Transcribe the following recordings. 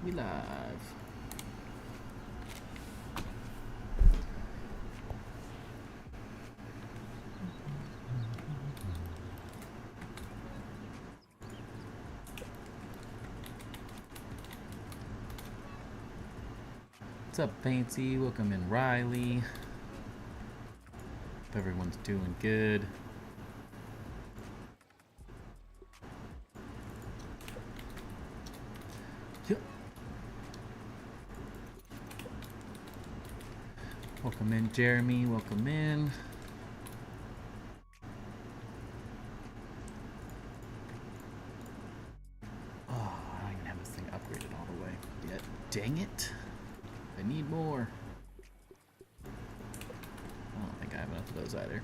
We live. What's up, Fancy? Welcome in, Riley. Hope everyone's doing good. Yep. Welcome in, Jeremy. Welcome in. Oh, I don't even have this thing upgraded all the way yet. Dang it. I need more. I don't think I have enough of those either.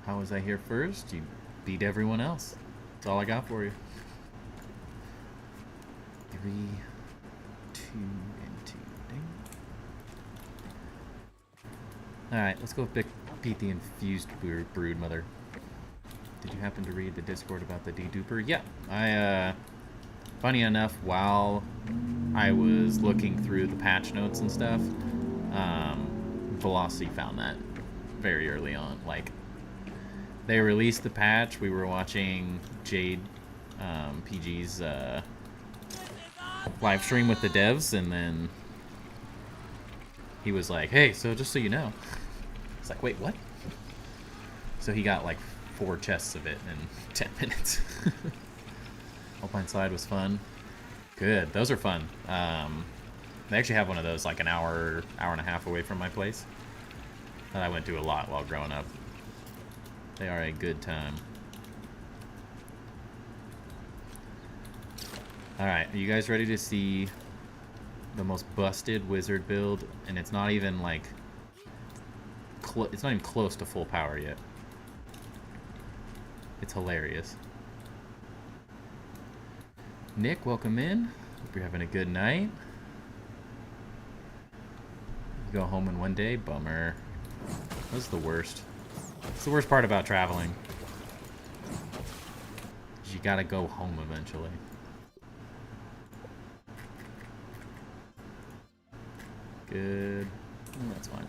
How was I here first? You beat everyone else. That's all I got for you. 3, 2, and 2. Ding. Alright, let's go beat the infused brood mother. Did you happen to read the Discord about the deduper? Yeah, I, funny enough, while I was looking through the patch notes and stuff, Velocity found that very early on. Like, they released the patch, we were watching Jade, PG's, live stream with the devs, and then he was like, hey, so just so you know. It's like, wait, what? So he got like 4 chests of it in 10 minutes. Alpine Slide was fun. Good, those are fun. They actually have one of those like an hour and a half away from my place that I went to a lot while growing up. They are a good time. Alright, are you guys ready to see the most busted wizard build? And it's not even like it's not even close to full power yet. It's hilarious. Nick, welcome in. Hope you're having a good night. You go home in one day? Bummer. That's the worst. It's the worst part about traveling. You gotta go home eventually. Good. That's fine.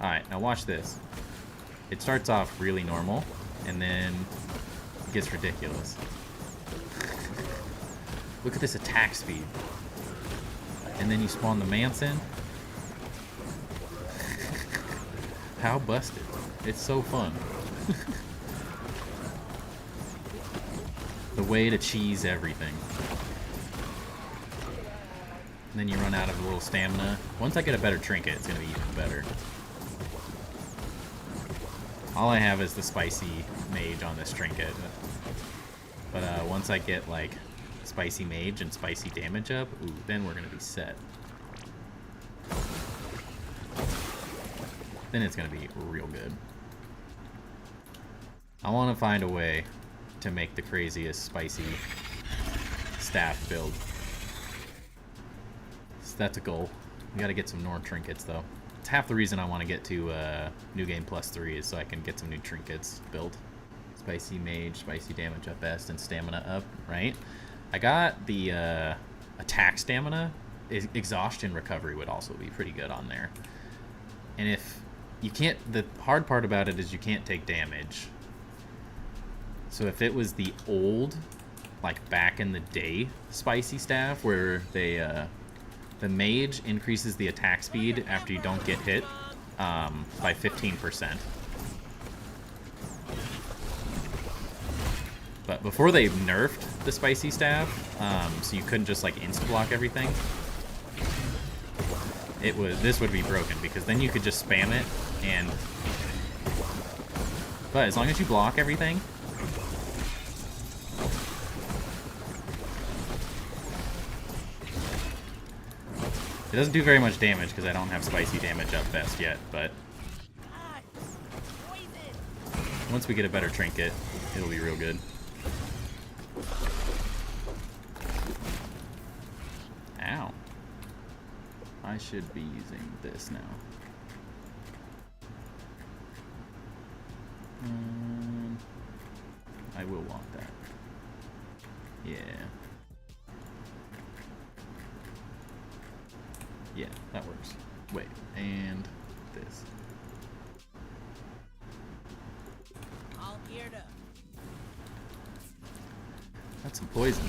Alright, now watch this. It starts off really normal, and then it gets ridiculous. Look at this attack speed. And then you spawn the Mantis. How busted. It's so fun. The way to cheese everything. And then you run out of a little stamina. Once I get a better trinket, it's going to be even better. All I have is the spicy mage on this trinket. But once I get like spicy mage and spicy damage up, ooh, then we're going to be set. Then it's going to be real good. I want to find a way to make the craziest spicy staff build. That's a goal. We gotta get some more trinkets though. It's half the reason I want to get to New Game Plus 3 is so I can get some new trinkets built. Spicy mage, spicy damage up best, and stamina up, right? I got the attack stamina. Exhaustion recovery would also be pretty good on there. And if you can't, the hard part about it is you can't take damage. So if it was the old, like back in the day, spicy staff where they the mage increases the attack speed after you don't get hit by 15%. But before they nerfed the spicy staff, so you couldn't just like insta-block everything, this would be broken because then you could just spam it and... But as long as you block everything, it doesn't do very much damage because I don't have spicy damage up best yet, but once we get a better trinket, it'll be real good. Ow. I should be using this now. I will want that. Yeah. Wait, and this. All geared up. That's some poison.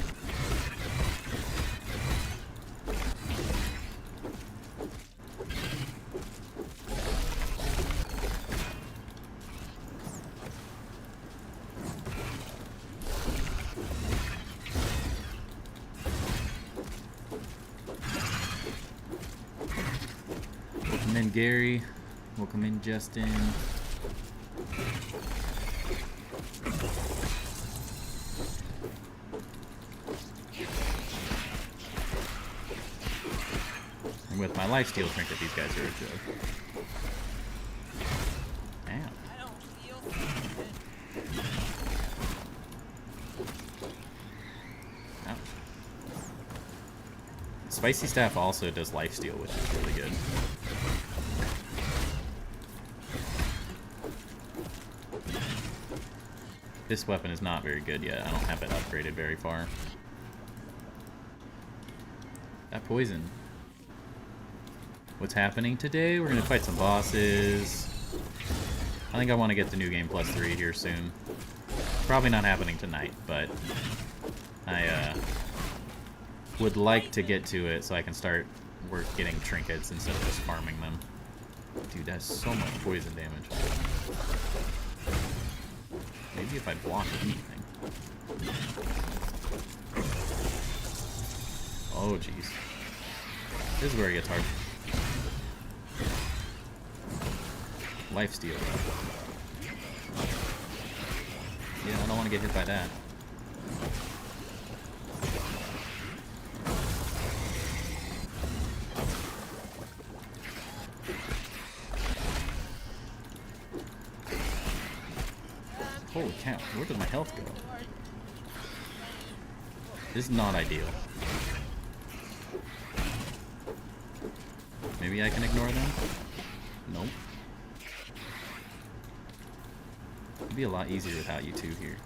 Welcome in, Gary. Welcome in, Justin. And with my lifesteal trinket, these guys are a joke. Damn. I don't feel so good. Ouch. Spicy staff also does lifesteal, which is really good. This weapon is not very good yet. I don't have it upgraded very far. That poison. What's happening today? We're gonna fight some bosses. I think I want to get the new game +3 here soon. Probably not happening tonight, but I would like to get to it so I can start getting trinkets instead of just farming them. Dude, that's so much poison damage. Maybe if I block anything. Oh, jeez. This is where it gets hard. Lifesteal. Yeah, I don't want to get hit by that. Holy cow, where did my health go? This is not ideal. Maybe I can ignore them? Nope. It'd be a lot easier without you two here.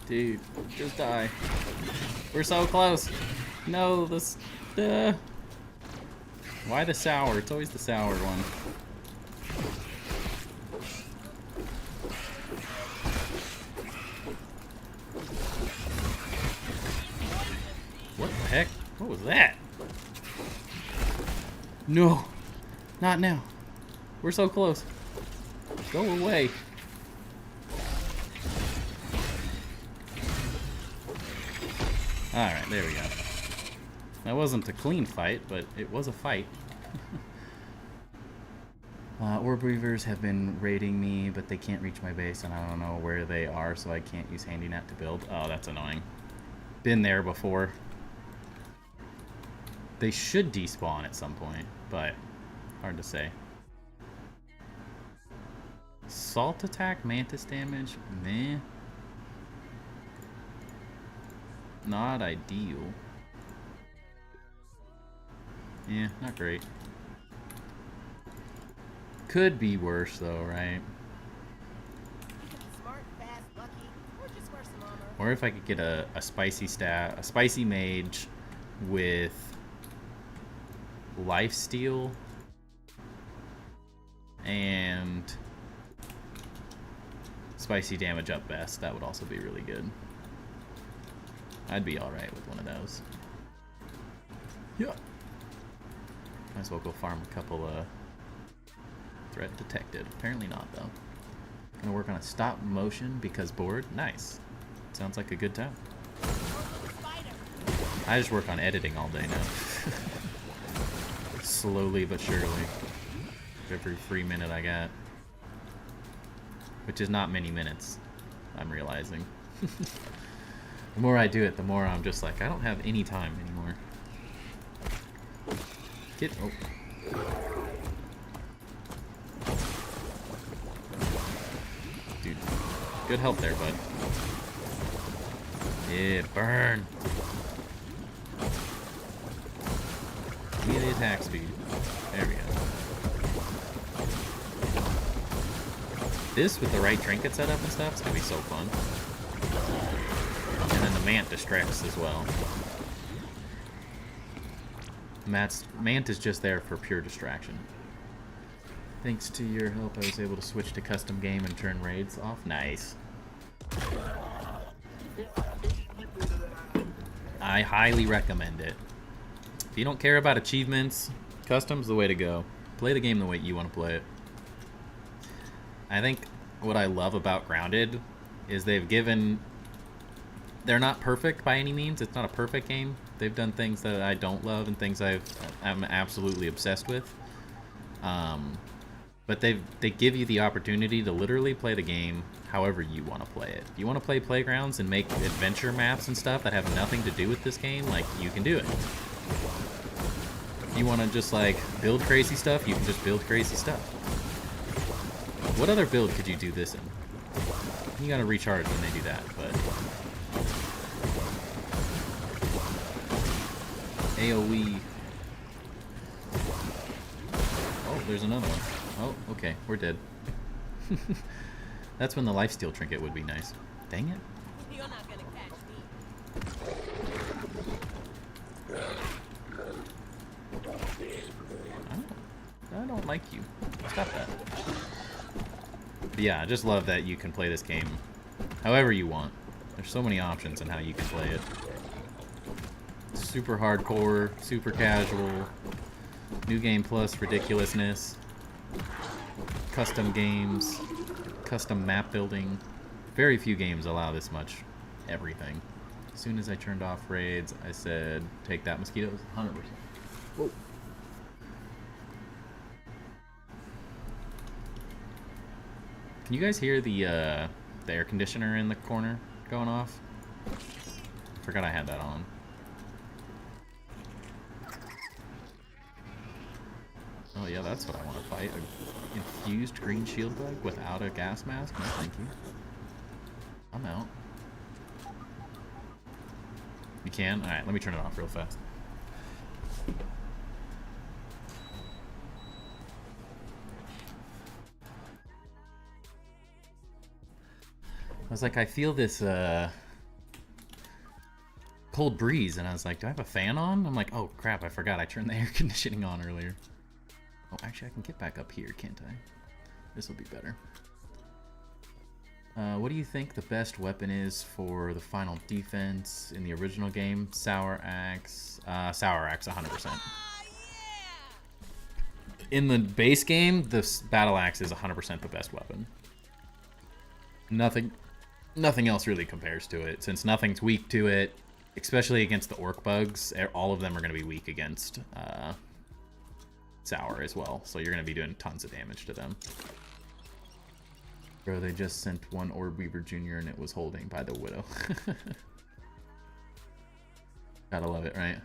Dude, just die. We're so close. No, this. Why the sour? It's always the sour one. What the heck? What was that? No, not now. We're so close. Go away. Alright, there we go. That wasn't a clean fight, but it was a fight. Orb Weavers have been raiding me, but they can't reach my base, and I don't know where they are, so I can't use Handy Net to build. Oh, that's annoying. Been there before. They should despawn at some point, but hard to say. Salt attack, Mantis damage, meh. Not ideal. Yeah, not great. Could be worse though, right? Smart, fast, lucky, or just wear some armor. Or if I could get a spicy staff, a spicy mage with lifesteal and spicy damage up best, that would also be really good. I'd be alright with one of those. Yeah. Might as well go farm a couple threat detected. Apparently not though. Gonna work on a stop motion because bored. Nice. Sounds like a good time. I just work on editing all day now. Slowly but surely. Every free minute I got. Which is not many minutes, I'm realizing. The more I do it, the more I'm just like, I don't have any time anymore. Get, oh. Dude, good help there, bud. Yeah, burn. melee attack speed. There we go. This, with the right trinket setup and stuff, is going to be so fun. And then the Mant distracts as well. Mant is just there for pure distraction. Thanks to your help, I was able to switch to custom game and turn raids off. Nice. I highly recommend it. If you don't care about achievements, custom's the way to go. Play the game the way you want to play it. I think what I love about Grounded is they've given... They're not perfect by any means. It's not a perfect game. They've done things that I don't love and things I'm absolutely obsessed with. But they give you the opportunity to literally play the game however you want to play it. If you want to play Playgrounds and make adventure maps and stuff that have nothing to do with this game, like, you can do it. If you want to just, like, build crazy stuff, you can just build crazy stuff. What other build could you do this in? You gotta recharge when they do that, but... AoE. Oh, there's another one. Oh, okay, we're dead. That's when the lifesteal trinket would be nice. Dang it. You're not gonna catch me. I don't like you. Stop that. But yeah, I just love that you can play this game however you want. There's so many options in how you can play it. Super hardcore, super casual, new game plus ridiculousness, custom games, custom map building. Very few games allow this much everything. As soon as I turned off raids, I said, take that, mosquitoes, 100%. Whoa. Can you guys hear the air conditioner in the corner going off? Forgot I had that on. Oh yeah, that's what I want to fight. An infused green shield bug without a gas mask? No, thank you. I'm out. You can? Alright, let me turn it off real fast. I was like, I feel this cold breeze, and I was like, do I have a fan on? I'm like, oh crap, I forgot I turned the air conditioning on earlier. Oh, actually, I can get back up here, can't I? This will be better. What do you think the best weapon is for the final defense in the original game? Sour Axe. Sour Axe, 100%. In the base game, the Battle Axe is 100% the best weapon. Nothing else really compares to it, since nothing's weak to it, especially against the orc bugs. All of them are going to be weak against Sour as well, so you're going to be doing tons of damage to them. Bro, they just sent one Orb Weaver Jr. and it was holding by the Widow. Gotta love it, right?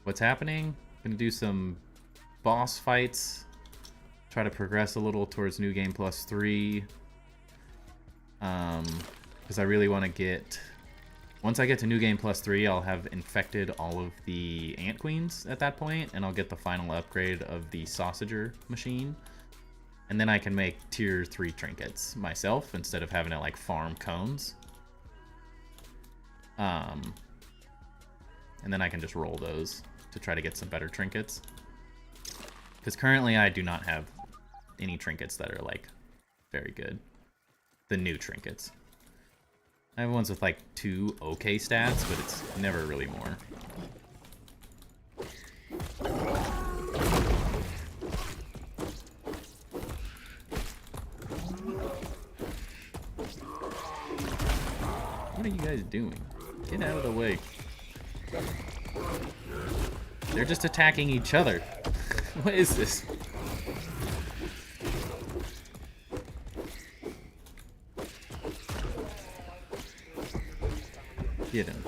What's happening? Gonna do some boss fights. Try to progress a little towards New Game Plus 3. Because I really want to get... Once I get to New Game Plus 3, I'll have infected all of the Ant Queens at that point, and I'll get the final upgrade of the Sausager machine. And then I can make tier 3 trinkets myself instead of having to like farm cones. And then I can just roll those to try to get some better trinkets. Because currently I do not have any trinkets that are like very good. The new trinkets. I have ones with like 2 okay stats, but it's never really more. What are you guys doing? Get out of the way. They're just attacking each other. What is this? Get him.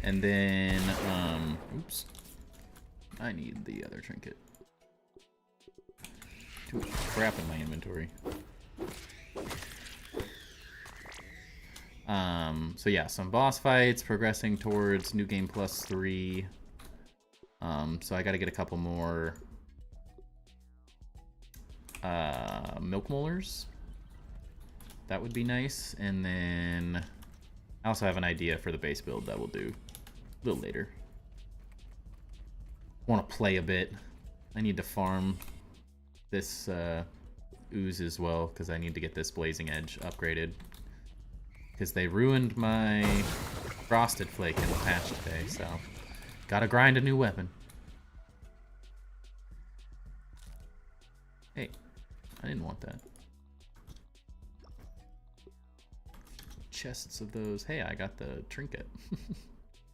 And then, oops. I need the other trinket. Too much crap in my inventory. So yeah, some boss fights, progressing towards New Game Plus 3. So I got to get a couple more milk molars. That would be nice. And then I also have an idea for the base build that we'll do a little later. Want to play a bit. I need to farm this ooze as well because I need to get this blazing edge upgraded. Because they ruined my frosted flake in the patch today, so gotta grind a new weapon. Hey, I didn't want that. Chests of those. Hey, I got the trinket.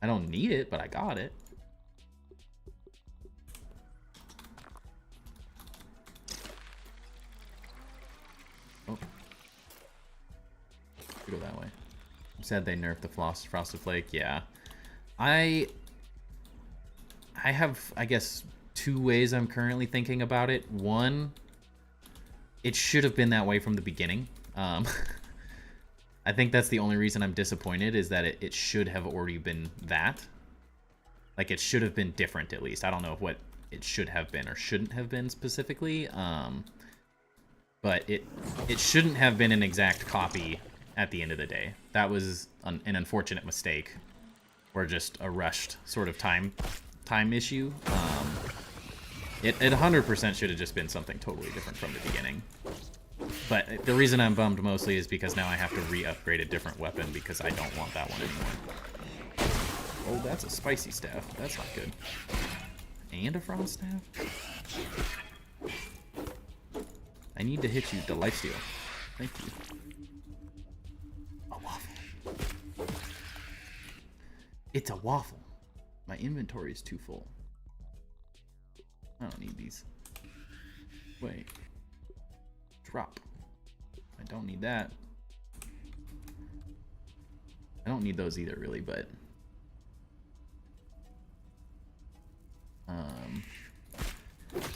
I don't need it, but I got it. Oh. Go that way. I'm sad they nerfed the frosted flake. Yeah. I have, I guess, two ways I'm currently thinking about it. One, it should have been that way from the beginning. I think that's the only reason I'm disappointed, is that it should have already been that. Like, it should have been different, at least. I don't know what it should have been or shouldn't have been specifically. But it shouldn't have been an exact copy at the end of the day. That was an unfortunate mistake, or just a rushed sort of time issue. It 100% should have just been something totally different from the beginning. But the reason I'm bummed mostly is because now I have to re-upgrade a different weapon because I don't want that one anymore. Oh, that's a spicy staff. That's not good. And a frost staff? I need to hit you the lifesteal. Thank you. A waffle. It's a waffle. My inventory is too full. I don't need these. Wait. Drop. I don't need that. I don't need those either, really, but...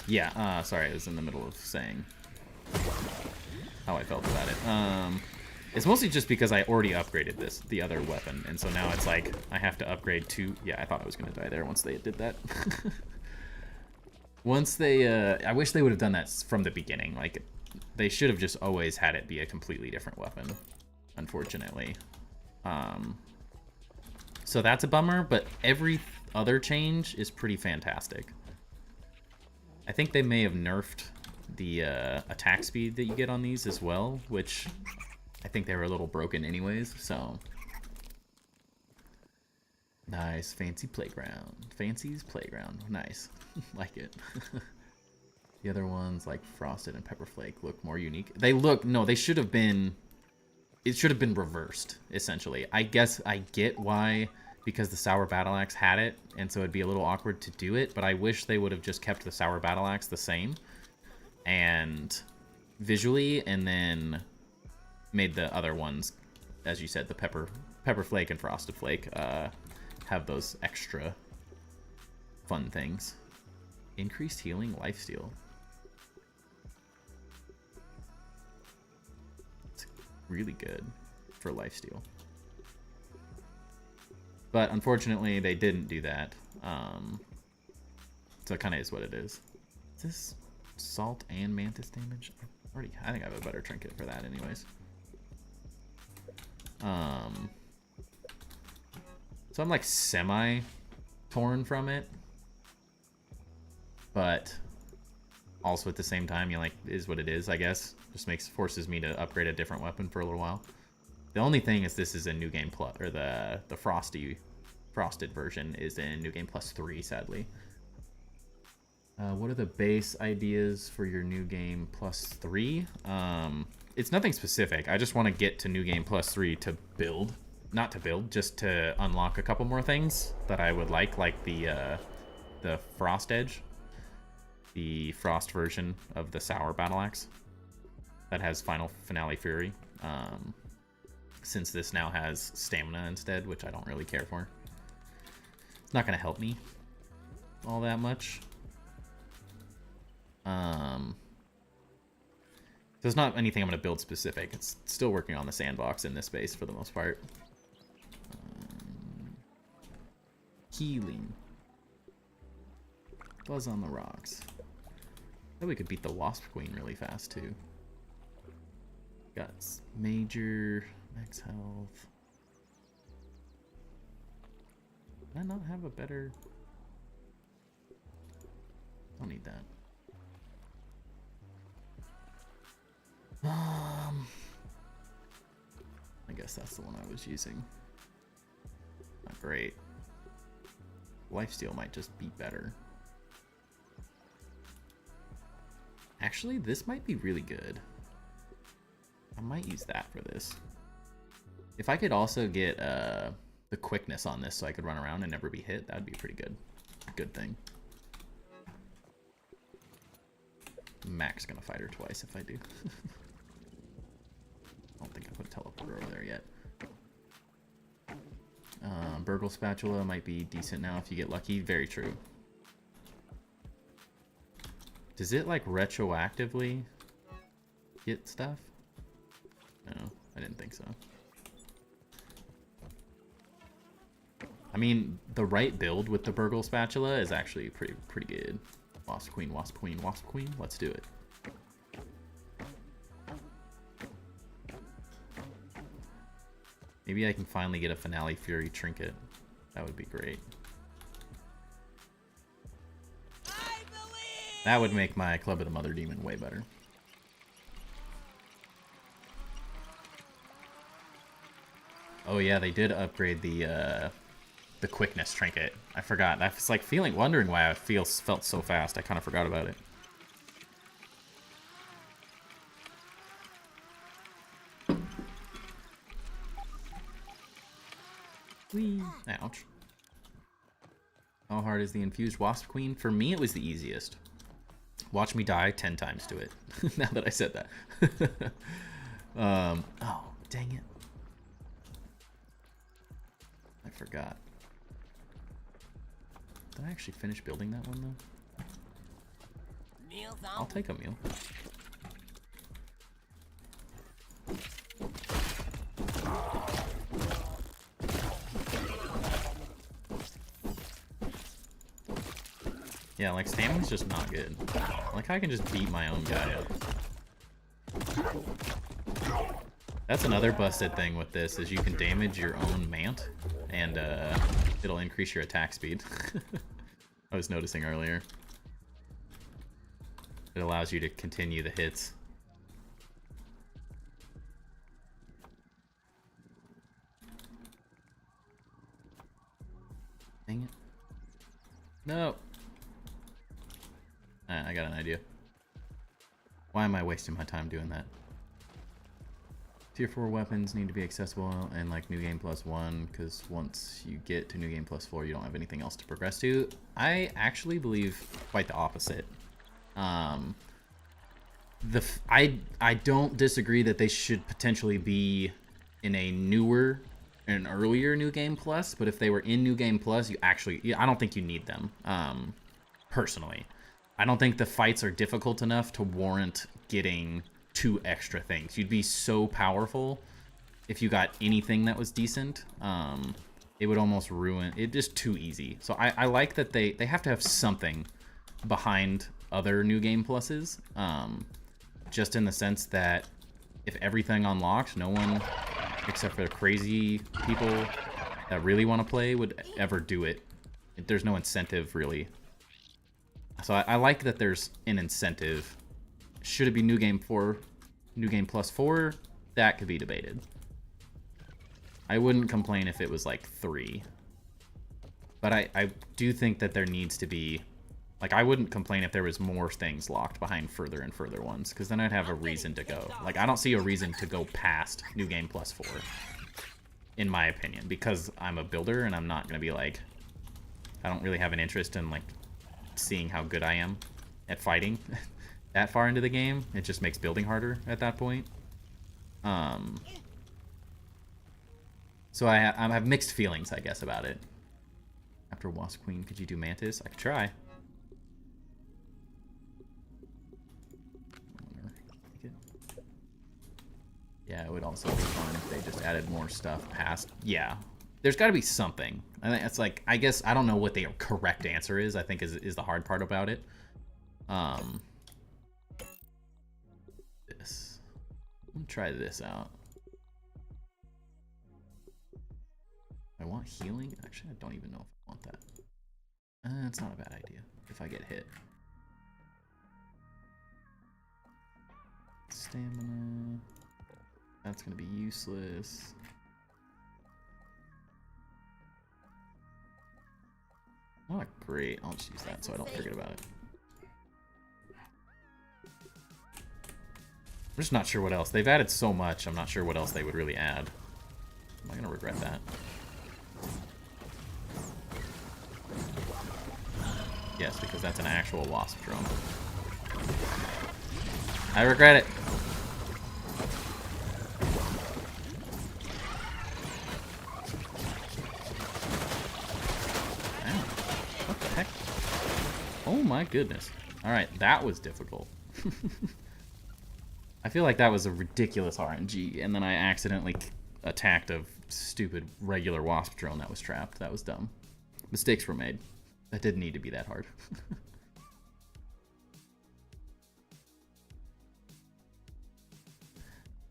Yeah, sorry, I was in the middle of saying how I felt about it. It's mostly just because I already upgraded the other weapon, and so now it's like I have to upgrade to... Yeah, I thought I was going to die there once they did that. Once they... I wish they would have done that from the beginning. Like, they should have just always had it be a completely different weapon, unfortunately. So that's a bummer, but every other change is pretty fantastic. I think they may have nerfed the attack speed that you get on these as well, which I think they were a little broken anyways, so... Nice, fancy playground. Fancy's playground. Nice. Like it. The other ones, like Frosted and Pepper Flake, look more unique. They look... No, they should have been... It should have been reversed, essentially. I guess I get why, because the Sour Battle Axe had it, and so it'd be a little awkward to do it, but I wish they would have just kept the Sour Battle Axe the same, and visually, and then made the other ones, as you said, the Pepper Flake and Frosted Flake, have those extra fun things. Increased healing, lifesteal. It's really good for lifesteal. But unfortunately, they didn't do that. So it kind of is what it is. Is this salt and mantis damage? I think I have a better trinket for that anyways. So I'm like semi-torn from it. But also at the same time, you know, like, is what it is, I guess. Just forces me to upgrade a different weapon for a little while. The only thing is this is a New Game Plus, or the frosted version is in New Game Plus 3, sadly. What are the base ideas for your New Game Plus 3? It's nothing specific. I just want to get to New Game Plus 3 to build. Not to build, just to unlock a couple more things that I would like the Frost Edge. The Frost version of the Sour Battle Axe. That has Final Finale Fury. Since this now has Stamina instead, which I don't really care for. It's not going to help me all that much. So it's not anything I'm going to build specific. It's still working on the sandbox in this space for the most part. Healing. Buzz on the rocks. I bet we could beat the Wasp Queen really fast too. Got major max health. Did I not have a better? Don't need that. I guess that's the one I was using. Not great. Lifesteal might just be better. Actually, this might be really good. I might use that for this. If I could also get the quickness on this so I could run around and never be hit, that would be pretty good. Good thing. Mac's gonna fight her twice if I do. I don't think I put a teleporter over there yet. Burgle Spatula might be decent now if you get lucky. Very true. Does it like retroactively get stuff? No, I didn't think so. I mean, the right build with the Burgle Spatula is actually pretty good. Wasp Queen, Wasp Queen, Wasp Queen. Let's do it. Maybe I can finally get a Finale Fury trinket. That would be great. That would make my Club of the Mother Demon way better. Oh yeah, they did upgrade the quickness trinket. I forgot. I was like wondering why I felt so fast. I kind of forgot about it. Whee. Ouch. How hard is the infused Wasp Queen? For me, it was the easiest. Watch me die 10 times to it. Now that I said that. Oh, dang it. I forgot. Did I actually finish building that one, though? I'll take a meal. Yeah, like, stamina's just not good. Like, I can just beat my own guy up. That's another busted thing with this, is you can damage your own Mant, and it'll increase your attack speed. I was noticing earlier. It allows you to continue the hits. Dang it. No! I got an idea. Why am I wasting my time doing that? Tier 4 weapons need to be accessible in like New Game Plus 1, because once you get to New Game Plus 4, you don't have anything else to progress to. I actually believe quite the opposite. I don't disagree that they should potentially be in an earlier New Game Plus, but if they were in New Game Plus, I don't think you need them, personally. I don't think the fights are difficult enough to warrant getting 2 extra things. You'd be so powerful if you got anything that was decent. It would almost ruin it. Just too easy. So I like that they have to have something behind other New Game Pluses. Just in the sense that if everything unlocked, no one except for crazy people that really want to play would ever do it. There's no incentive really. So I like that there's an incentive. Should it be New Game Plus 4? That could be debated. I wouldn't complain if it was like 3. But I do think that there needs to be... Like, I wouldn't complain if there was more things locked behind further and further ones, because then I'd have a reason to go. Like, I don't see a reason to go past New Game Plus 4, in my opinion, because I'm a builder and I'm not going to be like... I don't really have an interest in, like, seeing how good I am at fighting that far into the game. It just makes building harder at that point. So I have mixed feelings, I guess, about it. After Wasp Queen, could you do Mantis? I could try. Yeah, it would also be fun if they just added more stuff past... Yeah, There's got to be something. I think it's like, I guess I don't know what the correct answer is. I think is the hard part about it. This. Let me try this out. I want healing. Actually, I don't even know if I want that. It's not a bad idea if I get hit. Stamina. That's gonna be useless. Not great. I'll just use that so I don't forget about it. I'm just not sure what else. They've added so much, I'm not sure what else they would really add. Am I gonna regret that? Yes, because that's an actual Wasp drone. I regret it. Ow. What the heck? Oh my goodness. Alright, that was difficult. I feel like that was a ridiculous RNG, and then I accidentally attacked a stupid regular Wasp drone that was trapped. That was dumb. Mistakes were made. That didn't need to be that hard.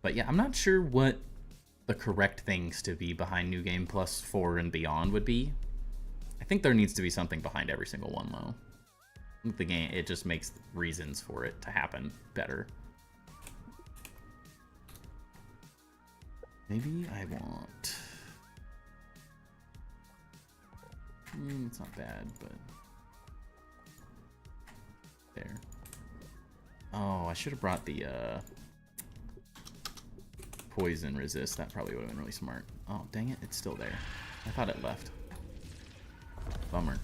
But yeah, I'm not sure what the correct things to be behind New Game Plus 4 and beyond would be. I think there needs to be something behind every single one, though. I think the game, it just makes reasons for it to happen better. Maybe I want... it's not bad, but... There. Oh, I should have brought the, poison resist. That probably would have been really smart. Oh, dang it, it's still there. I thought it left. Bummer.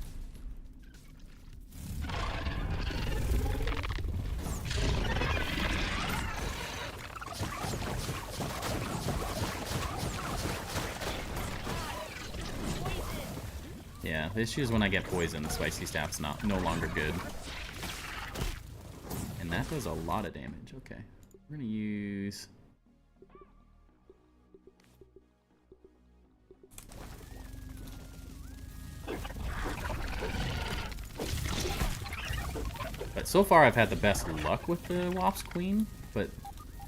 Yeah, the issue is when I get poisoned, the spicy staff's no longer good. And that does a lot of damage. Okay. We're gonna use... But so far I've had the best luck with the Wasp Queen, but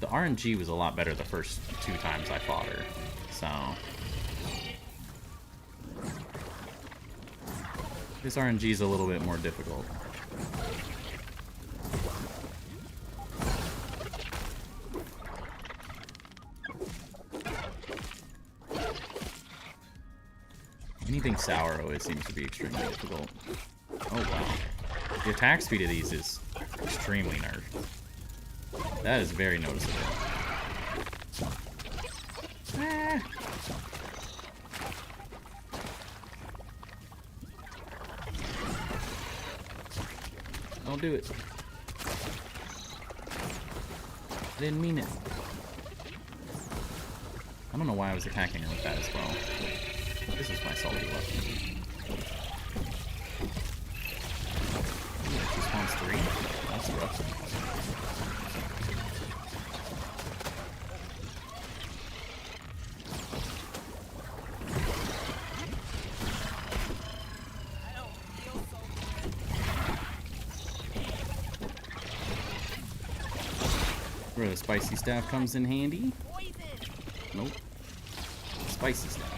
the RNG was a lot better the first 2 times I fought her. So... this RNG is a little bit more difficult. Anything sour always seems to be extremely difficult. Oh wow. The attack speed of these is extremely nerfed. That is very noticeable. Ah. Don't do it. I didn't mean it. I don't know why I was attacking her with that as well. This is my salty luck. Ooh, she spawns 3? That's rough. Where the spicy staff comes in handy. Nope. Spicy staff.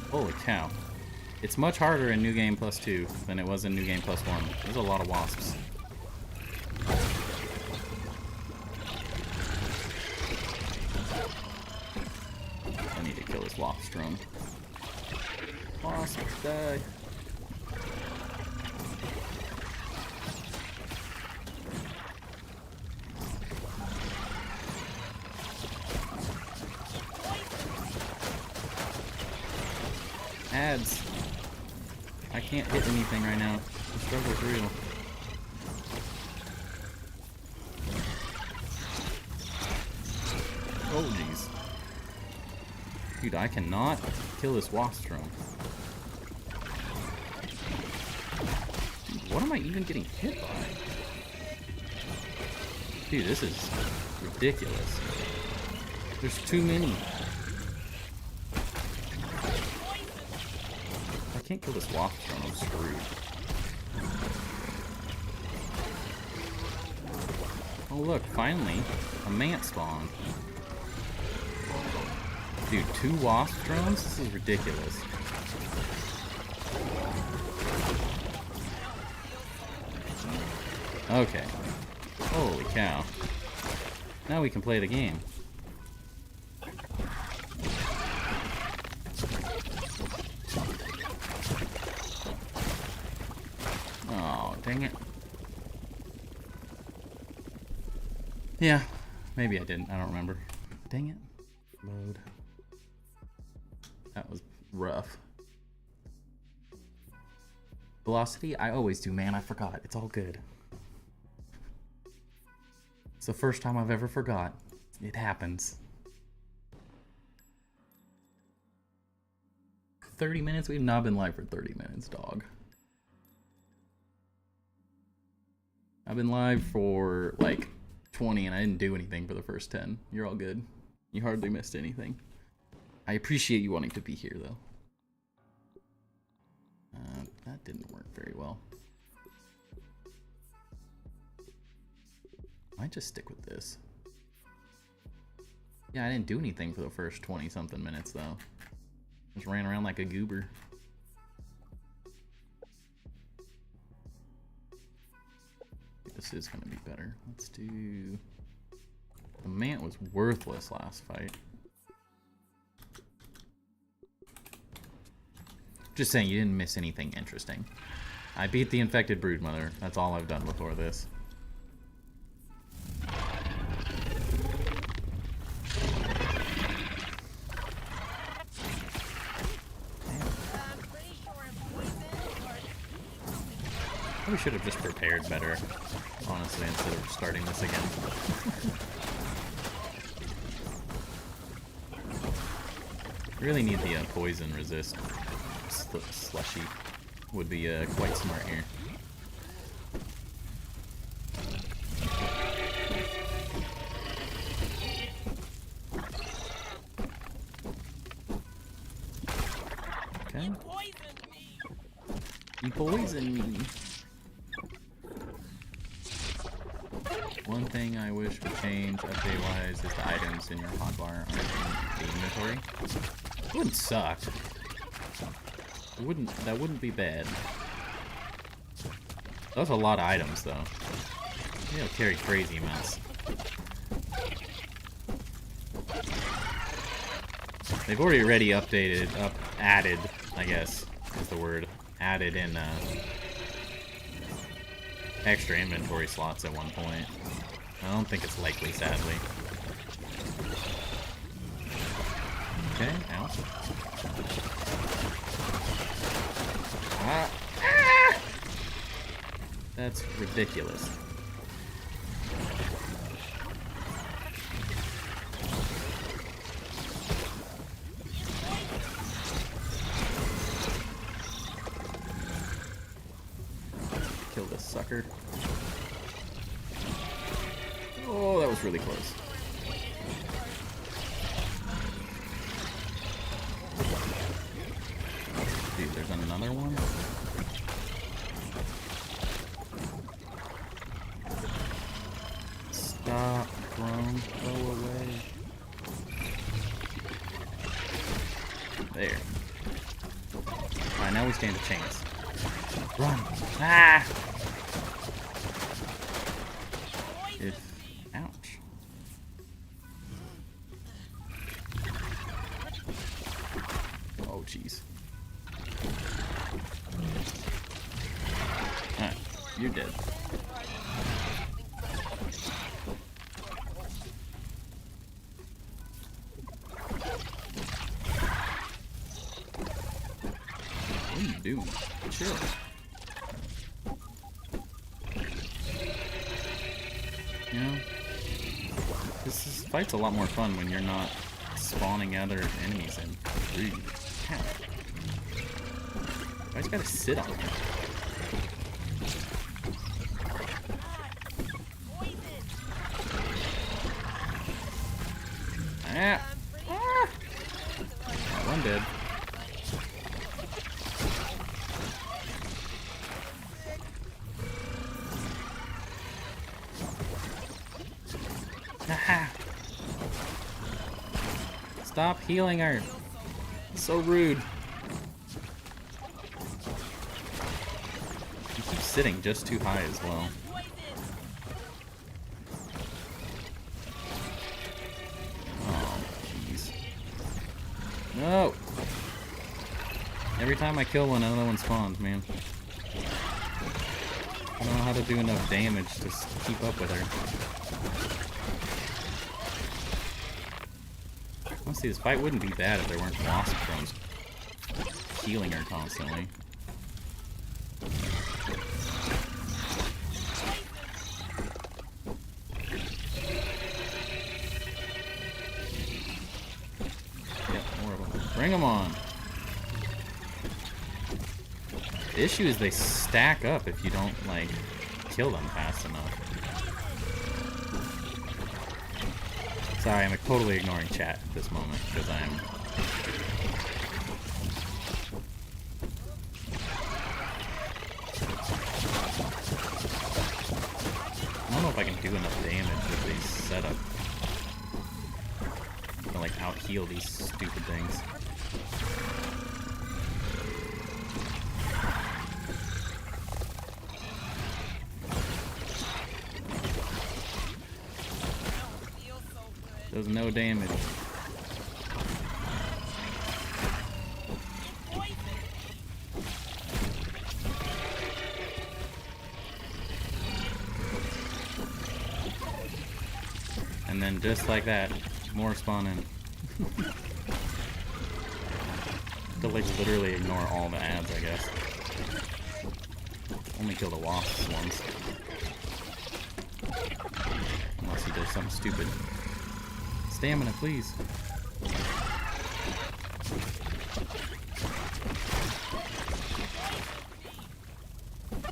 Holy cow. It's much harder in New Game Plus 2 than it was in New Game Plus 1. There's a lot of wasps. I need to kill this wasp drone. Wasp, die. Ads. I can't hit anything right now. The struggle is real. Oh jeez. Dude, I cannot kill this wasp drone. Dude, what am I even getting hit by? Dude, this is ridiculous. There's too many. can't kill this Wasp drone, I'm screwed. Oh look, finally, a Mant spawn. Dude, 2 Wasp drones? This is ridiculous. Okay. Holy cow. Now we can play the game. Oh, dang it. Yeah, maybe I didn't. I don't remember. Dang it. Load. That was rough. Velocity? I always do, man. I forgot. It's all good. It's the first time I've ever forgot. It happens. 30 minutes? We've not been live for 30 minutes, dog. I've been live for like 20 and I didn't do anything for the first 10. You're all good. You hardly missed anything. I appreciate you wanting to be here, though. That didn't work very well. Might just stick with this. Yeah, I didn't do anything for the first 20-something minutes, though. Just ran around like a goober. This is gonna be better. Let's do... The Mant was worthless last fight. Just saying, you didn't miss anything interesting. I beat the infected broodmother. That's all I've done before this. We should have just prepared better, honestly, instead of starting this again. Really need the poison resist slushy. Would be quite smart here. Okay. You poisoned me. One thing I wish would change update-wise is the items in your hotbar aren't in the inventory. It wouldn't suck. That wouldn't be bad. That's a lot of items, though. They'll carry crazy amounts. They've already added, I guess, is the word, added in extra inventory slots at one point. I don't think it's likely, sadly. Okay, ow. Ah. That's ridiculous. Kill this sucker. Oh, that was really close. Dude, there's another one? Stop, drone. Go away. There. Alright, now we stand a chance. Run! Ah! Ouch. Oh, jeez. Alright, you're dead. What are you doing? Chill. You know, this fight's a lot more fun when you're not spawning other enemies in. Rude. Ow. I just gotta sit on it. Ah. Ah. One dead. Aha! Stop healing her. It's so rude. You keep sitting just too high as well. Oh, jeez. No! Every time I kill one, another one spawns, man. I don't know how to do enough damage to keep up with her. Honestly, this fight wouldn't be bad if there weren't Wasp drones healing her constantly. Yep, more of them. Bring them on! The issue is they stack up if you don't, like, kill them fast enough. Sorry, I'm totally ignoring chat at this moment, because I don't know if I can do enough damage with these setup to, like, out-heal these stupid things. Does no damage. And then just like that, more spawn in. To like literally ignore all the ads, I guess. Only kill the wasps once. Unless he does something stupid. Stamina, please.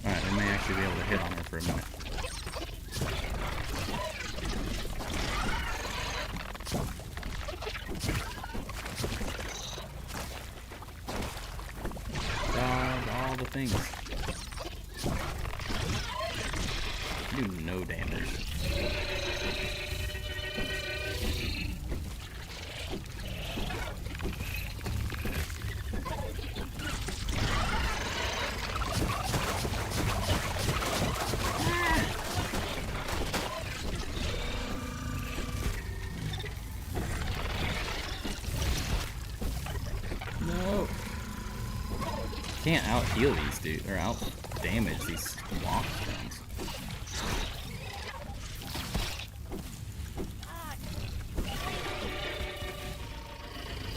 Alright, we may actually be able to hit on her for a minute. Dodge all the things. Do no damage. Can't out heal these dudes or out damage these Wasp things.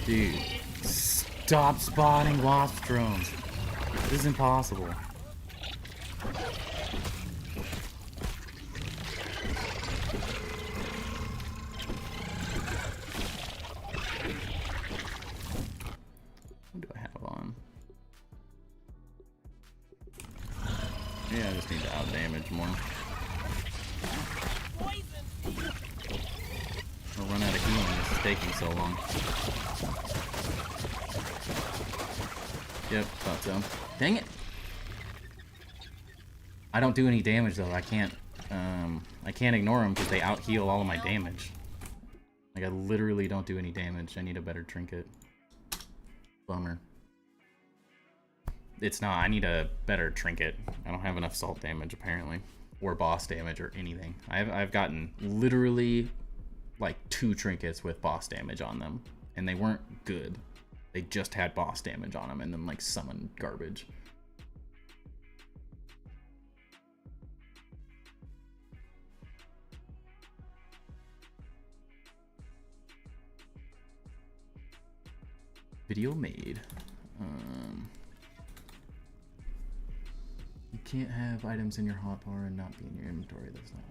Dude, stop spawning Wasp drones. This is impossible. What do I have on? Yeah, I just need to out damage more. I'll run out of healing. This is taking so long. Yep, thought so. Dang it! I don't do any damage though. I can't ignore them because they out heal all of my damage. Like I literally don't do any damage. I need a better trinket. Bummer. It's not. I need a better trinket. I don't have enough salt damage apparently, or boss damage or anything. I've gotten literally like 2 trinkets with boss damage on them, and they weren't good. They just had boss damage on them, and then like summon garbage. Video made. You can't have items in your hotbar and not be in your inventory. That's not.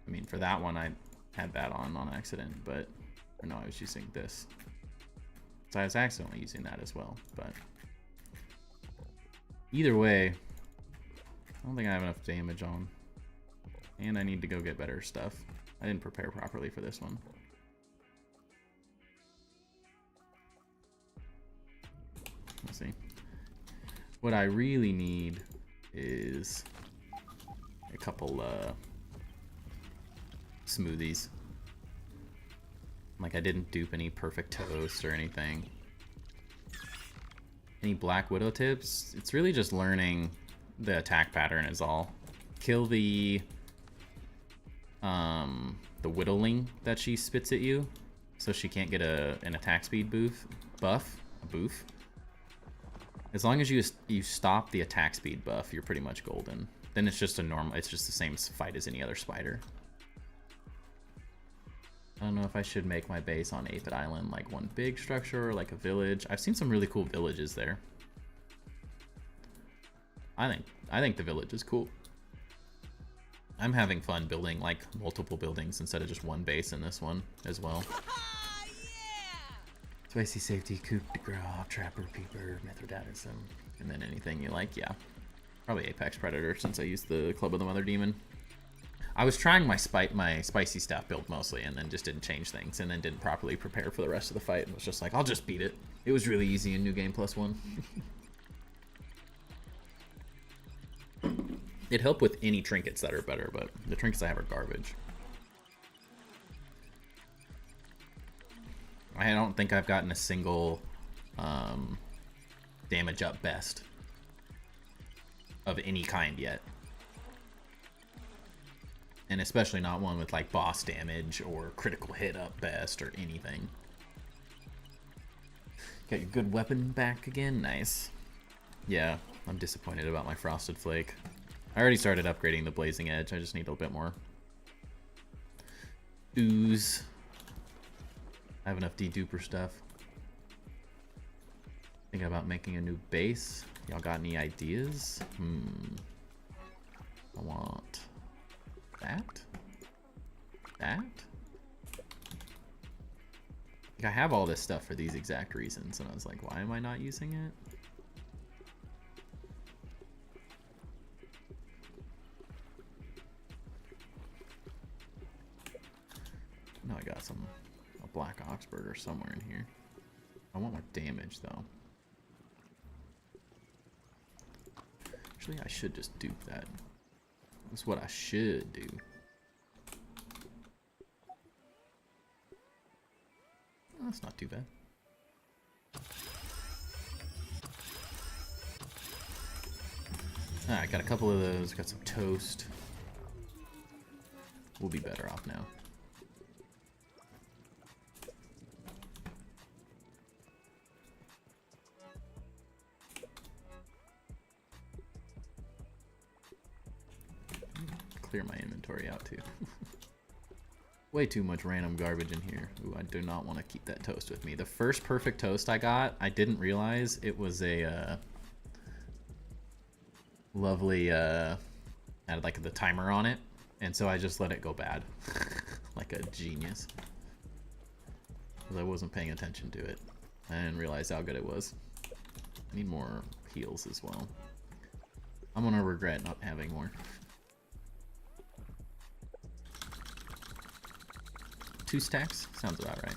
I mean, for that one, I had that on accident, but or no, I was using this. So I was accidentally using that as well, but either way, I don't think I have enough damage on. And I need to go get better stuff. I didn't prepare properly for this one. Let's see. What I really need is a couple smoothies. Like, I didn't dupe any perfect toast or anything. Any Black Widow tips? It's really just learning the attack pattern is all. Kill the Widowling that she spits at you, so she can't get an attack speed buff. As long as you stop the attack speed buff, you're pretty much golden. Then it's just it's just the same fight as any other spider. I don't know if I should make my base on 8th Island like one big structure or like a village. I've seen some really cool villages there. I think the village is cool. I'm having fun building like multiple buildings instead of just one base in this one as well. Spicy safety, coup de grace, trapper, peeper, mithridatism, and then anything you like, yeah. Probably Apex Predator since I used the Club of the Mother Demon. I was trying my spicy staff build mostly and then just didn't change things and then didn't properly prepare for the rest of the fight and was just like, I'll just beat it. It was really easy in New Game +1. It helped with any trinkets that are better, but the trinkets I have are garbage. I don't think I've gotten a single damage up best of any kind yet. And especially not one with like boss damage or critical hit up best or anything. Got your good weapon back again? Nice. Yeah, I'm disappointed about my Frosted Flake. I already started upgrading the Blazing Edge. I just need a little bit more ooze. I have enough deduper stuff. Thinking about making a new base. Y'all got any ideas? I want that. Like, I have all this stuff for these exact reasons, and I was like, why am I not using it? No, I got a black oxburger somewhere in here. I want more damage though. Actually, I should just dupe that. That's what I should do. Oh, that's not too bad. Alright, got a couple of those, got some toast. We'll be better off now. Clear my inventory out too. Way too much random garbage in here. Ooh, I do not want to keep that toast with me. The first perfect toast I got, I didn't realize it was a lovely had like the timer on it, and so I just let it go bad. Like a genius. Because I wasn't paying attention to it. I didn't realize how good it was. I need more heals as well. I'm gonna regret not having more. 2 stacks? Sounds about right.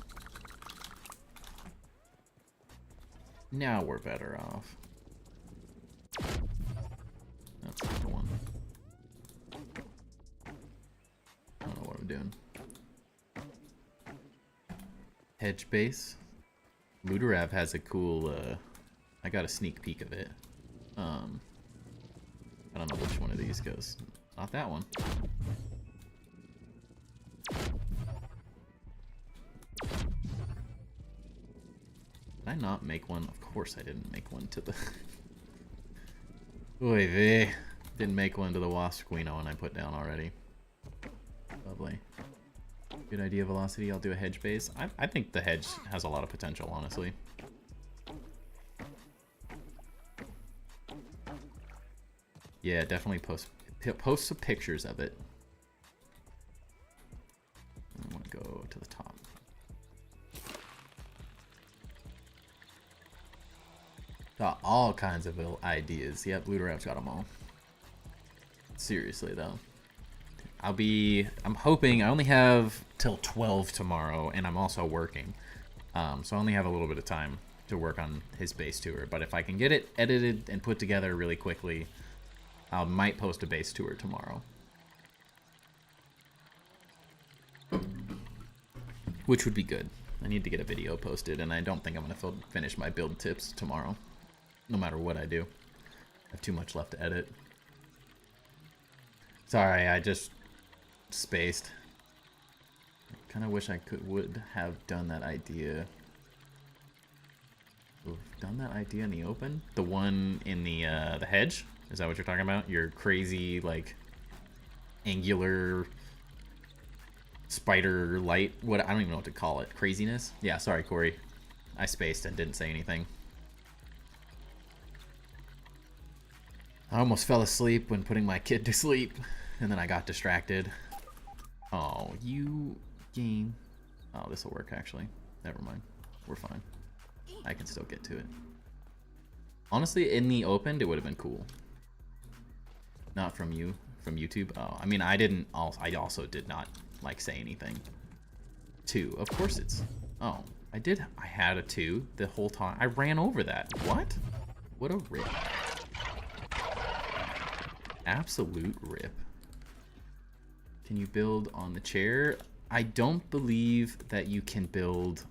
Now we're better off. That's not the one. I don't know what I'm doing. Hedge base. Iterative has a cool, I got a sneak peek of it. I don't know which one of these goes. Not that one. Did I not make one? Of course I didn't make one to the... Oy vey. Didn't make one to the Wasp Queen one I put down already. Lovely. Good idea, Velocity. I'll do a hedge base. I think the hedge has a lot of potential, honestly. Yeah, definitely post some pictures of it. I want to go to the top. Got all kinds of ideas. Yep, Iterative got them all. Seriously though. I'm hoping, I only have till 12 tomorrow, and I'm also working. So I only have a little bit of time to work on his base tour. But if I can get it edited and put together really quickly, I might post a base tour tomorrow. Which would be good. I need to get a video posted, and I don't think I'm going to finish my build tips tomorrow, no matter what I do. I have too much left to edit. Sorry, I just spaced. I kind of wish I would have done that idea. Done that idea in the open? The one in the hedge? Is that what you're talking about? Your crazy, like, angular spider light? What? I don't even know what to call it. Craziness? Yeah, sorry, Corey. I spaced and didn't say anything. I almost fell asleep when putting my kid to sleep, and then I got distracted. Oh, you game. Oh, this will work, actually. Never mind. We're fine. I can still get to it. Honestly, in the opened, it would have been cool. Not from you, from YouTube. Oh, I mean, I also did not, like, say anything. 2. Of course it's... Oh, I had a 2 the whole time. I ran over that. What? What a rip. Absolute rip. Can you build on the chair? I don't believe that you can build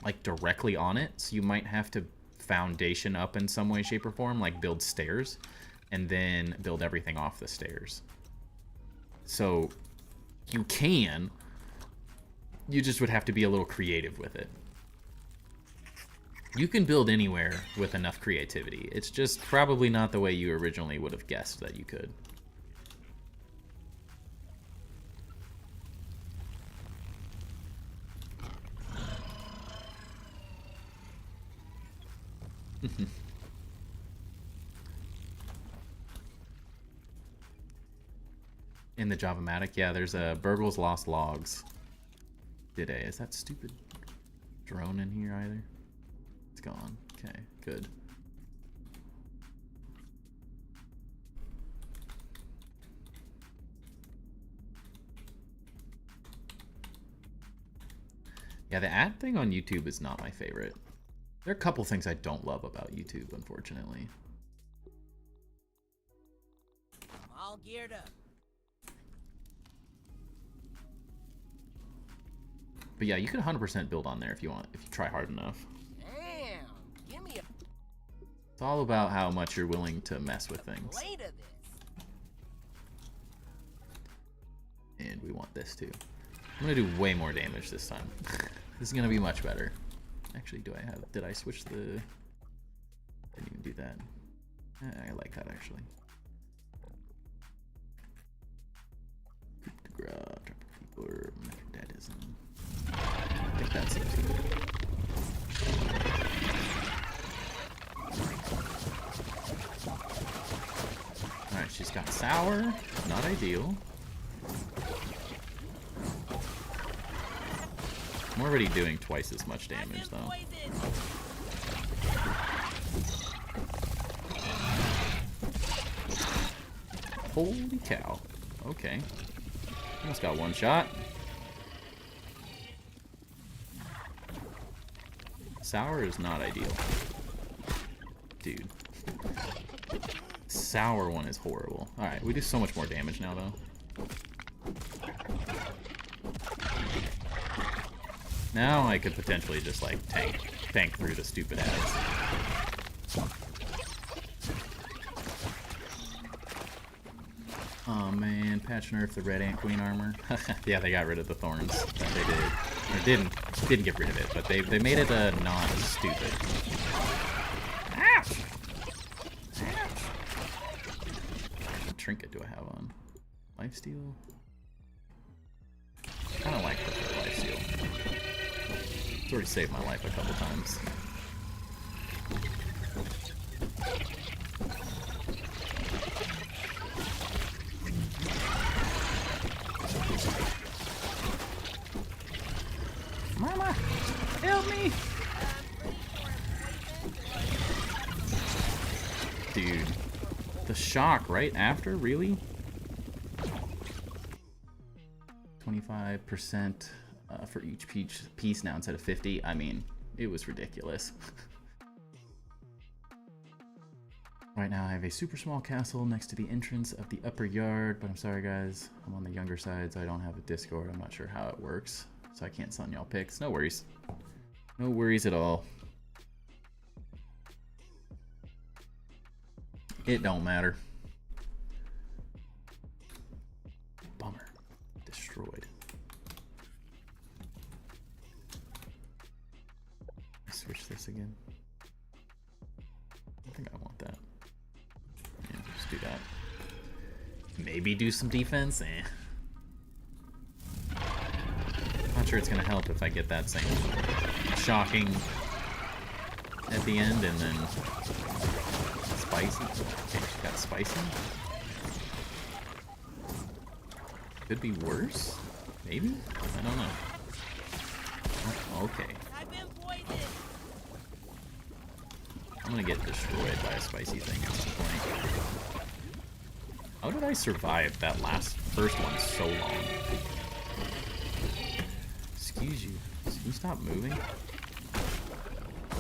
like directly on it, so you might have to foundation up in some way, shape, or form, like build stairs and then build everything off the stairs. So you can, you just would have to be a little creative with it. You can build anywhere with enough creativity. It's just probably not the way you originally would have guessed that you could. In the Java-matic, yeah, there's a Burgle's Lost Logs. Is that stupid drone in here either? It's gone. Okay, good. Yeah, the ad thing on YouTube is not my favorite. There are a couple things I don't love about YouTube, unfortunately. I'm all geared up. But yeah, you can 100% build on there if you want, if you try hard enough. Damn, give me a It's all about how much you're willing to mess with things. plate of this. And we want this too. I'm gonna do way more damage this time. This is gonna be much better. Actually, did I switch the... Didn't even do that. I like that, actually. Coup de grace, or Methodism. I think that seems good. Alright, she's got sour. Not ideal. I'm already doing twice as much damage, though. Holy cow. Okay. Almost got one shot. Sour is not ideal. Dude. Sour one is horrible. Alright, we do so much more damage now, though. Now I could potentially just, like, tank through the stupid ads. Oh man, patch nerf the red ant queen armor. Yeah, they got rid of the thorns. That they did. Or didn't get rid of it, but they made it not stupid. Ouch! Ouch! What trinket do I have on? Lifesteal? I kinda like the lifesteal. It's already saved my life a couple times. Mama, help me! Dude, the shock right after, really? 25% for each piece now instead of 50. I mean, It was ridiculous. Right now I have a super small castle next to the entrance of the upper yard, but I'm sorry guys, I'm on the younger side, so I don't have a Discord. I'm not sure how it works, so I can't send y'all pics. No worries. No worries at all. It don't matter. Bummer. Destroyed. Switch this again. I think I want that. Yeah, just do that. Maybe do some defense? Not sure it's gonna help if I get that same shocking at the end and then spicy. Okay, she got spicy. Could be worse? Maybe? I don't know. Okay. I'm gonna get destroyed by a spicy thing at some point. How did I survive that first one so long? Excuse you. Can you stop moving?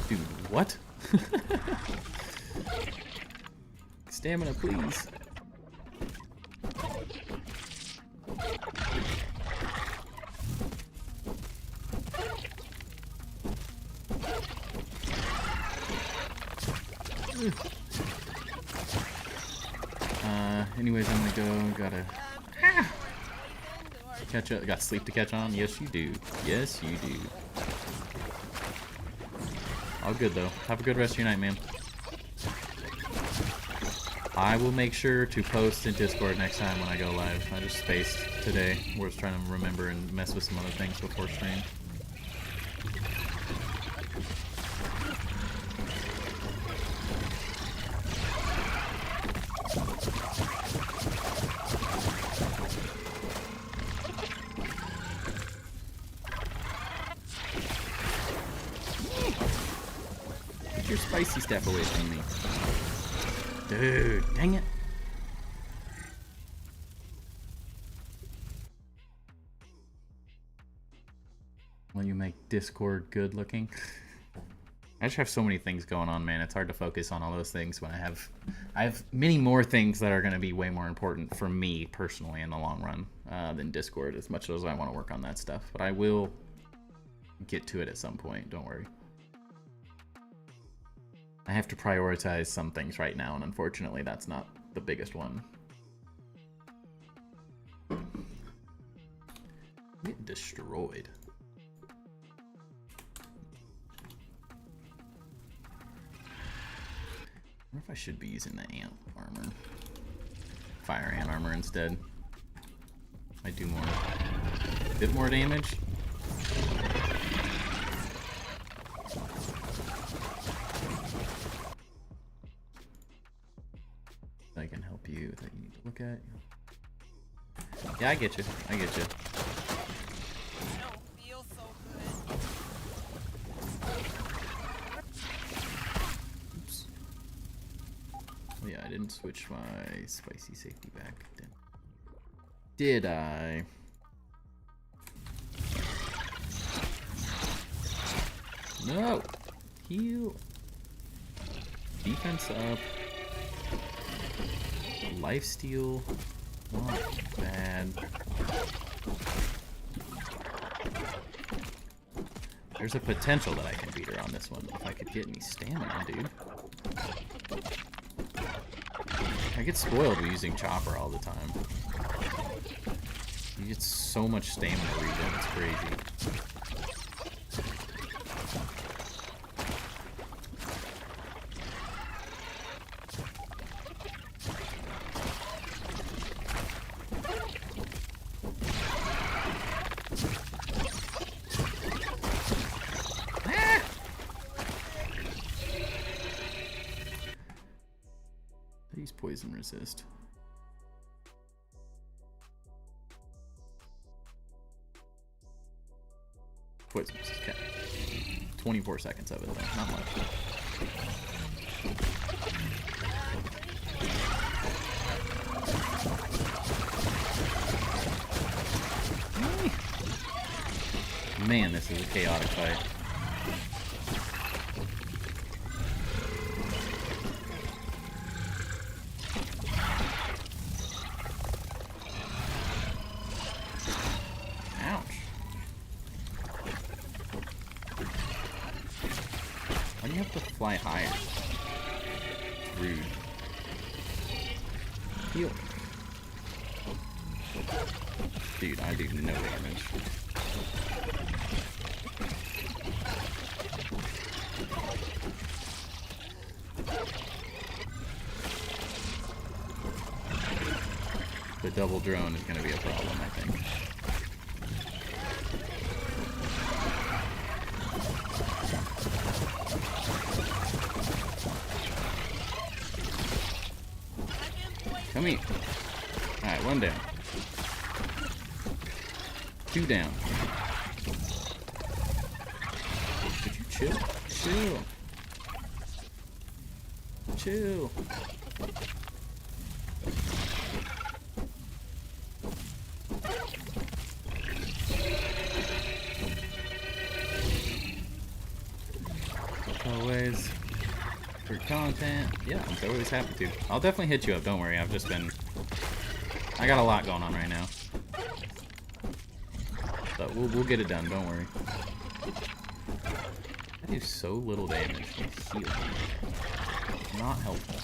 Dude, what? Stamina, please. Anyways, I'm gonna go. Gotta catch up. Got sleep to catch on. Yes, you do. Yes, you do. All good though. Have a good rest of your night, man. I will make sure to post in Discord next time when I go live. I just spaced today. We're just trying to remember and mess with some other things before stream. Your spicy stuff away from me. Dude, dang it. Will you make Discord good looking? I just have so many things going on, man. It's hard to focus on all those things when I have many more things that are going to be way more important for me personally in the long run than Discord, as much as I want to work on that stuff. But I will get to it at some point, don't worry. I have to prioritize some things right now, and unfortunately that's not the biggest one. Get destroyed. I wonder if I should be using the ant armor. Fire ant armor instead. Might do more. A bit more damage. I can help you that you need to look at. Yeah, I get you. I get you. I don't feel so good. Oops. Oh yeah, I didn't switch my spicy safety back. Did I? No! Heal. Defense up. Lifesteal, not bad. There's a potential that I can beat her on this one if I could get any stamina, dude. I get spoiled with using Chopper all the time. You get so much stamina regen, it's crazy. Poison resist. Poison resist, okay. 24 seconds of it though, not much. Man, this is a chaotic fight. Why do you have to fly higher? It's rude. Heal. Dude, I do no damage. The double drone is going to be a problem, I think. Come here. Alright, one down. Two down. Could you chill? Chill. Chill. Always for content. Yeah, I'm always happy to. I'll definitely hit you up, don't worry. I got a lot going on right now. But we'll get it done, don't worry. I do so little damage. Heal. Not helpful.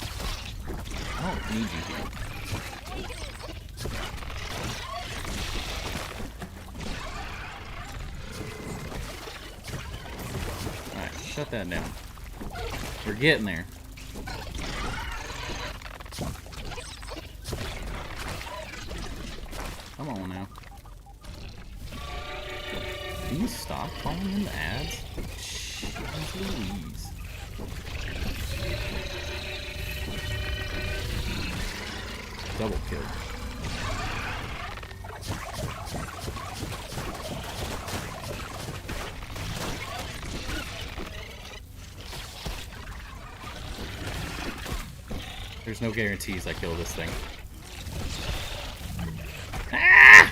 I don't need you here. Alright, shut that down. We're getting there. Come on now. Can you stop calling in the ads? Jeez Louise. Double kill. There's no guarantees I kill this thing. Ah!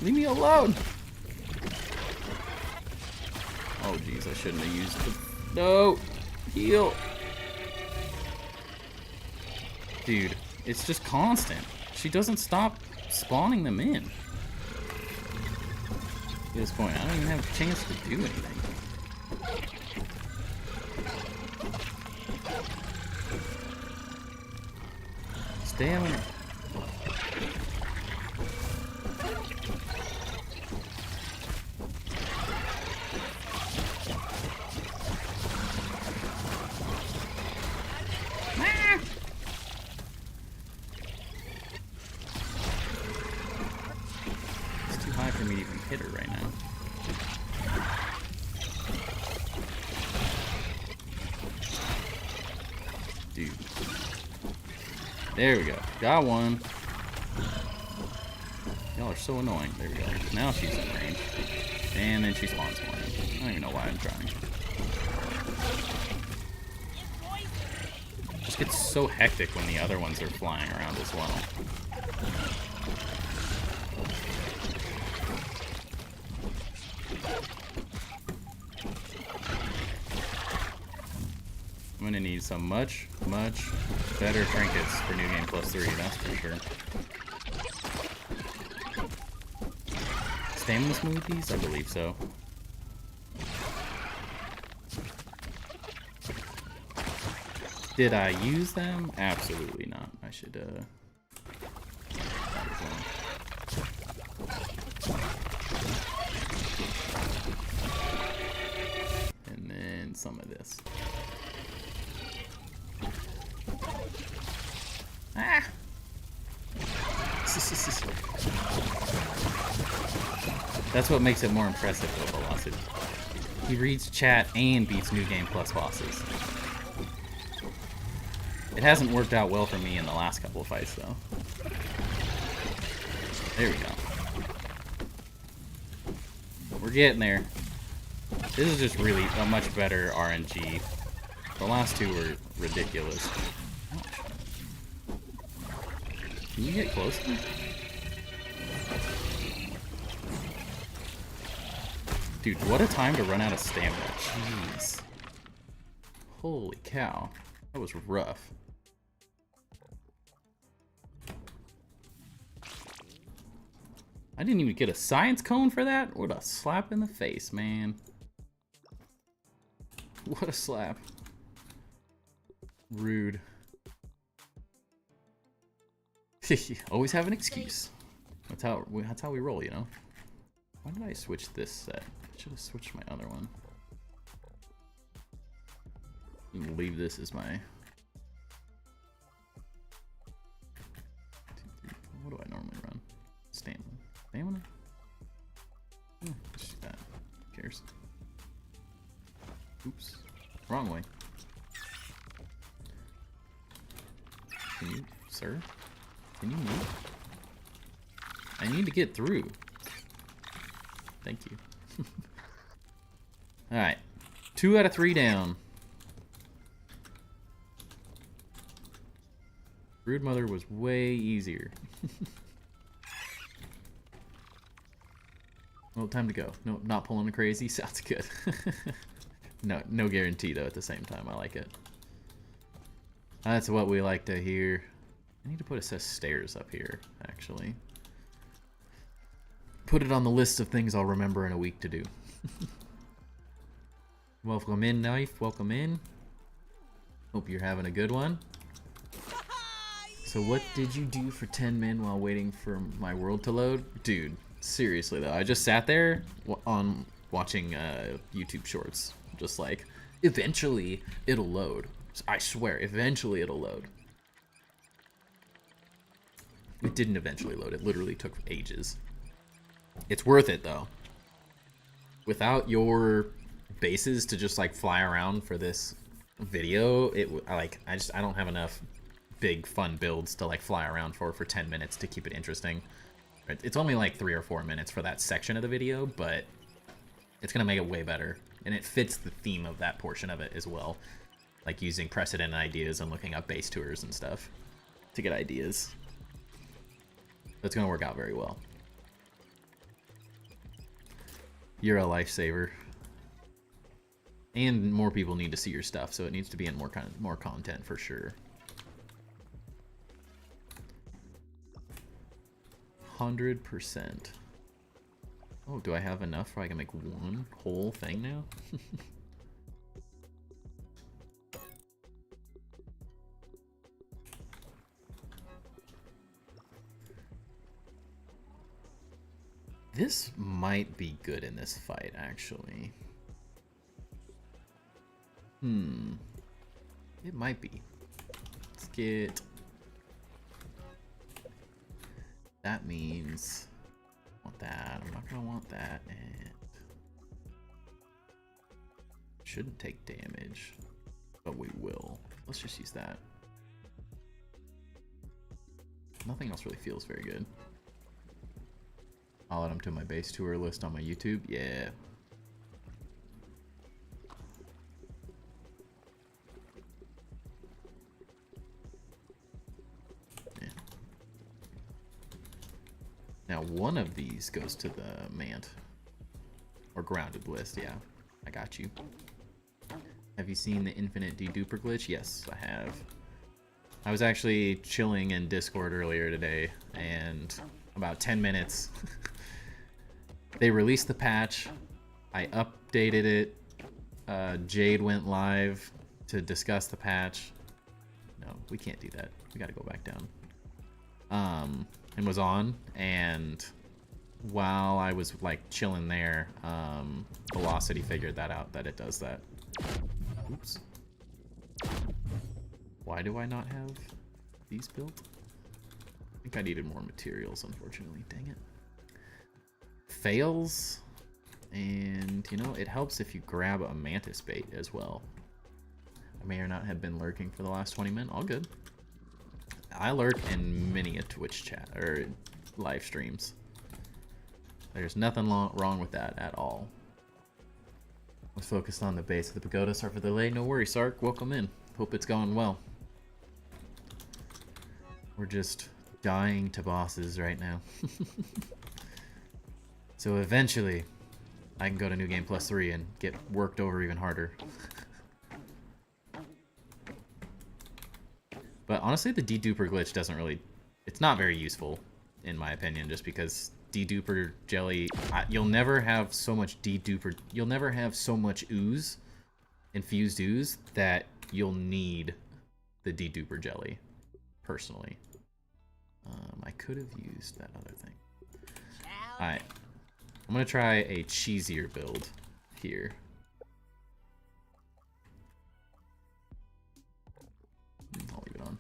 Leave me alone! Oh jeez, I shouldn't have used the... No! Heal! Dude, it's just constant. She doesn't stop spawning them in. At this point, I don't even have a chance to do anything. Stamina. It's too high for me to even hit her right now. Dude. There we go. Got one. Y'all are so annoying. There we go. Now she's in range. And then she spawns more. I don't even know why I'm trying. It just gets so hectic when the other ones are flying around as well. I'm gonna need some much better trinkets for New Game Plus 3, that's for sure. Stamina smoothies? I believe so. Did I use them? Absolutely not. I should, and then some of this. Ah! That's what makes it more impressive though, Velocity. He reads chat and beats New Game Plus bosses. It hasn't worked out well for me in the last couple of fights though. There we go. We're getting there. This is just really a much better RNG. The last two were ridiculous. Can you get closer? Dude, what a time to run out of stamina. Jeez. Holy cow. That was rough. I didn't even get a science cone for that? What a slap in the face, man. What a slap. Rude. Always have an excuse. That's how we roll, you know? Why did I switch this set? I should have switched my other one. Leave this as my... 2, 3, 4. What do I normally run? Stamina. Stamina? Let's do that. Who cares? Oops. Wrong way. Can you, sir? Can you move? I need to get through. Thank you. Alright. 2 out of 3 down. Brood Mother was way easier. Well, time to go. No, not pulling a crazy. Sounds good. No guarantee though at the same time. I like it. That's what we like to hear. I need to put a stairs up here, actually. Put it on the list of things I'll remember in a week to do. Welcome in, Knife. Welcome in. Hope you're having a good one. So what did you do for 10 min while waiting for my world to load? Dude, seriously though, I just sat there on watching YouTube shorts. Just like, eventually it'll load. I swear, eventually it'll load. It didn't eventually load. It literally took ages. It's worth it though. Without your bases to just like fly around for this video, I don't have enough big fun builds to like fly around for 10 minutes to keep it interesting. It's only like 3 or 4 minutes for that section of the video, but it's gonna make it way better, and it fits the theme of that portion of it as well, like using precedent ideas and looking up base tours and stuff to get ideas. That's gonna work out very well. You're a lifesaver. And more people need to see your stuff, so it needs to be in more content for sure. 100%. Oh, do I have enough where I can make one whole thing now? This might be good in this fight, actually. It might be. Let's get... That means... I want that. I'm not gonna want that. And... Shouldn't take damage. But we will. Let's just use that. Nothing else really feels very good. I'll add them to my base tour list on my YouTube. Yeah. Now one of these goes to the Mant. Or grounded list, yeah. I got you. Have you seen the infinite deduper glitch? Yes, I have. I was actually chilling in Discord earlier today, and about 10 minutes they released the patch. I updated it. Jade went live to discuss the patch. No, we can't do that. We gotta go back down. And was on, and while I was like chilling there, Velocity figured that out, that it does that. Oops. Why do I not have these built? I think I needed more materials, unfortunately. Dang it. Fails, and you know, it helps if you grab a Mantis bait as well. I may or not have been lurking for the last 20 minutes. All good. I lurk in many a Twitch chat or live streams. There's nothing wrong with that at all. I was focused on the base of the pagoda. Sorry for the delay. No worries, Sark. Welcome in. Hope it's going well. We're just dying to bosses right now. So eventually, I can go to New Game Plus 3 and get worked over even harder. But honestly, the deduper glitch doesn't really... It's not very useful, in my opinion, just because deduper jelly... You'll never have so much deduper... You'll never have so much ooze infused ooze that you'll need the deduper jelly, personally. I could have used that other thing. Alright. I'm going to try a cheesier build here. I'll leave it on.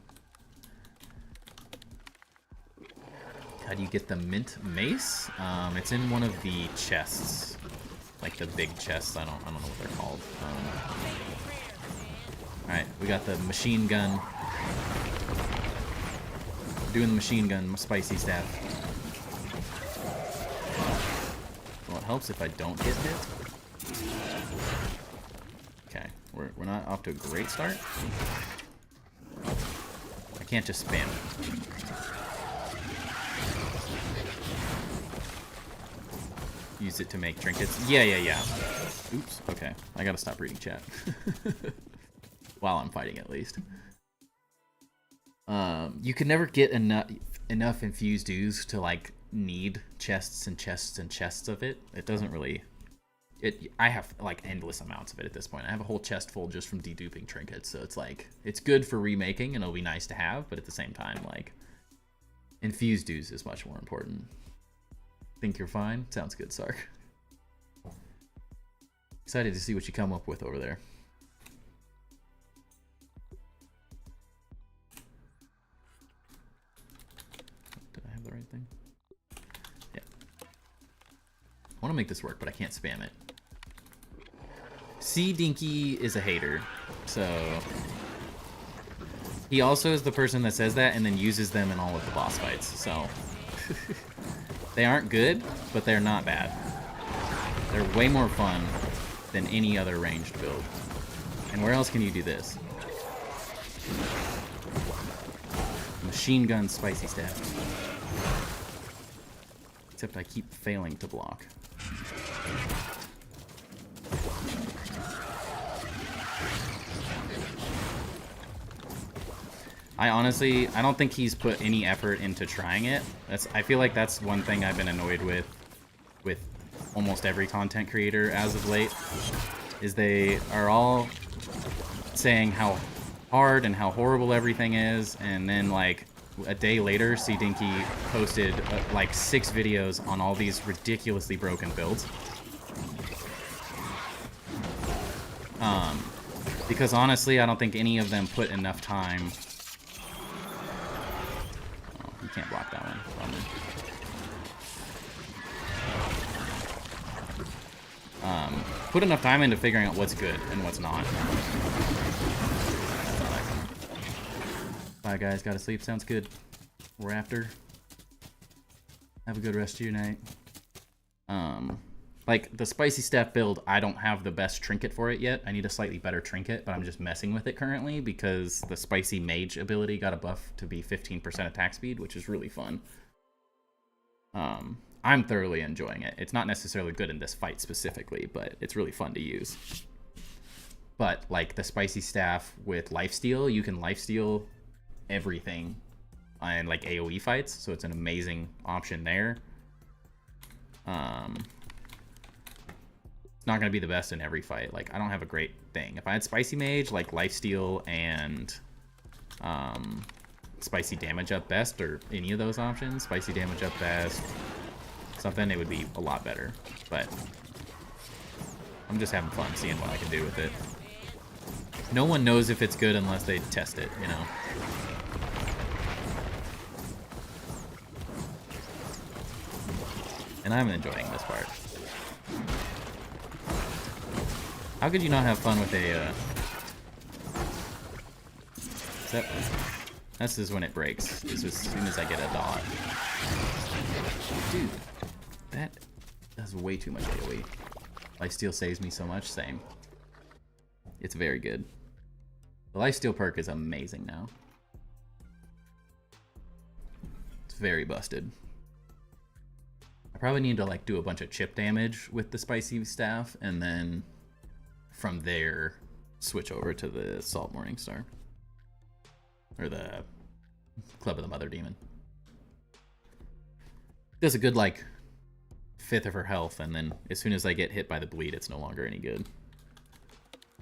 How do you get the mint mace? It's in one of the chests. Like the big chests. I don't know what they're called. Alright, we got the machine gun. Doing the machine gun spicy staff. Well, it helps if I don't get hit. Okay, we're not off to a great start. I can't just spam it. Use it to make trinkets. Yeah. Oops, okay. I gotta stop reading chat. While I'm fighting, at least. You can never get enough infused ooze to, like, need chests and chests and chests of it. It doesn't really... I have, like, endless amounts of it at this point. I have a whole chest full just from deduping trinkets, so it's, like... It's good for remaking, and it'll be nice to have, but at the same time, like... Infused ooze is much more important. Think you're fine? Sounds good, Sark. Excited to see what you come up with over there. Did I have the right thing? Yeah. I want to make this work, but I can't spam it. C Dinky is a hater, so... He also is the person that says that and then uses them in all of the boss fights, so... They aren't good, but they're not bad. They're way more fun than any other ranged build. And where else can you do this? Machine gun spicy staff. Except I keep failing to block. I don't think he's put any effort into trying it. I feel like that's one thing I've been annoyed with almost every content creator as of late, is they are all saying how hard and how horrible everything is, and then like a day later, C Dinky posted like 6 videos on all these ridiculously broken builds. Because honestly, I don't think any of them put enough time. Can't block that one. Put enough time into figuring out what's good and what's not. Bye guys, gotta sleep. Sounds good. We're after. Have a good rest of your night. Like the spicy staff build, I don't have the best trinket for it yet. I need a slightly better trinket, but I'm just messing with it currently because the spicy mage ability got a buff to be 15% attack speed, which is really fun. I'm thoroughly enjoying it. It's not necessarily good in this fight specifically, but it's really fun to use. But like the spicy staff with lifesteal, you can lifesteal everything in like AoE fights, so it's an amazing option there. It's not going to be the best in every fight. Like, I don't have a great thing. If I had Spicy Mage, like Lifesteal and Spicy Damage Up Best, or any of those options, Spicy Damage Up Best, something, it would be a lot better. But I'm just having fun seeing what I can do with it. No one knows if it's good unless they test it, you know? And I'm enjoying this part. How could you not have fun with a, This is when it breaks. It's as soon as I get a dot. Dude, that does way too much AoE. Lifesteal saves me so much, same. It's very good. The Lifesteal perk is amazing now. It's very busted. I probably need to like do a bunch of chip damage with the spicy staff, and then from there switch over to the Salt Morningstar. Or the Club of the Mother Demon. Does a good like 1/5 of her health, and then as soon as I get hit by the bleed, it's no longer any good.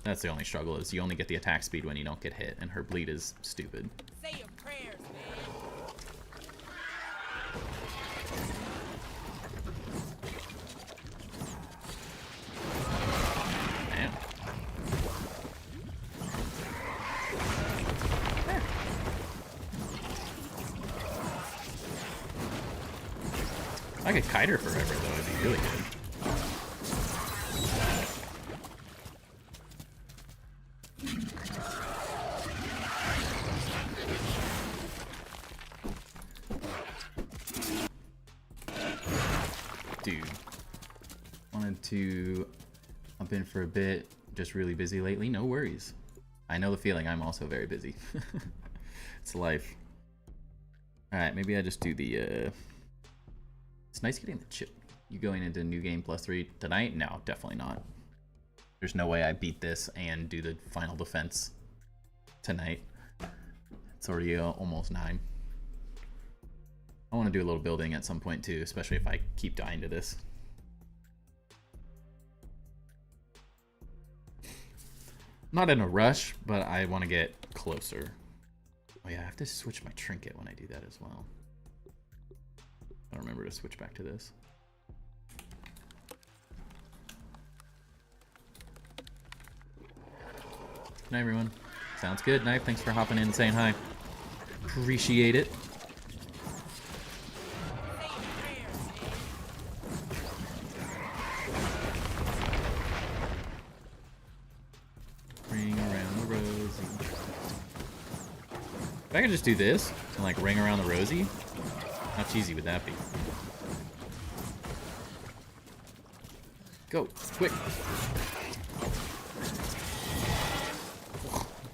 That's the only struggle, is you only get the attack speed when you don't get hit, and her bleed is stupid. Say your prayers, man. Man. I could kite her forever, though. It'd be really good. Dude. Wanted to hop in for a bit. Just really busy lately. No worries. I know the feeling. I'm also very busy. It's life. Alright, maybe I just do the... It's nice getting the chip. You going into New Game +3 tonight? No, definitely not. There's no way I beat this and do the final defense tonight. It's already almost 9. I want to do a little building at some point too, especially if I keep dying to this. Not in a rush, but I want to get closer. Oh yeah, I have to switch my trinket when I do that as well. I'll remember to switch back to this. Good night, everyone. Sounds good. Knife, thanks for hopping in and saying hi. Appreciate it. Ring around the rosy. If I could just do this and like ring around the rosy, how cheesy would that be? Go, quick.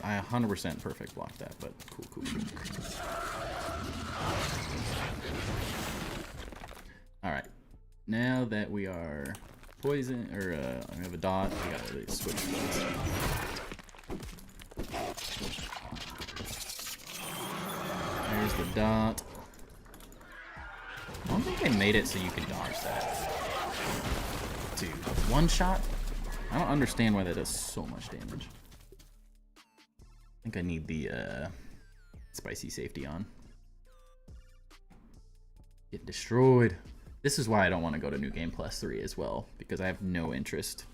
I 100% perfect blocked that, but cool, cool, cool. Alright. Now that we are poison, or we have a dot, we gotta really switch this. There's the dot. I don't think they made it so you can dodge that. Dude, one shot? I don't understand why that does so much damage. I think I need the spicy safety on. Get destroyed. This is why I don't want to go to New Game +3 as well, because I have no interest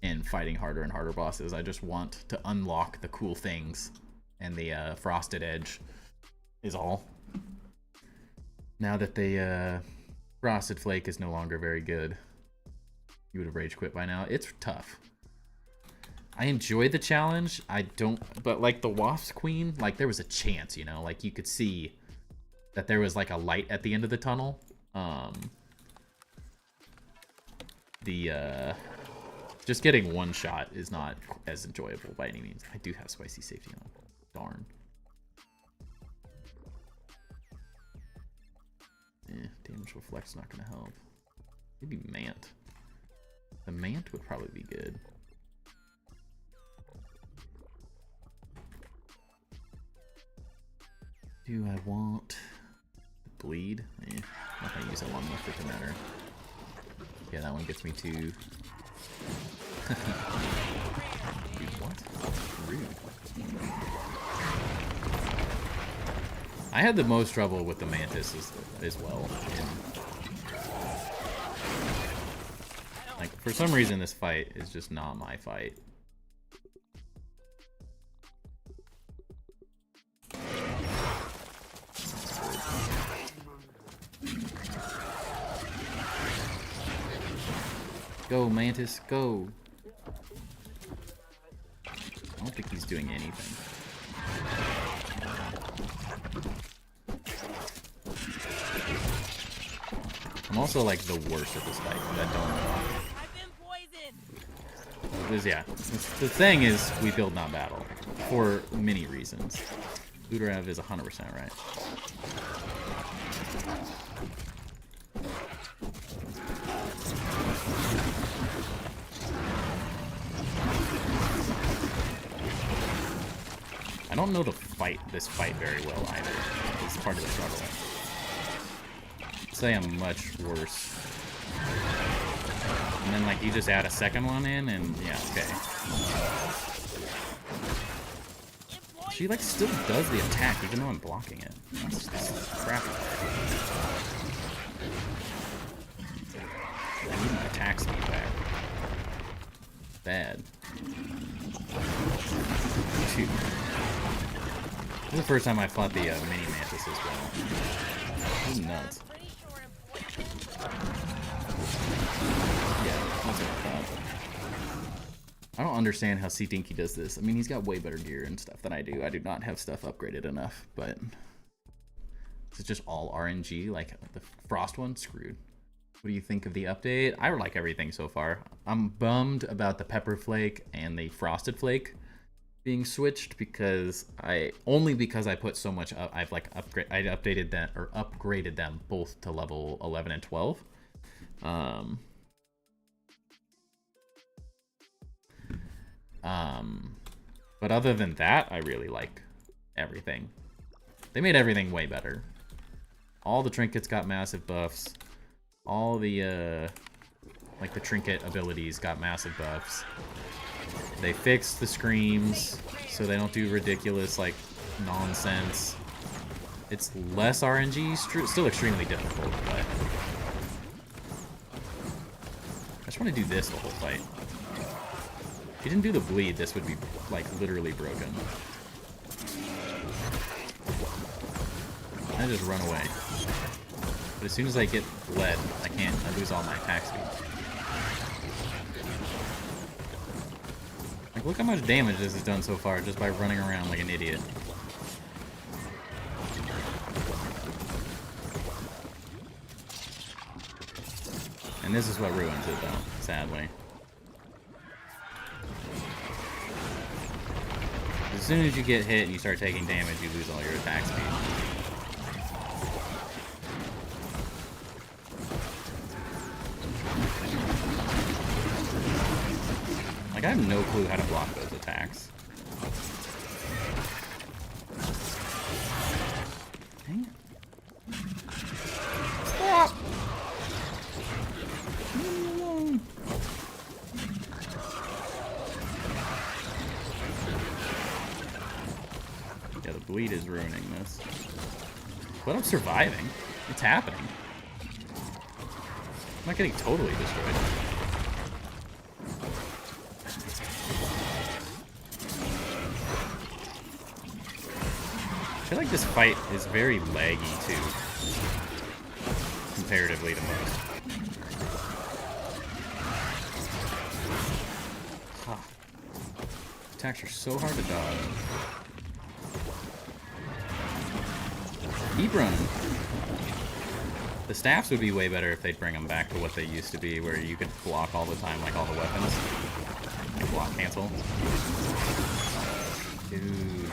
in fighting harder and harder bosses. I just want to unlock the cool things, and the Frosted Edge is all. Now that the Frosted Flake is no longer very good. You would have rage quit by now. It's tough. I enjoy the challenge. I don't, but like the Wasp Queen, like there was a chance, you know, like you could see that there was like a light at the end of the tunnel. Just getting one shot is not as enjoyable by any means. I do have spicy safety on. Darn. Damage reflect's not gonna help. Maybe Mant. The Mant would probably be good. Do I want the bleed? I'm not gonna use that long enough for it to matter. Yeah, that one gets me to. Dude, what? Rude. I had the most trouble with the Mantis as well. Like, for some reason, this fight is just not my fight. Go, Mantis, go. I don't think he's doing anything. I'm also like the worst at this fight. I don't know. Yeah, the thing is, we build not battle for many reasons. Iterative is 100% right. I don't know to fight this fight very well either. It's part of the struggle. I'd say I'm much worse And then, like, you just add a second one in, and yeah, okay. She, like, still does the attack, even though I'm blocking it. That's crappy. I need my attack speed back. Bad. 2. This is the first time I fought the mini Mantis as well. This is nuts. Yeah, that's what I thought. I don't understand how C-Dinky does this. I mean, he's got way better gear and stuff than I do. I do not have stuff upgraded enough, but it's just all RNG. Like, the Frost one, screwed. What do you think of the update? I like everything so far. I'm bummed about the Pepper Flake and the Frosted Flake being switched because I put so much up. I updated that or upgraded them both to level 11 and 12. But other than that, I really like everything. They made everything way better. All the trinkets got massive buffs. All the like the trinket abilities got massive buffs. They fixed the screams so they don't do ridiculous like nonsense. It's less RNG, still extremely difficult, but I just want to do this the whole fight. If you didn't do the bleed, this would be like literally broken. I just run away. But as soon as I get bled, I lose all my attack speed. Like, look how much damage this has done so far just by running around like an idiot. And this is what ruins it, though, sadly. As soon as you get hit and you start taking damage, you lose all your attack speed. Like, I have no clue how to block those attacks. Dang it. Stop! Leave me alone. Yeah, the bleed is ruining this. But I'm surviving. It's happening. I'm not getting totally destroyed. I feel like this fight is very laggy, too. Comparatively to most. Huh. Attacks are so hard to dodge. Keep running. The staffs would be way better if they'd bring them back to what they used to be, where you could block all the time, like all the weapons. Like block cancel. Dude.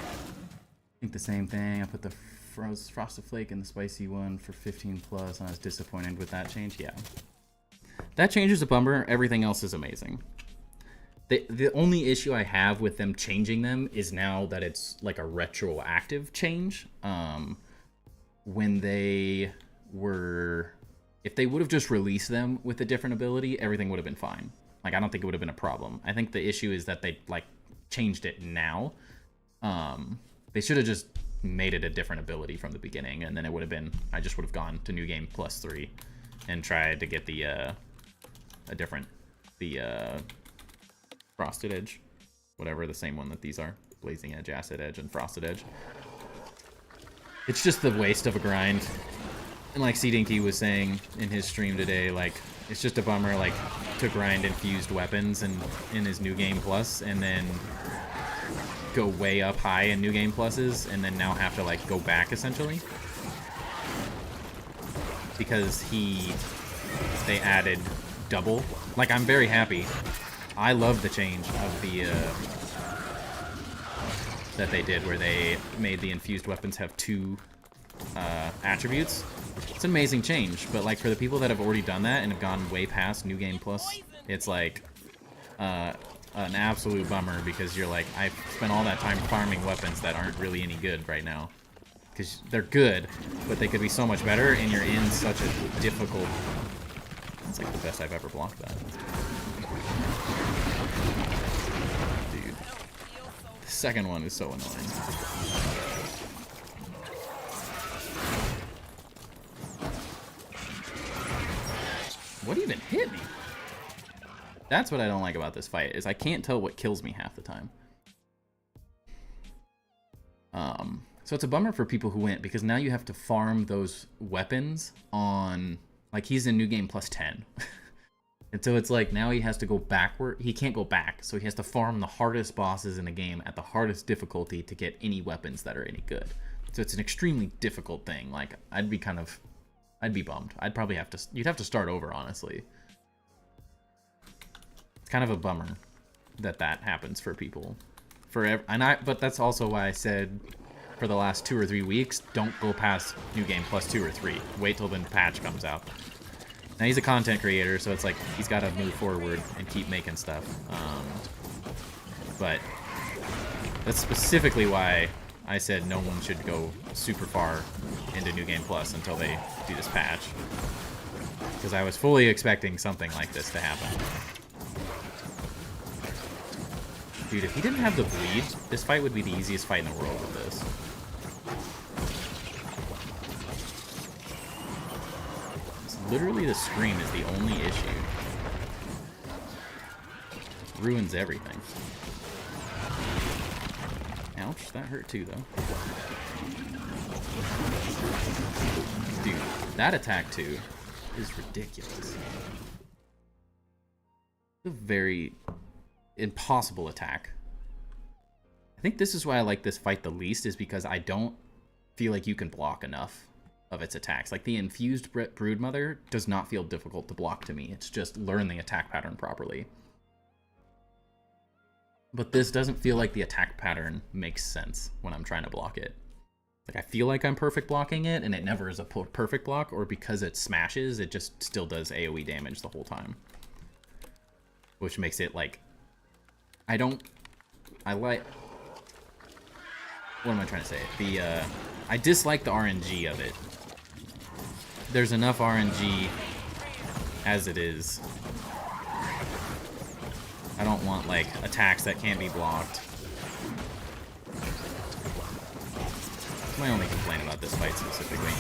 I think the same thing. I put the Frosted Flake and the spicy one for 15 plus, and I was disappointed with that change. Yeah. That change is a bummer. Everything else is amazing. The only issue I have with them changing them is now that it's like a retroactive change. When they were... If they would have just released them with a different ability, everything would have been fine. Like, I don't think it would have been a problem. I think the issue is that they, like, changed it now. They should have just made it a different ability from the beginning, and then it would have been... I just would have gone to New Game Plus 3 and tried to get the, Frosted Edge. Whatever, the same one that these are. Blazing Edge, Acid Edge, and Frosted Edge. It's just the waste of a grind. And like C-Dinky was saying in his stream today, like, it's just a bummer, like, to grind infused weapons in his New Game Plus, and then go way up high in New Game Pluses, and then now have to, like, go back, essentially. Because they added double. Like, I'm very happy. I love the change of the, that they did, where they made the infused weapons have 2 attributes. It's an amazing change, but like for the people that have already done that and have gone way past New Game Plus, it's like an absolute bummer, because you're like, I've spent all that time farming weapons that aren't really any good right now. Because they're good, but they could be so much better, and you're in such a difficult... It's like the best I've ever blocked that. second one is so annoying. What even hit me? That's what I don't like about this fight, is I can't tell what kills me half the time. So it's a bummer for people who went, because now you have to farm those weapons on, like, he's in New Game plus 10. And so it's like, now he has to go backward. He can't go back, so he has to farm the hardest bosses in the game at the hardest difficulty to get any weapons that are any good. So it's an extremely difficult thing. Like, I'd be bummed. I'd probably have to, you'd have to start over, honestly. It's kind of a bummer that happens for people. But that's also why I said for the last 2 or 3 weeks, don't go past New Game plus 2 or 3. Wait till the patch comes out. Now he's a content creator, so it's like he's got to move forward and keep making stuff. But that's specifically why I said no one should go super far into New Game Plus until they do this patch. Because I was fully expecting something like this to happen. Dude, if he didn't have the bleed, this fight would be the easiest fight in the world with this. Literally, the scream is the only issue. Ruins everything. Ouch, that hurt too, though. Dude, that attack too is ridiculous. A very impossible attack. I think this is why I like this fight the least, is because I don't feel like you can block enough of its attacks. Like, the infused Broodmother does not feel difficult to block to me. It's just learn the attack pattern properly. But this doesn't feel like the attack pattern makes sense when I'm trying to block it. Like, I feel like I'm perfect blocking it, and it never is a perfect block, or because it smashes, it just still does AoE damage the whole time. Which makes it, like, what am I trying to say? I dislike the RNG of it. There's enough RNG as it is. I don't want, like, attacks that can't be blocked. That's my only complaint about this fight specifically.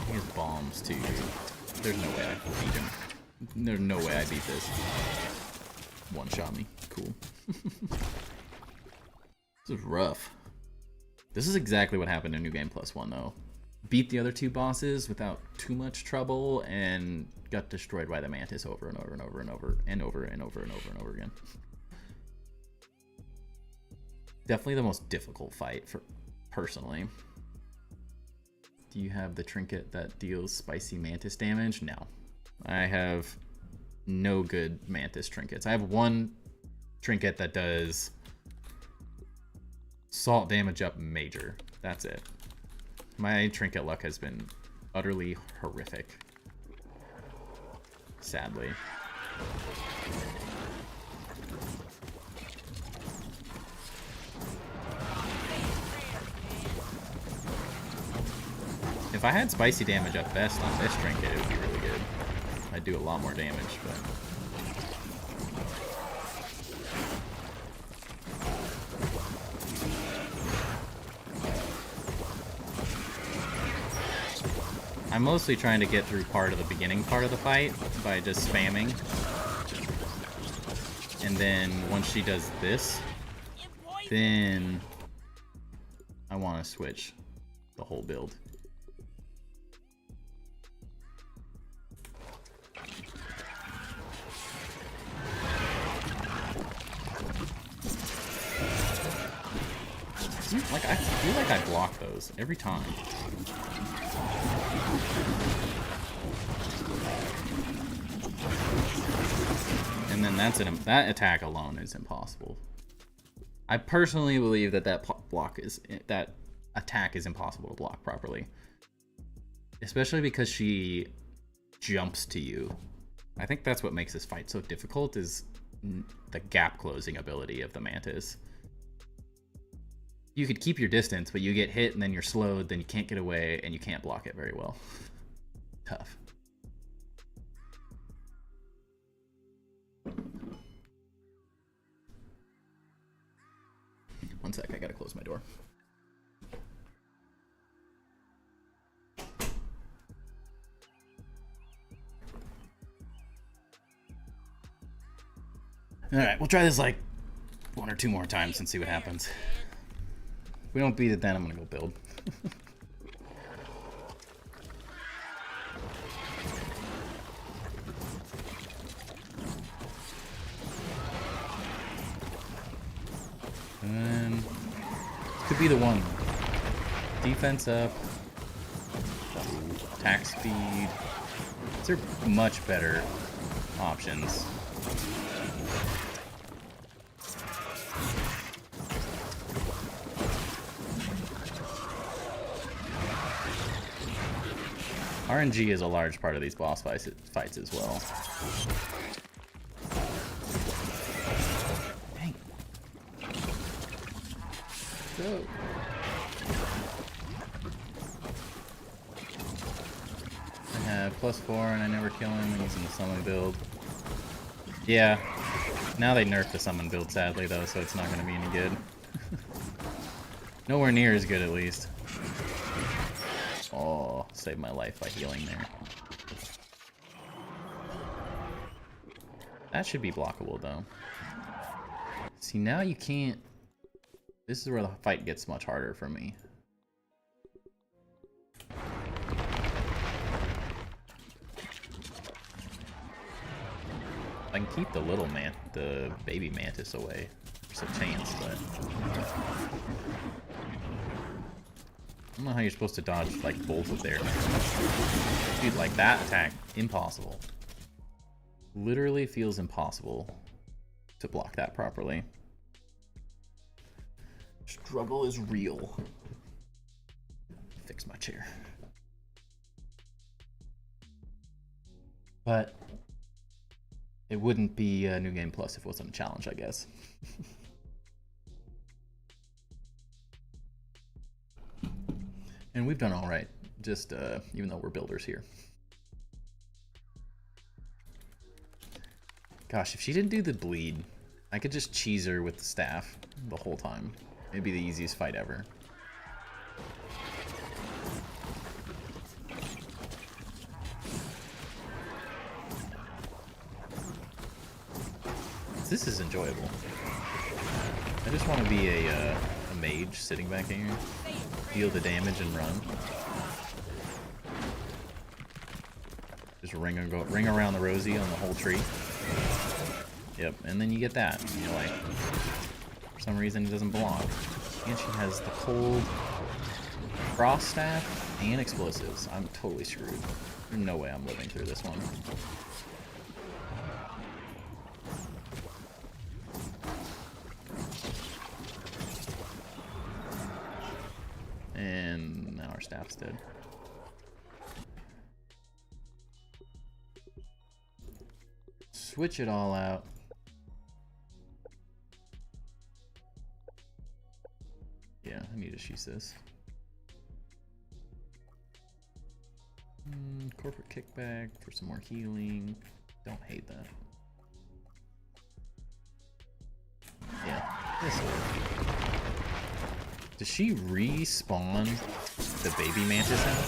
He has bombs too. There's no way I beat him. There's no way I beat this. One shot me. Cool. This is rough. This is exactly what happened in New Game Plus 1, though. Beat the other 2 bosses without too much trouble and got destroyed by the Mantis over and over and over and over and over and over and over and over again. Definitely the most difficult fight personally. Do you have the trinket that deals spicy Mantis damage? No. I have no good Mantis trinkets. I have one trinket that does salt damage up major. That's it. My trinket luck has been utterly horrific. Sadly. If I had spicy damage up best on this trinket, it would be really good. I'd do a lot more damage, but... I'm mostly trying to get through part of the beginning part of the fight by just spamming. And then once she does this, then I want to switch the whole build. Like, I feel like I block those every time. And then that attack alone is impossible. I personally believe that that attack is impossible to block properly, especially because she jumps to you. I think that's what makes this fight so difficult, is the gap closing ability of the Mantis. You could keep your distance, but you get hit and then you're slowed, then you can't get away, and you can't block it very well. Tough. one sec. I gotta close my door. Alright, we'll try this like 1 or 2 more times and see what happens. If we don't beat it, then I'm gonna go build. And could be the one. Defense up. Attack speed. These are much better options. RNG is a large part of these boss fights as well. Dang. Go. I have +4 and I never kill him when he's in the summon build. Yeah. Now they nerfed the summon build sadly though, so it's not going to be any good. Nowhere near as good at least. Oh, saved my life by healing there. That should be blockable though. See, now you can't... This is where the fight gets much harder for me. I can keep the baby mantis away. There's a chance, but... I don't know how you're supposed to dodge, like, both of their... Dude, like, that attack, impossible. Literally feels impossible to block that properly. Struggle is real. Fix my chair. But... it wouldn't be New Game Plus if it wasn't a challenge, I guess. And we've done all right, just even though we're builders here. Gosh, if she didn't do the bleed, I could just cheese her with the staff the whole time. It'd be the easiest fight ever. This is enjoyable. I just want to be a mage sitting back here, deal the damage and run. Just ring around the rosy on the whole tree. Yep, and then you get that. And you're like, for some reason it doesn't block. And she has the cold frost staff and explosives. I'm totally screwed. There's no way I'm living through this one. And now our staff's dead. Switch it all out. Yeah, I need to shoot this. Corporate kickback for some more healing. Don't hate that. Yeah, this will. Does she respawn the baby mantis now?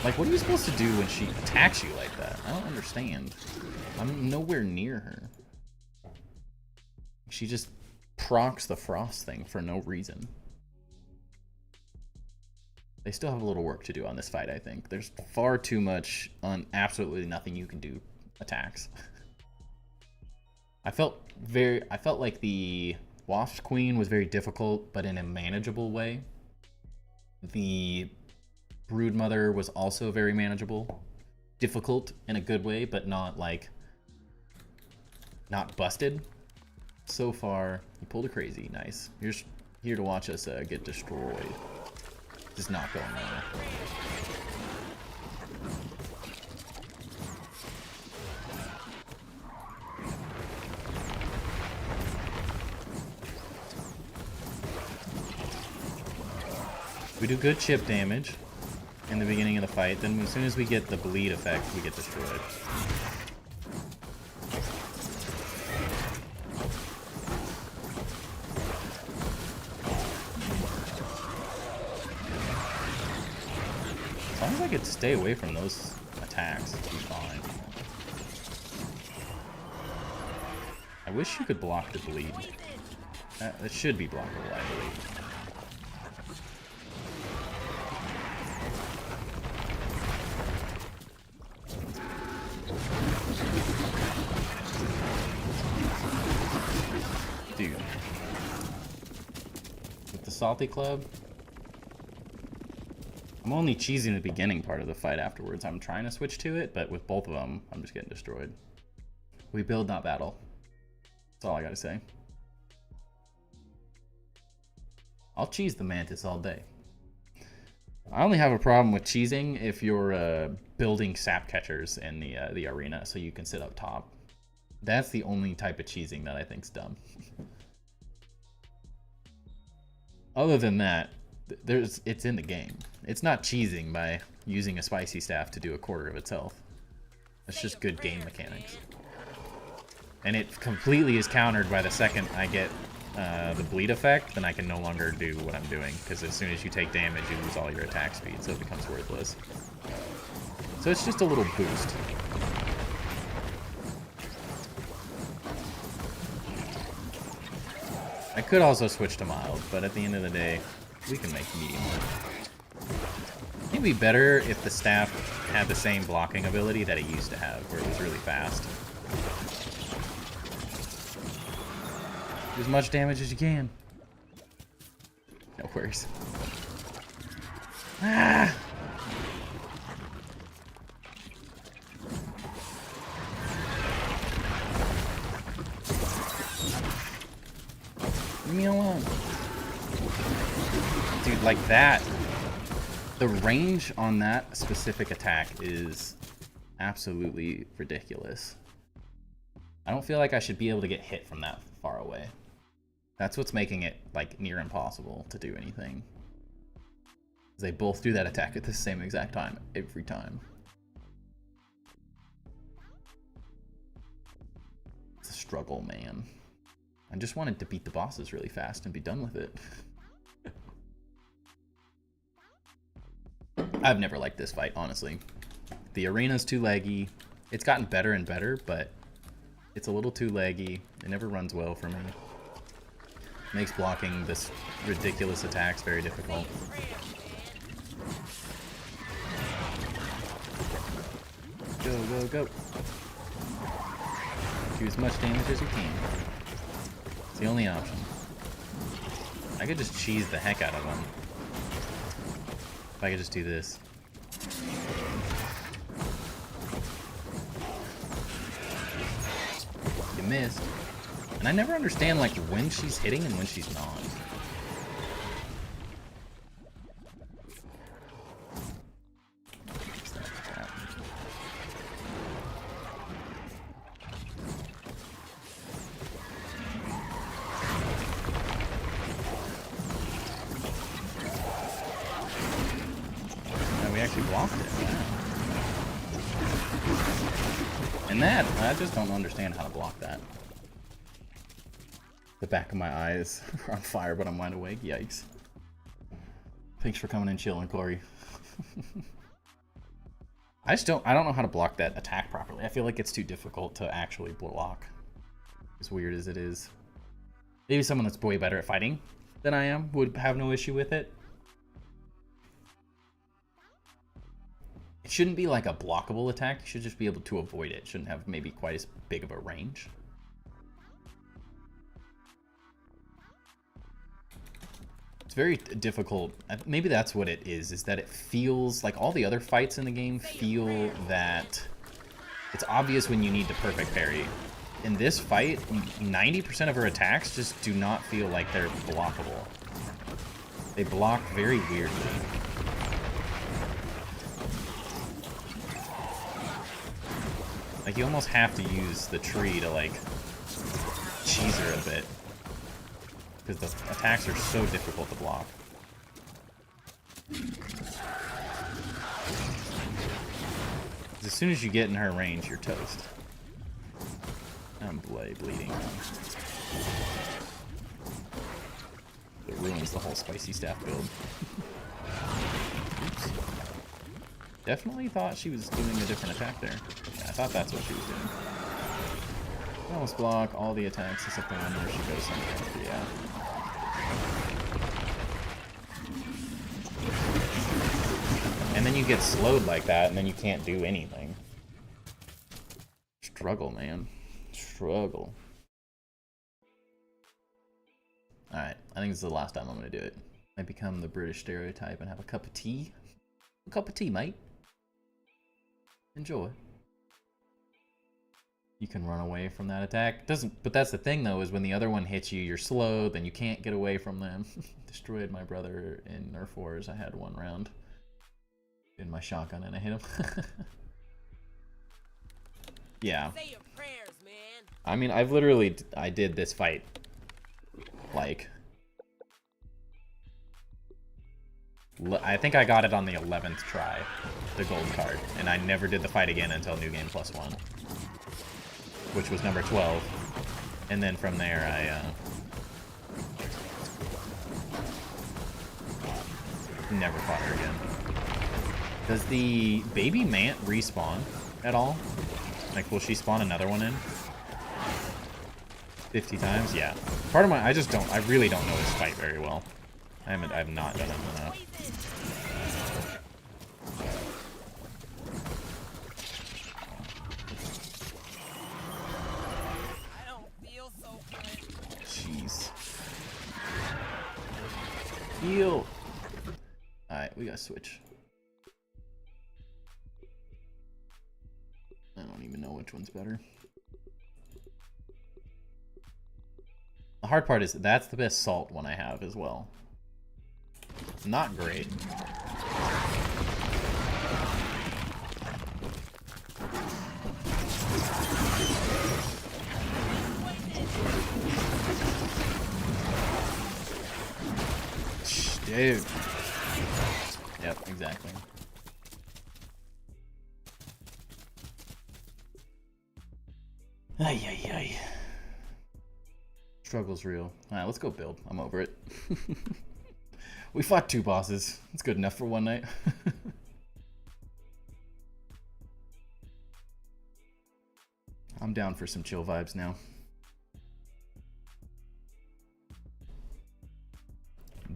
Like, what are you supposed to do when she attacks you like that? I don't understand. I'm nowhere near her. She just procs the frost thing for no reason. They still have a little work to do on this fight, I think. There's far too much on absolutely nothing you can do attacks. I felt like the Wasp Queen was very difficult, but in a manageable way. The Broodmother was also very manageable. Difficult in a good way, but not like... not busted. So far, you pulled a crazy. Nice. You're here to watch us get destroyed. Just not going well. We do good chip damage in the beginning of the fight, then as soon as we get the bleed effect, we get destroyed. As long as I could stay away from those attacks, it'd be fine. I wish you could block the bleed. It should be blockable, I believe. Dude. With the Salty Club, I'm only cheesing the beginning part of the fight afterwards. I'm trying to switch to it, but with both of them, I'm just getting destroyed. We build, not battle. That's all I gotta say. I'll cheese the Mantis all day. I only have a problem with cheesing if you're building sap catchers in the arena so you can sit up top. That's the only type of cheesing that I think's dumb. Other than that, it's in the game. It's not cheesing by using a spicy staff to do a quarter of its health. That's just good game mechanics. And it completely is countered by the second I get the bleed effect, then I can no longer do what I'm doing, because as soon as you take damage, you lose all your attack speed, so it becomes worthless. So it's just a little boost. I could also switch to mild, but at the end of the day, we can make medium work. It'd be better if the staff had the same blocking ability that it used to have, where it was really fast. Do as much damage as you can. No worries. Ah! Leave me alone. Dude, like that. The range on that specific attack is absolutely ridiculous. I don't feel like I should be able to get hit from that far away. That's what's making it like near impossible to do anything. They both do that attack at the same exact time every time. It's a struggle, man. I just wanted to beat the bosses really fast and be done with it. I've never liked this fight, honestly. The arena's too laggy. It's gotten better and better, but it's a little too laggy. It never runs well for me. Makes blocking this ridiculous attacks very difficult. Go, go, go. Do as much damage as you can. It's the only option. I could just cheese the heck out of them. If I could just do this. You missed. And I never understand like when she's hitting and when she's not. We actually blocked it. Wow. And that, I just don't understand how to block that. The back of my eyes are on fire, but I'm wide awake. Yikes. Thanks for coming and chilling, Corey. I don't know how to block that attack properly. I feel like it's too difficult to actually block. As weird as it is. Maybe someone that's way better at fighting than I am would have no issue with it. It shouldn't be like a blockable attack. You should just be able to avoid it. It shouldn't have maybe quite as big of a range. It's very difficult. Maybe that's what it is that it feels like all the other fights in the game feel that it's obvious when you need to perfect parry. In this fight, 90% of her attacks just do not feel like they're blockable. They block very weirdly. Like, you almost have to use the tree to, like, cheese her a bit. Because the attacks are so difficult to block. As soon as you get in her range, you're toast. I'm bleeding. It ruins the whole spicy staff build. Oops. Definitely thought she was doing a different attack there. Yeah, I thought that's what she was doing. Almost block all the attacks except the one where she goes somewhere. Yeah. And then you get slowed like that, and then you can't do anything. Struggle, man. Struggle. Alright, I think this is the last time I'm going to do it. I become the British stereotype and have a cup of tea. A cup of tea, mate. Enjoy. You can run away from that attack. But that's the thing, though, is when the other one hits you, you're slow, then you can't get away from them. Destroyed my brother in Nerf Wars. I had one round in my shotgun and I hit him. Yeah. Say your prayers, man. I mean, I did this fight like, I think I got it on the 11th try, the gold card, and I never did the fight again until New Game +1, which was number 12, and then from there I never fought her again. Does the baby Mant respawn at all? Like, will she spawn another one in? 50 times? Yeah. Part of my, I really don't know this fight very well. I've not done it enough. I don't feel so good. Jeez. Heal. Alright, we gotta switch. I don't even know which one's better. The hard part is that's the best salt one I have as well. Not great. Dude. Yep, exactly. Ay, ay, ay. Struggle's real. Alright, let's go build. I'm over it. We fought 2 bosses. It's good enough for one night. I'm down for some chill vibes now.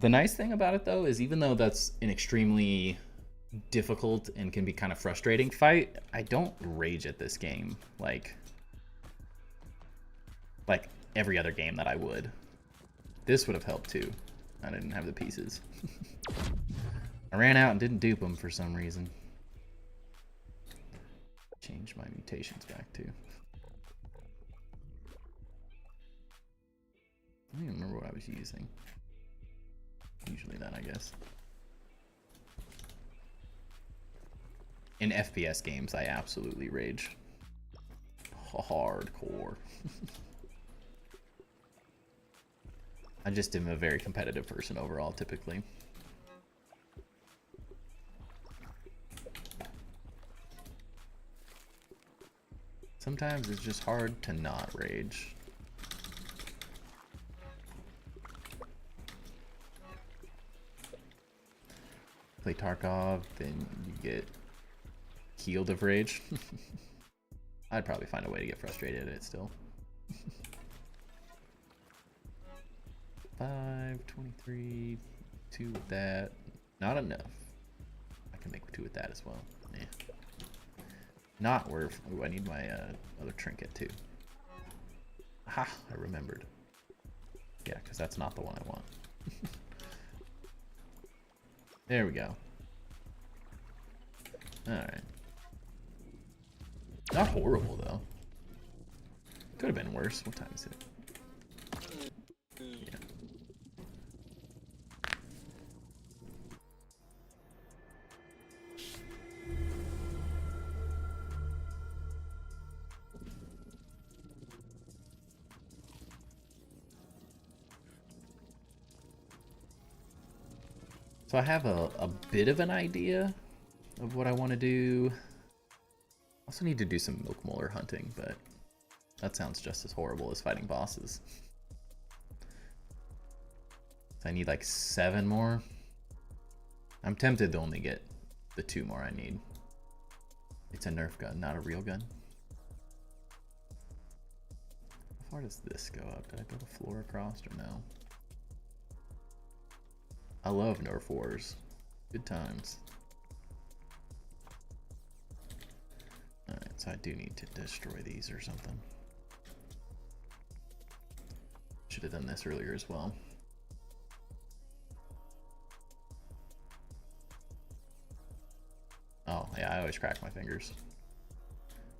The nice thing about it, though, is even though that's an extremely difficult and can be kind of frustrating fight, I don't rage at this game like every other game that I would. This would have helped too. I didn't have the pieces. I ran out and didn't dupe them for some reason. Change my mutations back too. I don't even remember what I was using. Usually that, I guess. In FPS games, I absolutely rage. Hardcore. I just am a very competitive person overall, typically. Sometimes it's just hard to not rage. Play Tarkov, then you get healed of rage. I'd probably find a way to get frustrated at it still. 5, 23, 2 with that. Not enough. I can make 2 with that as well. Eh. Not worth. Ooh, I need my other trinket too. Aha, I remembered. Yeah, because that's not the one I want. There we go. Alright. Not horrible, though. Could have been worse. What time is it? Yeah. So I have a bit of an idea of what I want to do. Also need to do some milk molar hunting, but that sounds just as horrible as fighting bosses. So I need like 7 more. I'm tempted to only get the 2 more I need. It's a Nerf gun, not a real gun. How far does this go up? Did I build a floor across or no? I love Nerf wars. Good times. Alright, so I do need to destroy these or something. Should have done this earlier as well. Oh, yeah, I always crack my fingers.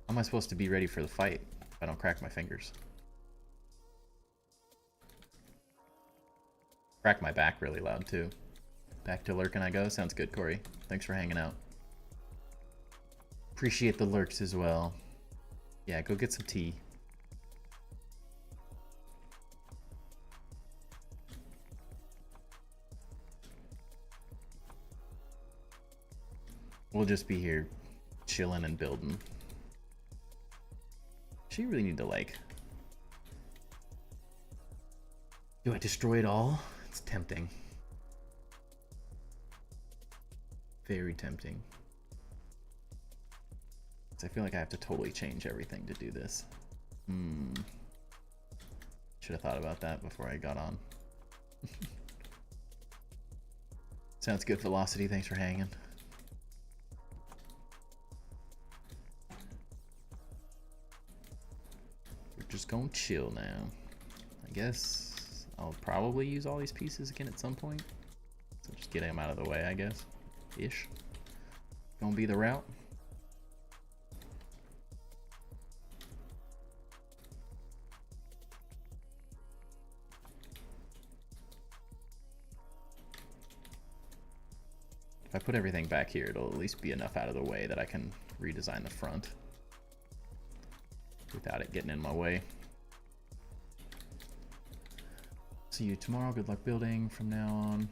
How am I supposed to be ready for the fight if I don't crack my fingers? Crack my back really loud, too. Back to lurking I go. Sounds good, Corey. Thanks for hanging out. Appreciate the lurks as well. Yeah, go get some tea. We'll just be here chilling and building. Actually, really need to, like... Do I destroy it all? It's tempting. Very tempting. I feel like I have to totally change everything to do this. Should have thought about that before I got on. Sounds good, Velocity. Thanks for hanging. We're just gonna chill now. I guess I'll probably use all these pieces again at some point. So just get them out of the way, I guess. Ish. Gonna be the route. If I put everything back here, it'll at least be enough out of the way that I can redesign the front without it getting in my way. See you tomorrow. Good luck building from now on.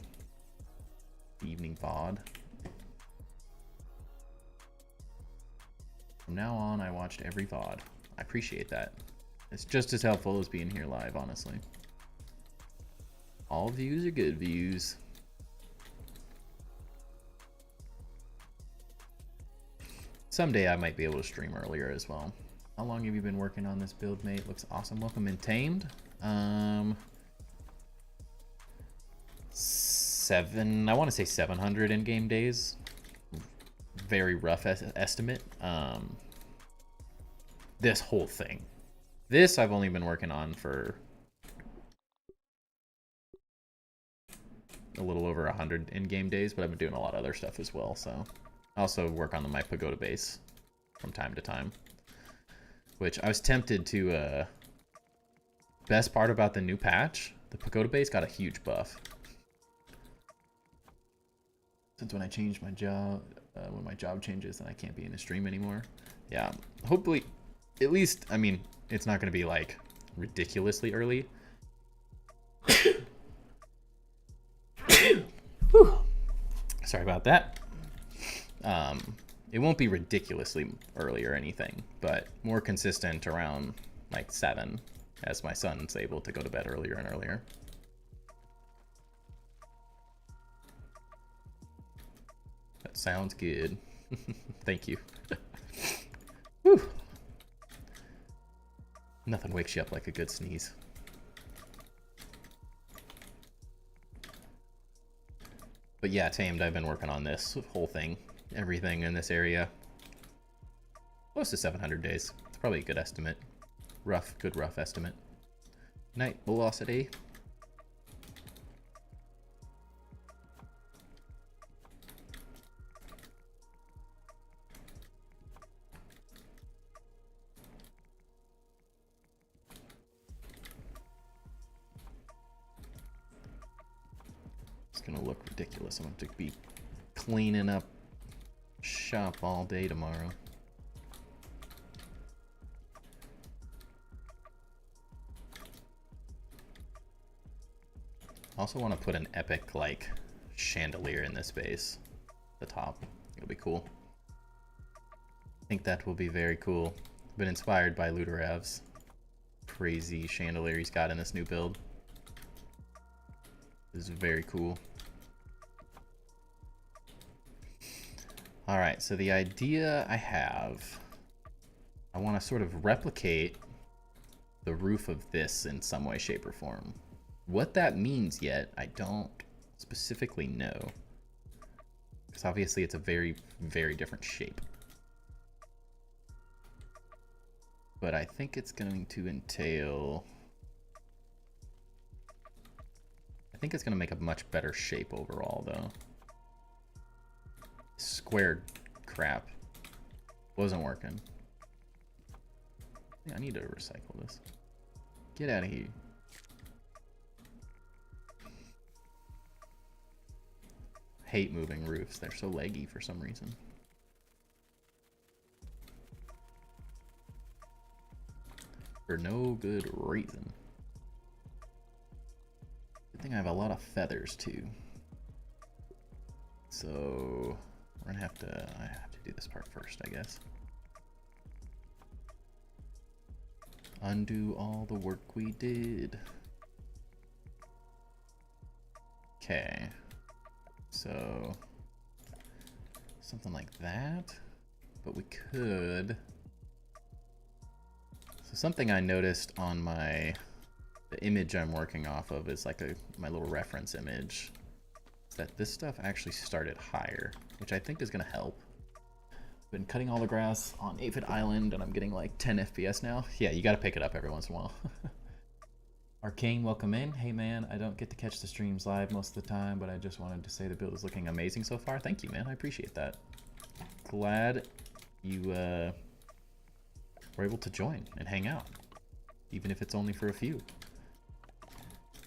Evening VOD. From now on, I watched every VOD. I appreciate that. It's just as helpful as being here live, honestly. All views are good views. Someday I might be able to stream earlier as well. How long have you been working on this build, mate? Looks awesome. Welcome in Tamed. I want to say 700 in-game days. Very rough estimate. This whole thing. This I've only been working on for a little over 100 in-game days, but I've been doing a lot of other stuff as well, so... I also work on my pagoda base from time to time, which I was tempted to, best part about the new patch, the pagoda base got a huge buff. Since when I changed my job, when my job changes, then I can't be in a stream anymore. Yeah, hopefully, at least, I mean, it's not going to be like ridiculously early. Sorry about that. It won't be ridiculously early or anything, but more consistent around like 7 as my son's able to go to bed earlier and earlier. That sounds good. Thank you. Whew. Nothing wakes you up like a good sneeze. But yeah, Tamed, I've been working on this whole thing. Everything in this area. Close to 700 days. It's probably a good estimate. Good rough estimate. Night Velocity. It's gonna look ridiculous. I'm going to be cleaning up shop all day tomorrow. Also want to put an epic like chandelier in this base at the top. It'll be cool. I think that will be very cool. Been inspired by Luterav's crazy chandelier he's got in this new build. This is very cool. Alright, so the idea I have, I want to sort of replicate the roof of this in some way, shape, or form. What that means yet, I don't specifically know. Because obviously it's a very, very different shape. But I think it's going to entail... I think it's going to make a much better shape overall, though. Squared crap wasn't working. Yeah, I need to recycle this. Get out of here. Hate moving roofs. They're so leggy for some reason. For no good reason. Good thing I have a lot of feathers too. So I have to do this part first, I guess. Undo all the work we did. Okay. So something like that. But we could. So something I noticed on the image I'm working off of is like my little reference image. Is that this stuff actually started higher, which I think is gonna help. Been cutting all the grass on Aphid Island and I'm getting like 10 FPS now. Yeah, you gotta pick it up every once in a while. Arcane, welcome in. Hey man, I don't get to catch the streams live most of the time, but I just wanted to say the build is looking amazing so far. Thank you, man. I appreciate that. Glad you were able to join and hang out, even if it's only for a few.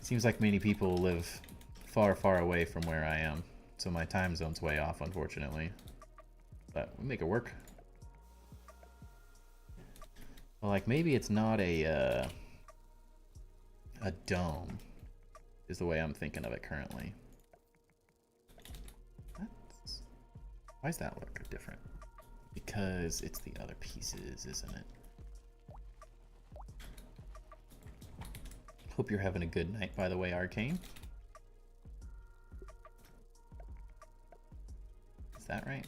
Seems like many people live far, far away from where I am, so my time zone's way off, unfortunately. But we make it work. Well, like maybe it's not a dome, is the way I'm thinking of it currently. Why does that look different? Because it's the other pieces, isn't it? Hope you're having a good night, by the way, Arcane. Is that right?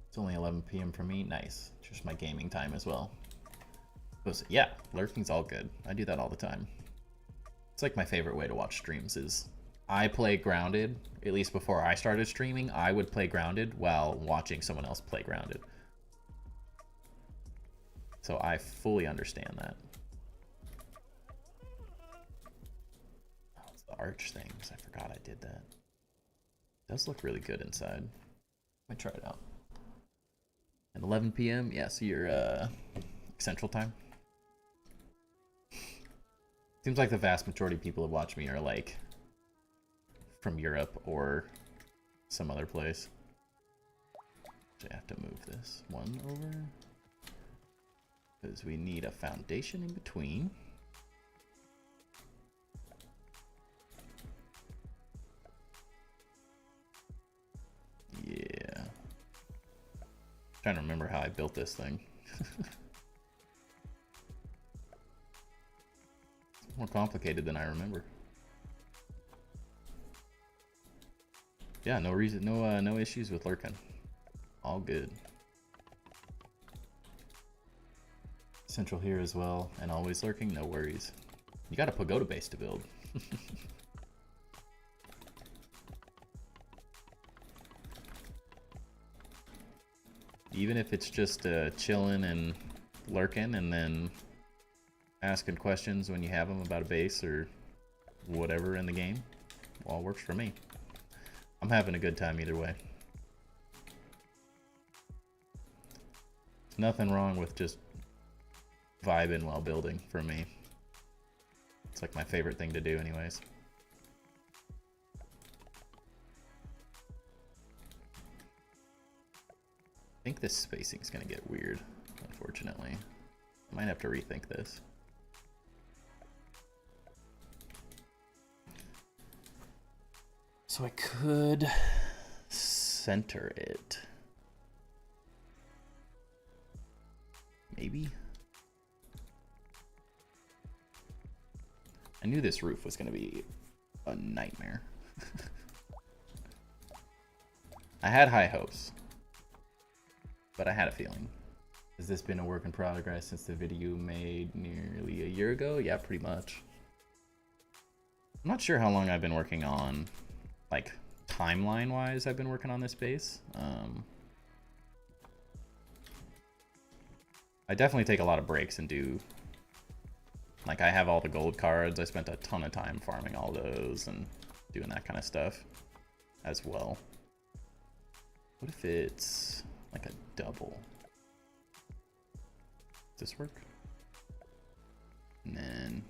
It's only 11 p.m. for me. Nice. Just my gaming time as well. But yeah, lurking's all good. I do that all the time. It's like my favorite way to watch streams is I play Grounded. At least before I started streaming, I would play Grounded while watching someone else play Grounded. So I fully understand that. Oh, it's the arch things. I forgot I did that. It does look really good inside. Let me try it out. At 11 p.m. Yeah, so you're Central Time. Seems like the vast majority of people who watch me are like from Europe or some other place. So I have to move this one over because we need a foundation in between. Yeah. Trying to remember how I built this thing. It's more complicated than I remember. Yeah, no reason, no issues with lurking. All good. Central here as well, and always lurking, no worries. You got a pagoda base to build. Even if it's just chilling and lurking and then asking questions when you have them about a base or whatever in the game, all works for me. I'm having a good time either way. There's nothing wrong with just vibing while building for me. It's like my favorite thing to do anyways. I think this spacing is going to get weird, unfortunately. I might have to rethink this. So I could center it. Maybe? I knew this roof was going to be a nightmare. I had high hopes, but I had a feeling. Has this been a work in progress since the video made nearly a year ago? Yeah, pretty much. I'm not sure how long I've been working on, like, timeline-wise I've been working on this base. I definitely take a lot of breaks and do... Like, I have all the gold cards. I spent a ton of time farming all those and doing that kind of stuff as well. What if it's like a double? Does this work? And then...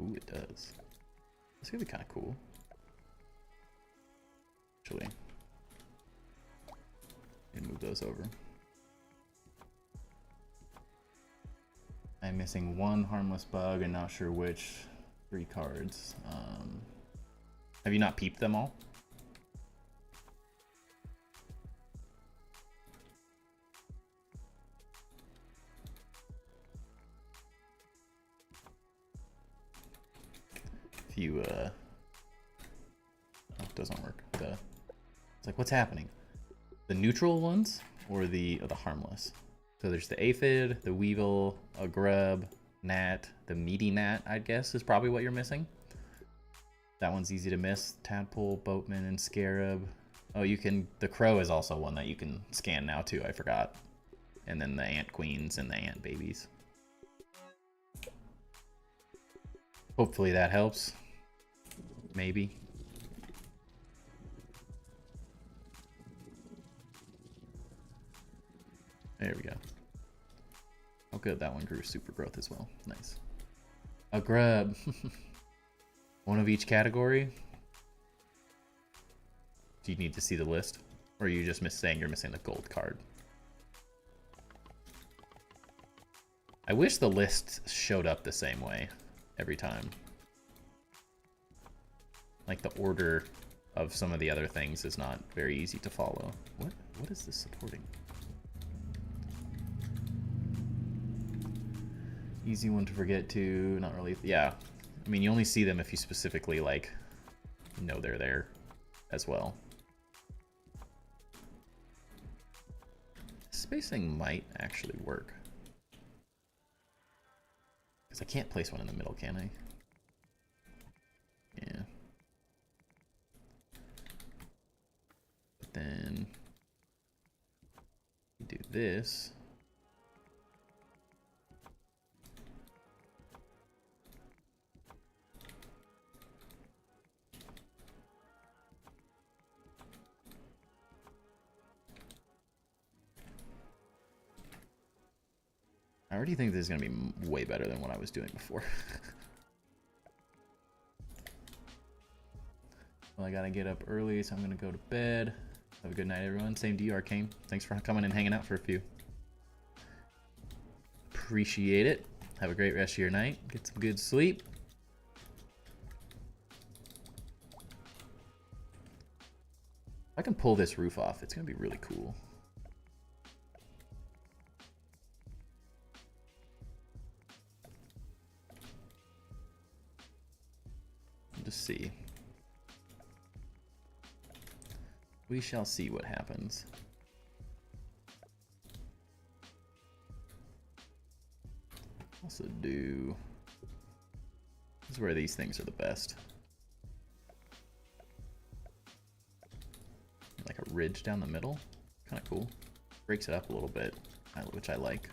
Ooh, it does. This is gonna be kind of cool. Actually, and move those over. I'm missing one harmless bug and not sure which 3 cards. Have you not peeped them all? If you, oh, it doesn't work. It's like, what's happening? The neutral ones or the harmless? So there's the aphid, the weevil, a grub, gnat, the meaty gnat, I guess, is probably what you're missing. That one's easy to miss. Tadpole, boatman, and scarab. Oh, you can... The crow is also one that you can scan now, too. I forgot. And then the ant queens and the ant babies. Hopefully that helps. Maybe. There we go. Oh good, that one grew super growth as well. Nice. A grub. One of each category? Do you need to see the list? Or are you just saying you're missing the gold card? I wish the list showed up the same way every time. Like the order of some of the other things is not very easy to follow. What is this supporting? Easy one to forget too, not really. Yeah, I mean, you only see them if you specifically, like, know they're there as well. Spacing might actually work. Because I can't place one in the middle, can I? Yeah. But then you do this. I already think this is going to be way better than what I was doing before. Well, I got to get up early, so I'm going to go to bed. Have a good night, everyone. Same to you, Arcane. Thanks for coming and hanging out for a few. Appreciate it. Have a great rest of your night. Get some good sleep. If I can pull this roof off, it's going to be really cool. Just see. We shall see what happens. Also do... This is where these things are the best. Like a ridge down the middle. Kind of cool. Breaks it up a little bit, which I like.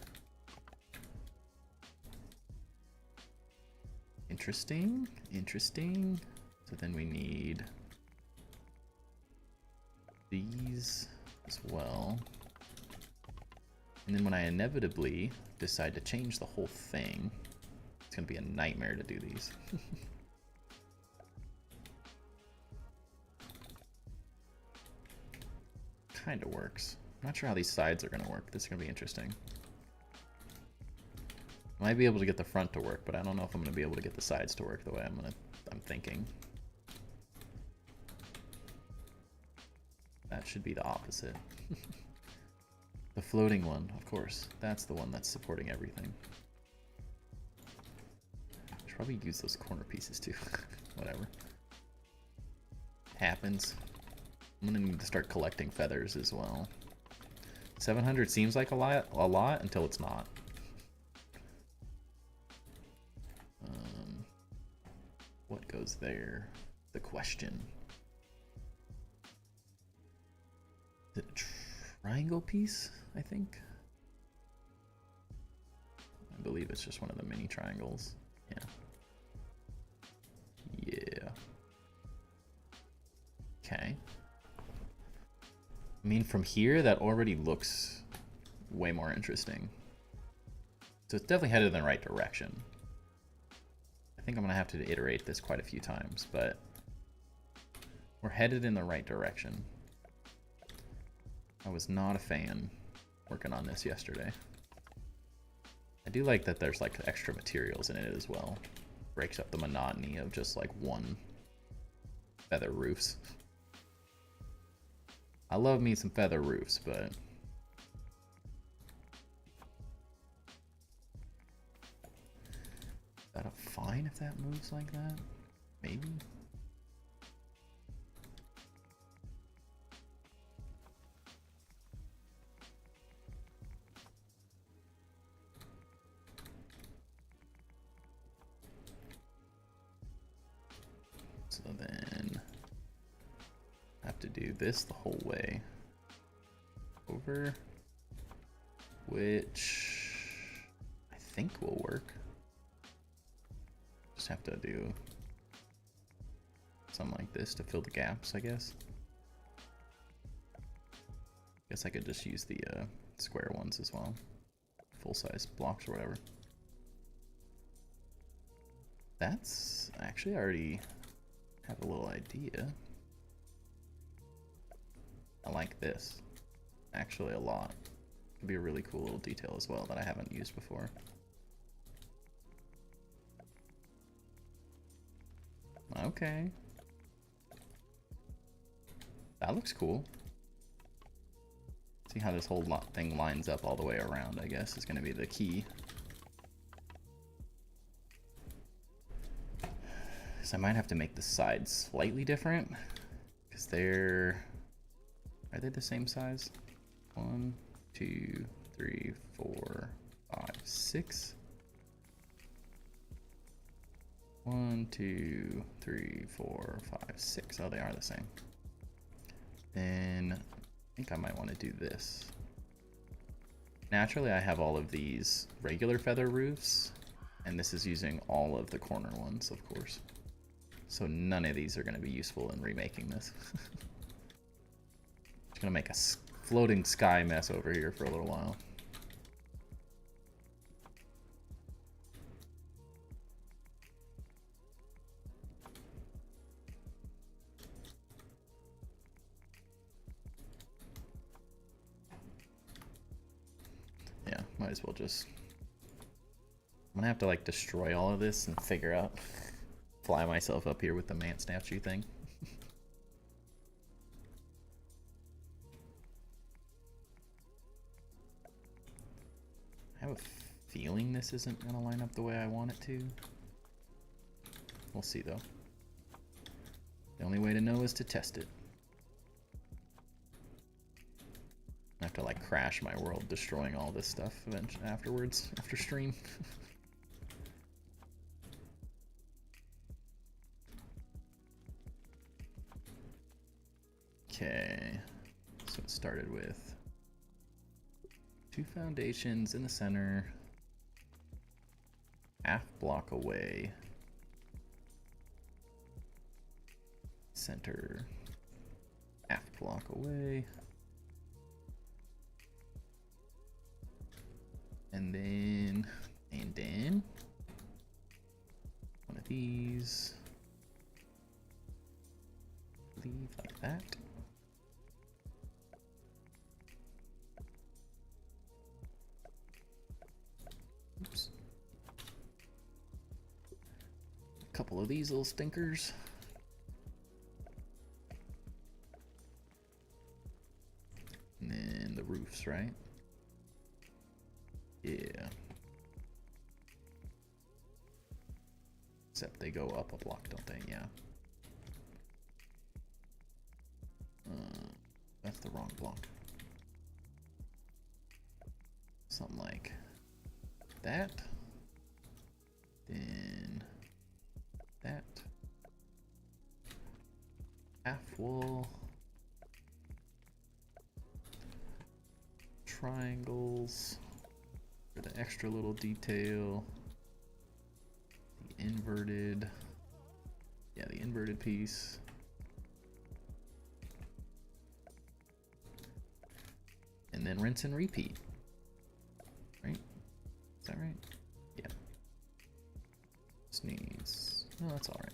Interesting, interesting. So then we need these as well. And then when I inevitably decide to change the whole thing, it's gonna be a nightmare to do these. Kind of works. I'm not sure how these sides are gonna work. This is gonna be interesting. I might be able to get the front to work, but I don't know if I'm going to be able to get the sides to work the way I'm thinking. That should be the opposite. The floating one, of course. That's the one that's supporting everything. Should probably use those corner pieces too. Whatever. Happens. I'm gonna need to start collecting feathers as well. 700 seems like a lot until it's not. What goes there? The question. Is it a triangle piece, I think? I believe it's just one of the mini triangles. Yeah. Yeah. Okay. I mean, from here, that already looks way more interesting. So it's definitely headed in the right direction. I think I'm going to have to iterate this quite a few times, but we're headed in the right direction. I was not a fan working on this yesterday. I do like that there's like extra materials in it as well. Breaks up the monotony of just like one feather roofs. I love me some feather roofs, but is that fine if that moves like that? Maybe. So then I have to do this the whole way over, which I think will work. Just have to do something like this to fill the gaps, I guess. Guess I could just use the square ones as well. Full-size blocks or whatever. That's actually, I already have a little idea. I like this actually a lot. Could be a really cool little detail as well that I haven't used before. Okay. That looks cool. See how this whole thing lines up all the way around, I guess, is going to be the key. So I might have to make the sides slightly different, because they're... Are they the same size? 1, 2, 3, 4, 5, 6. 1, 2, 3, 4, 5, 6. Oh, they are the same. Then I think I might want to do this. Naturally, I have all of these regular feather roofs, and this is using all of the corner ones, of course. So none of these are going to be useful in remaking this. Just going to make a floating sky mess over here for a little while. Yeah, might as well just... I'm gonna have to like destroy all of this and figure out, fly myself up here with the man statue thing. I have a feeling this isn't gonna line up the way I want it to. We'll see though. The only way to know is to test it. I have to like crash my world destroying all this stuff eventually afterwards, after stream. Okay, so it started with 2 foundations in the center, half block away, center, half block away, and then one of these, leave like that. Oops. A couple of these little stinkers. And then the roofs, right? Yeah. Except they go up a block, don't they? Yeah. blanc. Something like that. Then that. Half wool. Triangles for the extra little detail. The inverted. Yeah, the inverted piece. And then rinse and repeat. Right? Is that right? Yeah. This needs... No, that's alright.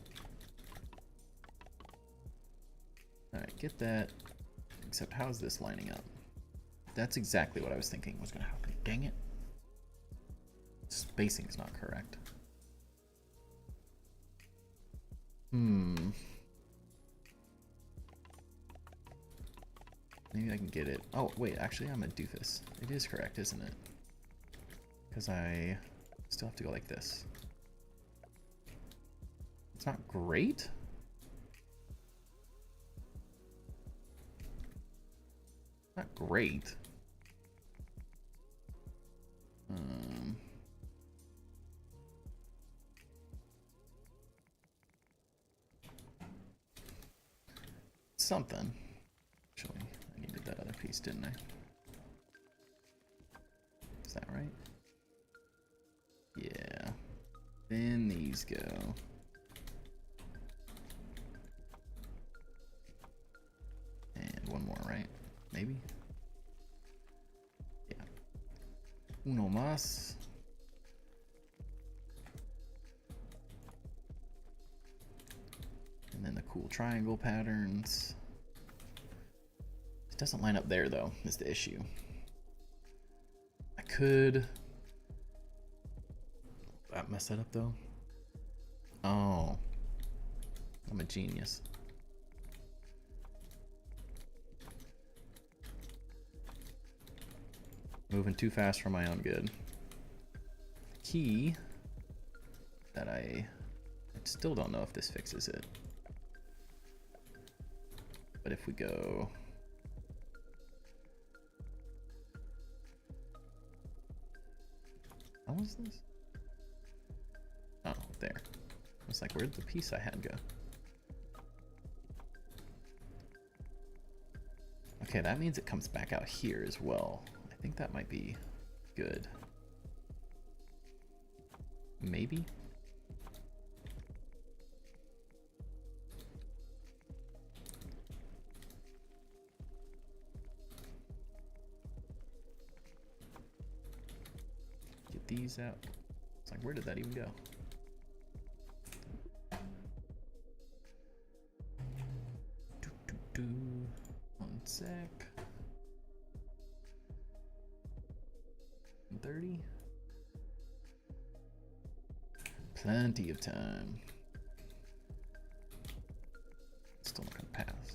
Alright, get that. Except how is this lining up? That's exactly what I was thinking was going to happen. Dang it. Spacing's not correct. Maybe I can get it. Oh, wait, actually, I'm a doofus. It is correct, isn't it? Because I still have to go like this. It's not great? Not great. Something. Actually, I needed that other piece, didn't I? Is that right? Yeah. Then these go. And one more, right? Maybe? Yeah. Uno más. And then the cool triangle patterns. It doesn't line up there, though, is the issue. I could... That mess that up, though? Oh. I'm a genius. Moving too fast for my own good. The key that I still don't know if this fixes it. But if we go... How was this? Oh, there. I was like, where'd the piece I had go? Okay, that means it comes back out here as well. I think that might be good. Maybe? Get these out. It's like, where did that even go? One sec. 30. Plenty of time. Still not gonna pass.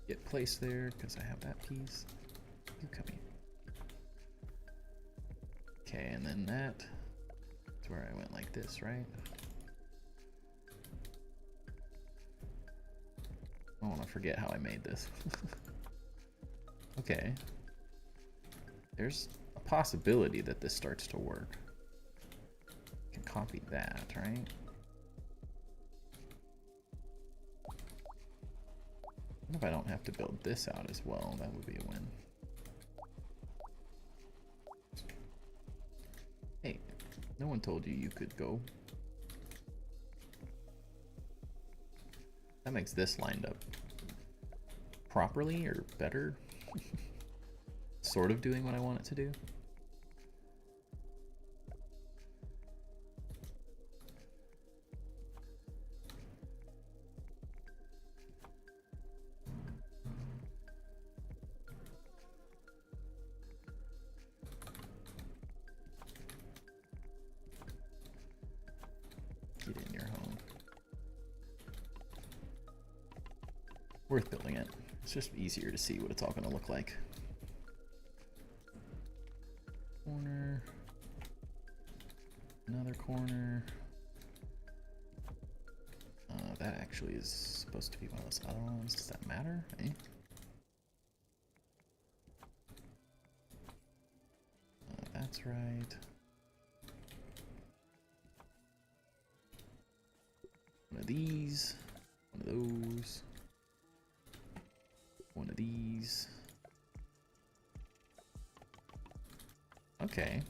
Get placed there because I have that piece. You come here. Okay, and then that's where I went like this, right? I don't want to forget how I made this. Okay. There's a possibility that this starts to work. I can copy that, right? What if I don't have to build this out as well? That would be a win. Hey, no one told you you could go. That makes this lined up properly or better. Sort of doing what I want it to do. Get in your home. Worth building it. It's just easier to see what it's all going to look like. Corner. Another corner. That actually is supposed to be one of those other ones. Does that matter? Eh? right. One of these. One of those. One of these. Okay.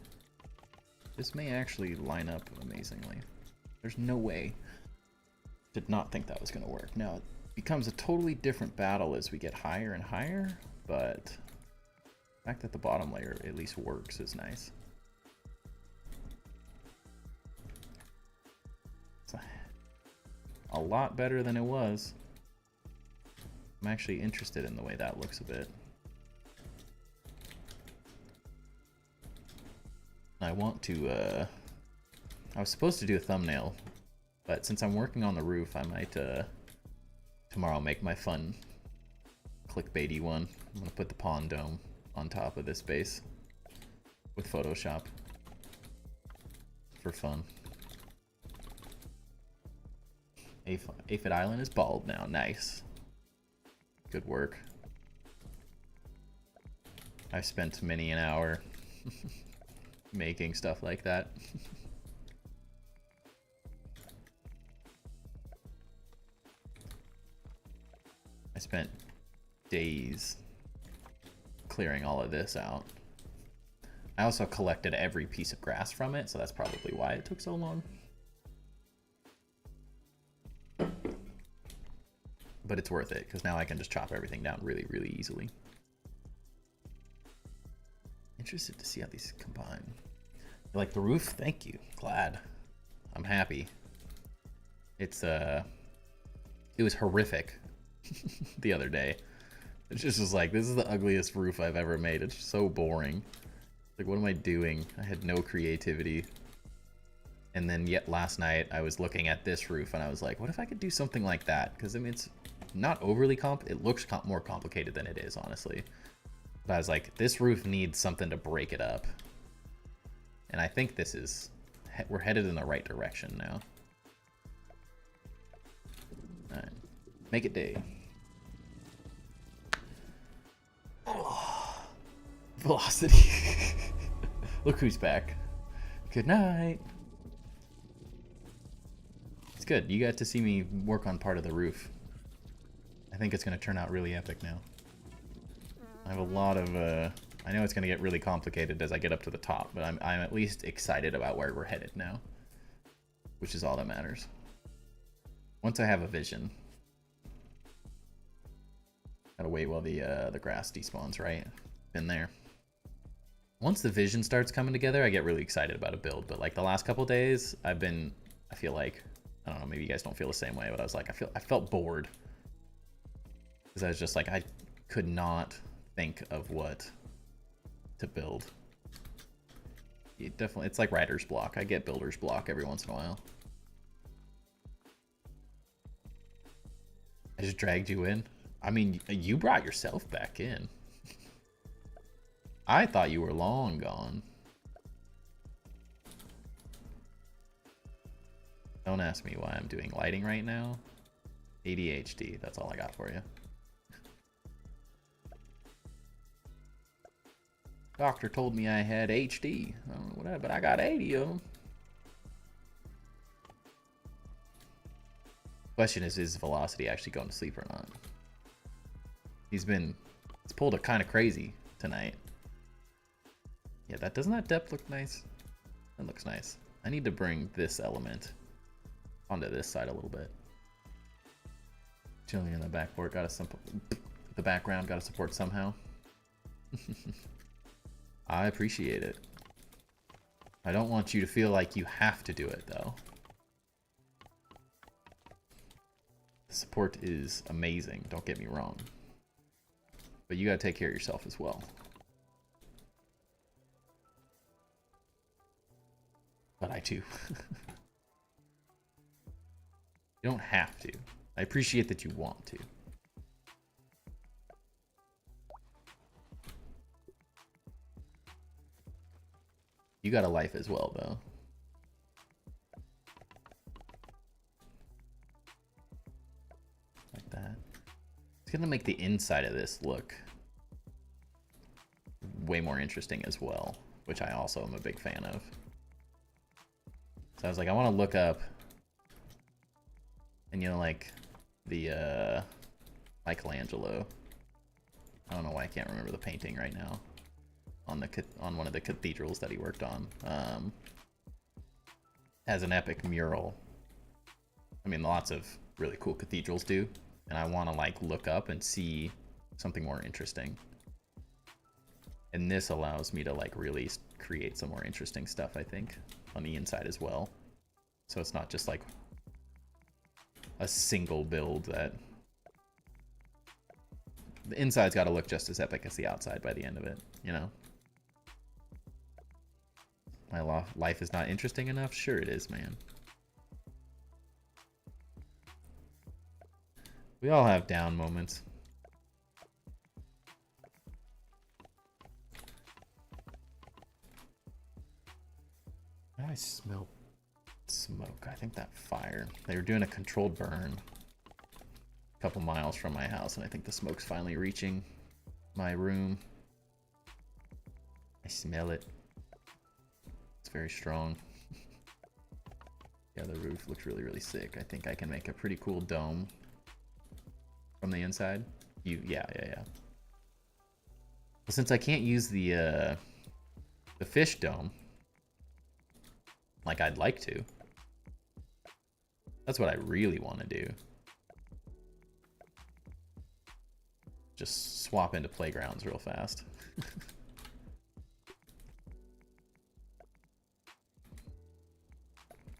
This may actually line up amazingly. There's no way. Did not think that was going to work. Now, it becomes a totally different battle as we get higher and higher, but the fact that the bottom layer at least works is nice. It's a lot better than it was. I'm actually interested in the way that looks a bit. I want to, I was supposed to do a thumbnail, but since I'm working on the roof, I might, tomorrow make my fun clickbaity one. I'm gonna put the pond dome on top of this base with Photoshop for fun. Aphid Island is bald now, nice. Good work. I've spent many an hour making stuff like that. I spent days clearing all of this out. I also collected every piece of grass from it, so that's probably why it took so long. But it's worth it, because now I can just chop everything down really, really easily. Interested to see how these combine. You like the roof? Thank you. Glad. I'm happy. It's it was horrific the other day. It just was like, this is the ugliest roof I've ever made. It's so boring. Like, what am I doing? I had no creativity. And then yet last night I was looking at this roof and I was like, what if I could do something like that? Because I mean, it's not overly it looks more complicated than it is, honestly. But I was like, this roof needs something to break it up. And I think this is, we're headed in the right direction now. All right, make it day. Oh, velocity. Look who's back. Good night. It's good. You got to see me work on part of the roof. I think it's going to turn out really epic now. I have a lot of, I know it's going to get really complicated as I get up to the top, but I'm at least excited about where we're headed now, which is all that matters. Once I have a vision. Gotta wait while the grass despawns, right? Been there. Once the vision starts coming together, I get really excited about a build, but like the last couple days, I feel like, I don't know, maybe you guys don't feel the same way, but I was like, I felt bored. Because I was just like, I could not think of what to build. It's like writer's block. I get builder's block every once in a while. I just dragged you in. I mean, you brought yourself back in. I thought you were long gone. Don't ask me why I'm doing lighting right now. ADHD, that's all I got for you. Doctor told me I had HD. I don't know what, but I got 80 of them. Question is Velocity actually going to sleep or not? He's pulled a kind of crazy tonight. Yeah, doesn't that depth look nice? That looks nice. I need to bring this element onto this side a little bit. Chilling in the backboard, the background gotta support somehow. I appreciate it. I don't want you to feel like you have to do it though. The support is amazing, don't get me wrong. But you gotta take care of yourself as well. But I too. You don't have to. I appreciate that you want to. You got a life as well, though. Like that. It's gonna make the inside of this look way more interesting as well. which I also am a big fan of. So I was like, I want to look up, and you know, like the Michelangelo. I don't know why I can't remember the painting right now. On one of the cathedrals that he worked on, has an epic mural. I mean, lots of really cool cathedrals do, and I want to like look up and see something more interesting. And this allows me to like really create some more interesting stuff, I think, on the inside as well. So it's not just like a single build that the inside's got to look just as epic as the outside by the end of it, you know? My life is not interesting enough? Sure it is, man. We all have down moments. I smell smoke. I think that fire. They were doing a controlled burn a couple miles from my house, and I think the smoke's finally reaching my room. I smell it. It's very strong. Yeah, the roof looks really, really sick. I think I can make a pretty cool dome from the inside. Yeah. Well, since I can't use the fish dome like I'd like to, that's what I really want to do. Just swap into playgrounds real fast.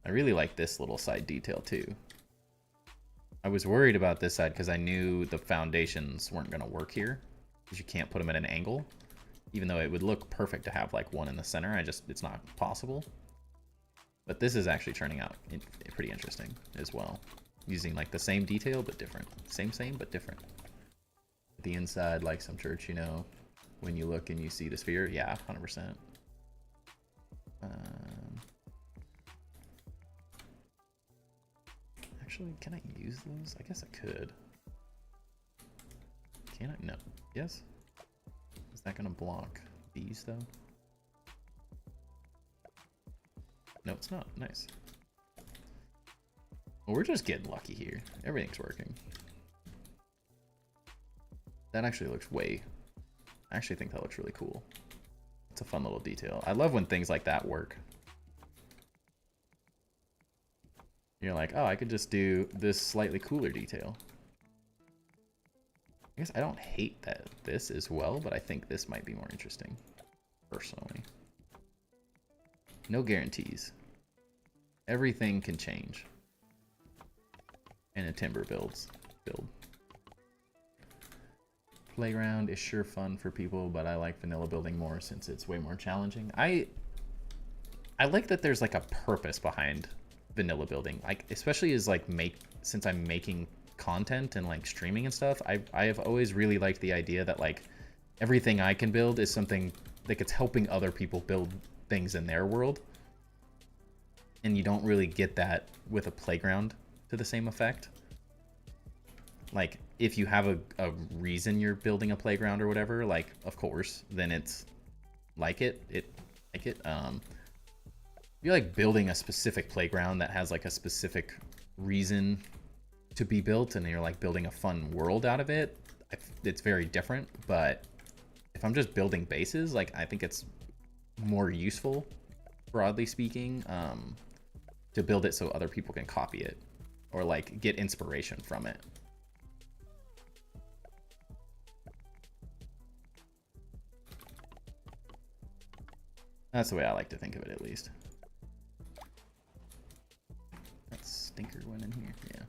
I really like this little side detail too. I was worried about this side because I knew the foundations weren't going to work here, because you can't put them at an angle, even though it would look perfect to have like one in the center. It's not possible. But this is actually turning out pretty interesting as well, using like the same detail but different. Same but different. The inside, like some church, you know, when you look and you see the sphere, yeah, 100%. Actually, can I use those? I guess I could. Can I? No. Yes? Is that gonna block these though? No, it's not. Nice. Well, we're just getting lucky here. Everything's working. That actually looks I actually think that looks really cool. It's a fun little detail. I love when things like that work. You're like, oh, I could just do this slightly cooler detail. I guess I don't hate this as well, but I think this might be more interesting, personally. No guarantees. Everything can change in a timber build. Playground is sure fun for people, but I like vanilla building more since it's way more challenging. I like that there's like a purpose behind vanilla building, like especially as like since I'm making content and like streaming and stuff. I have always really liked the idea that like everything I can build is something like it's helping other people build things in their world, and you don't really get that with a playground to the same effect. Like if you have a reason you're building a playground or whatever, like of course then it's you're like building a specific playground that has like a specific reason to be built, and you're like building a fun world out of it. It's very different. But if I'm just building bases, like I think it's more useful, broadly speaking, to build it so other people can copy it or like get inspiration from it. That's the way I like to think of it, at least. That stinker went in here. Yeah.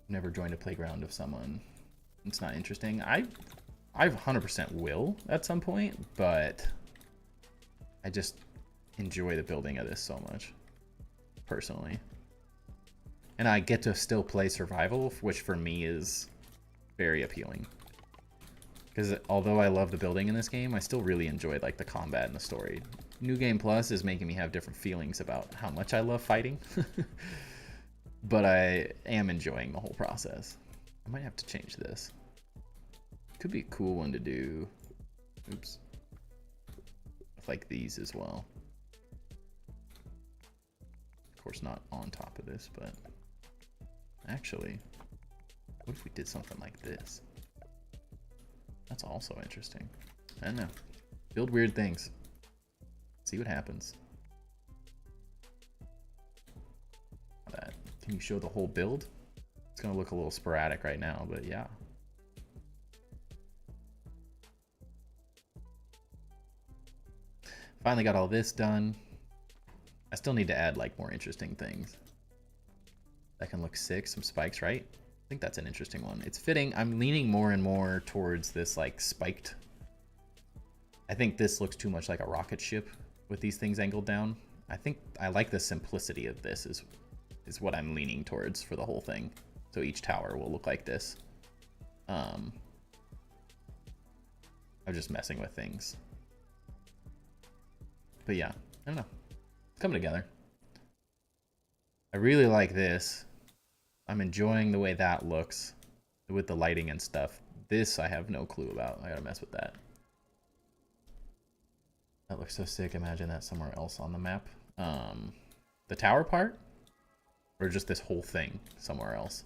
Never joined a playground of someone. It's not interesting. I 100% will at some point, but I just enjoy the building of this so much, personally. And I get to still play survival, which for me is very appealing. Because although I love the building in this game, I still really enjoyed like the combat and the story. New Game Plus is making me have different feelings about how much I love fighting. But I am enjoying the whole process. I might have to change this. could be a cool one to do. Oops. With like these as well. Of course, not on top of this, but actually, what if we did something like this? That's also interesting. I don't know. Build weird things. See what happens. That. Can you show the whole build? It's gonna look a little sporadic right now, but yeah. Finally got all this done. I still need to add like more interesting things. That can look sick. Some spikes, right? I think that's an interesting one. It's fitting. I'm leaning more and more towards this like spiked. I think this looks too much like a rocket ship with these things angled down. I think I like the simplicity of this is what I'm leaning towards for the whole thing. So each tower will look like this. I'm just messing with things. But yeah, I don't know. It's coming together. I really like this. I'm enjoying the way that looks with the lighting and stuff. This I have no clue about. I gotta mess with that. That looks so sick. Imagine that somewhere else on the map. The tower part? Or just this whole thing somewhere else?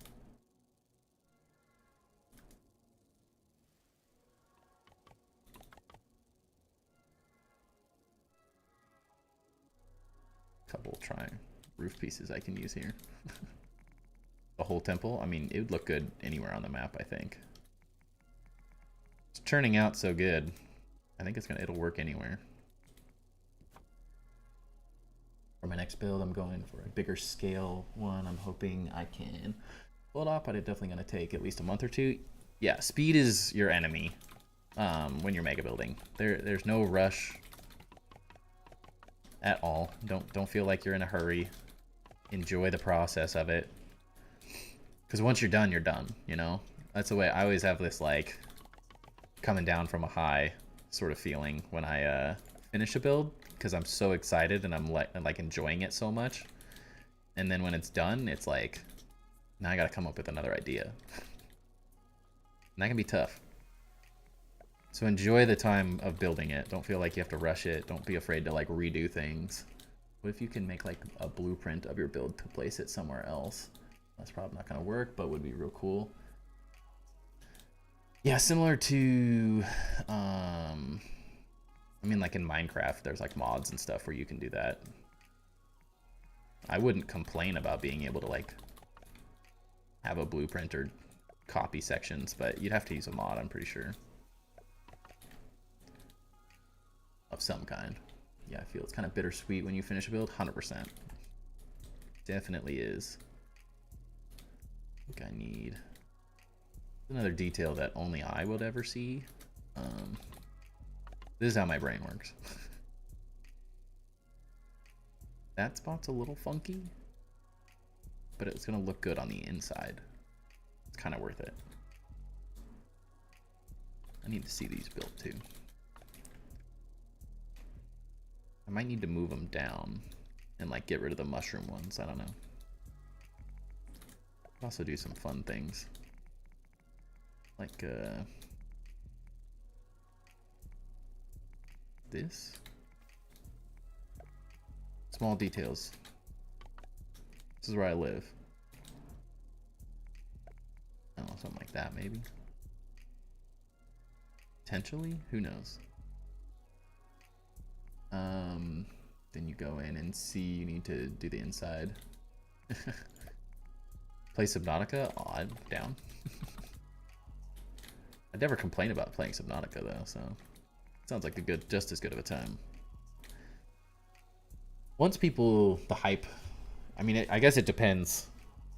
Couple roof pieces I can use here. The whole temple? I mean, it would look good anywhere on the map, I think. It's turning out so good. I think it'll work anywhere. For my next build, I'm going for a bigger scale one. I'm hoping I can pull it off, but it's definitely going to take at least a month or two. Yeah, speed is your enemy when you're mega building. There's no rush at all. Don't feel like you're in a hurry. Enjoy the process of it. Because once you're done, you know? That's the way I always have this, like, coming down from a high sort of feeling when I finish a build. Because I'm so excited and I'm like enjoying it so much. And then when it's done, it's like, now I gotta come up with another idea. And that can be tough. So enjoy the time of building it. Don't feel like you have to rush it. Don't be afraid to like redo things. What if you can make like a blueprint of your build to place it somewhere else? That's probably not gonna work, but would be real cool. Yeah, similar to, I mean, like in Minecraft, there's like mods and stuff where you can do that. I wouldn't complain about being able to like have a blueprint or copy sections, but you'd have to use a mod, I'm pretty sure. Of some kind. Yeah, I feel it's kind of bittersweet when you finish a build. 100%. Definitely is. I think I need another detail that only I would ever see. This is how my brain works. That spot's a little funky, but it's gonna look good on the inside. It's kind of worth it. I need to see these built too. I might need to move them down and like get rid of the mushroom ones. I don't know. Also do some fun things. Like this. Small details. This is where I live. I don't know, something like that maybe. Potentially? Who knows? Then you go in and see, you need to do the inside. Play Subnautica? Oh, I'm down. I'd never complain about playing Subnautica though, so sounds like just as good of a time. Once people, the hype, I mean, I guess it depends.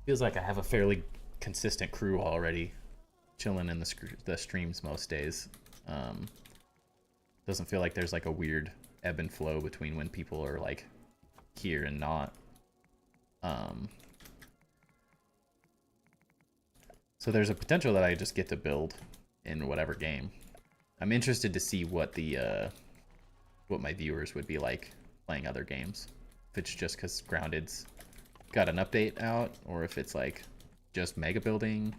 Feels like I have a fairly consistent crew already, chilling in the streams most days. Doesn't feel like there's like a weird ebb and flow between when people are like here and not. So there's a potential that I just get to build in whatever game. I'm interested to see what what my viewers would be like playing other games. If it's just because Grounded's got an update out, or if it's like just mega building.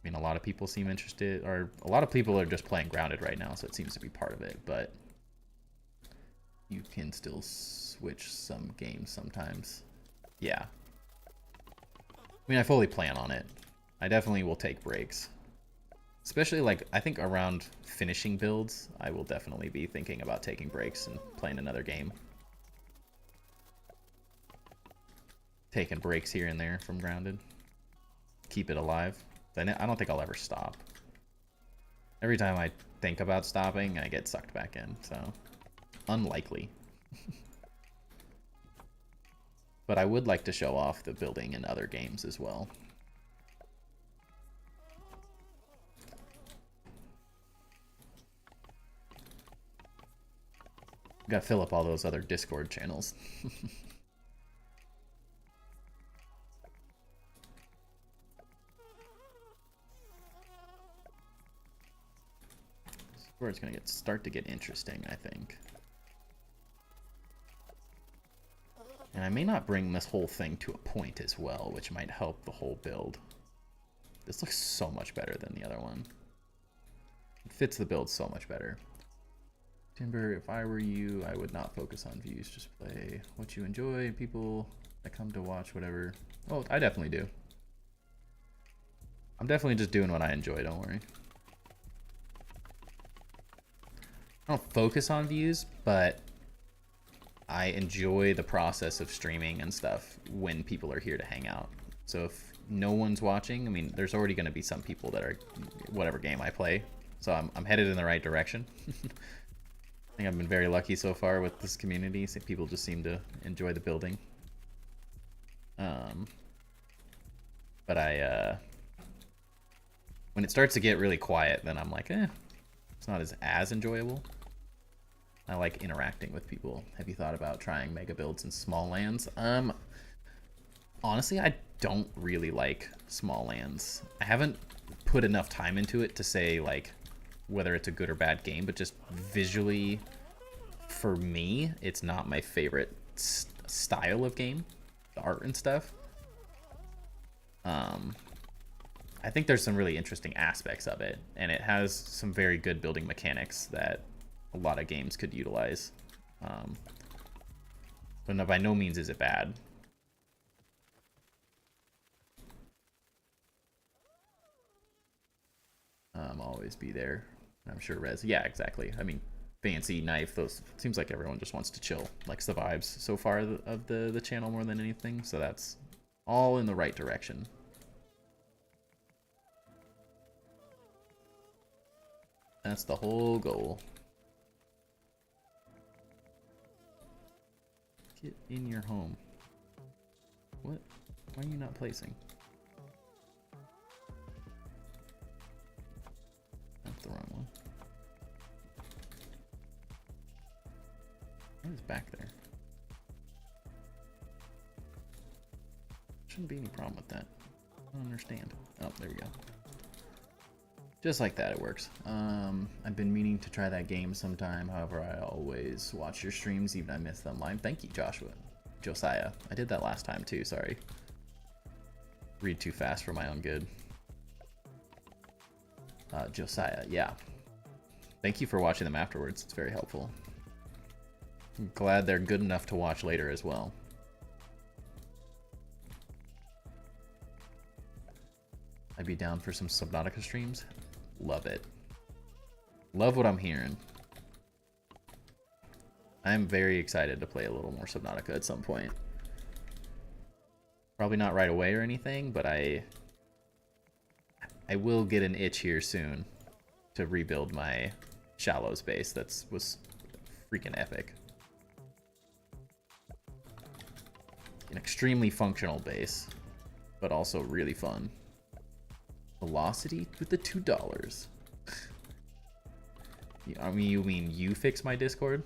I mean, a lot of people seem interested, or a lot of people are just playing Grounded right now, so it seems to be part of it, but you can still switch some games sometimes. Yeah. I mean, I fully plan on it. I definitely will take breaks. Especially, like, I think around finishing builds, I will definitely be thinking about taking breaks and playing another game. Taking breaks here and there from Grounded. Keep it alive. I don't think I'll ever stop. Every time I think about stopping, I get sucked back in, so unlikely. But I would like to show off the building in other games as well. Gotta fill up all those other Discord channels. Where it's gonna start to get interesting, I think. And I may not bring this whole thing to a point as well, which might help the whole build. This looks so much better than the other one. It fits the build so much better. Timber, if I were you, I would not focus on views. Just play what you enjoy. People that come to watch whatever. Oh, I definitely do. I'm definitely just doing what I enjoy, don't worry. I don't focus on views, but I enjoy the process of streaming and stuff when people are here to hang out. So if no one's watching, I mean, there's already going to be some people that are whatever game I play. So I'm headed in the right direction. I think I've been very lucky so far with this community. So people just seem to enjoy the building. But when it starts to get really quiet, then I'm like, it's not as enjoyable. I like interacting with people. Have you thought about trying mega builds in small lands? Honestly, I don't really like small lands. I haven't put enough time into it to say like whether it's a good or bad game, but just visually, for me, it's not my favorite style of game, the art and stuff. I think there's some really interesting aspects of it, and it has some very good building mechanics that a lot of games could utilize. But no, by no means is it bad. Always be there. I'm sure Rez. Yeah, exactly. I mean, fancy knife. Those seems like everyone just wants to chill. Likes the vibes so far of the channel more than anything. So that's all in the right direction. That's the whole goal. Get in your home. What? Why are you not placing? That's the wrong one. What is back there? Shouldn't be any problem with that. I don't understand. Oh, there we go. Just like that, it works. I've been meaning to try that game sometime. However, I always watch your streams, even I miss them live. Thank you, Josiah. I did that last time too, sorry. Read too fast for my own good. Josiah, yeah. Thank you for watching them afterwards. It's very helpful. I'm glad they're good enough to watch later as well. I'd be down for some Subnautica streams. Love it. Love what I'm hearing. I'm very excited to play a little more Subnautica at some point. Probably not right away or anything, but I will get an itch here soon to rebuild my Shallows base. Was freaking epic. An extremely functional base, but also really fun. Velocity with the $2. I mean, you mean you fix my Discord?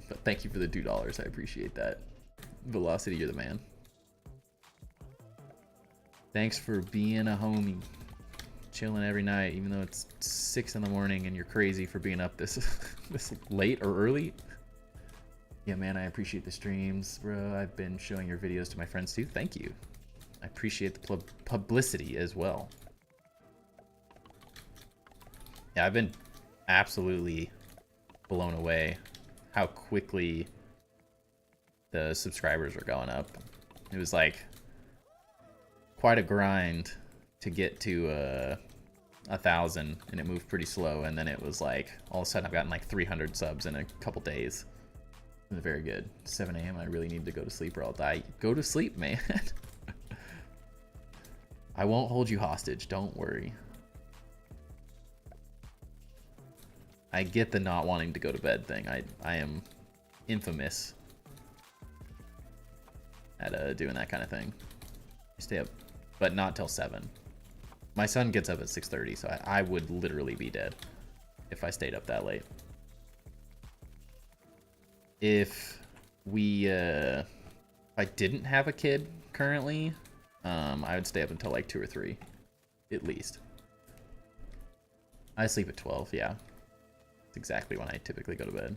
But thank you for the $2. I appreciate that. Velocity, you're the man. Thanks for being a homie. Chilling every night, even though it's 6 in the morning and you're crazy for being up this this late or early. Yeah, man, I appreciate the streams, bro. I've been showing your videos to my friends too. Thank you. I appreciate the publicity as well. Yeah, I've been absolutely blown away how quickly the subscribers are going up. It was like quite a grind to get to 1,000, and it moved pretty slow, and then it was like all of a sudden I've gotten like 300 subs in a couple days. It was very good. 7 a.m. I really need to go to sleep or I'll die. Go to sleep, man. I won't hold you hostage, don't worry. I get the not wanting to go to bed thing. I am infamous at doing that kind of thing. I stay up, but not till 7. My son gets up at 6:30, so I would literally be dead if I stayed up that late. If I didn't have a kid currently, I would stay up until like 2 or 3, at least. I sleep at 12, yeah. That's exactly when I typically go to bed.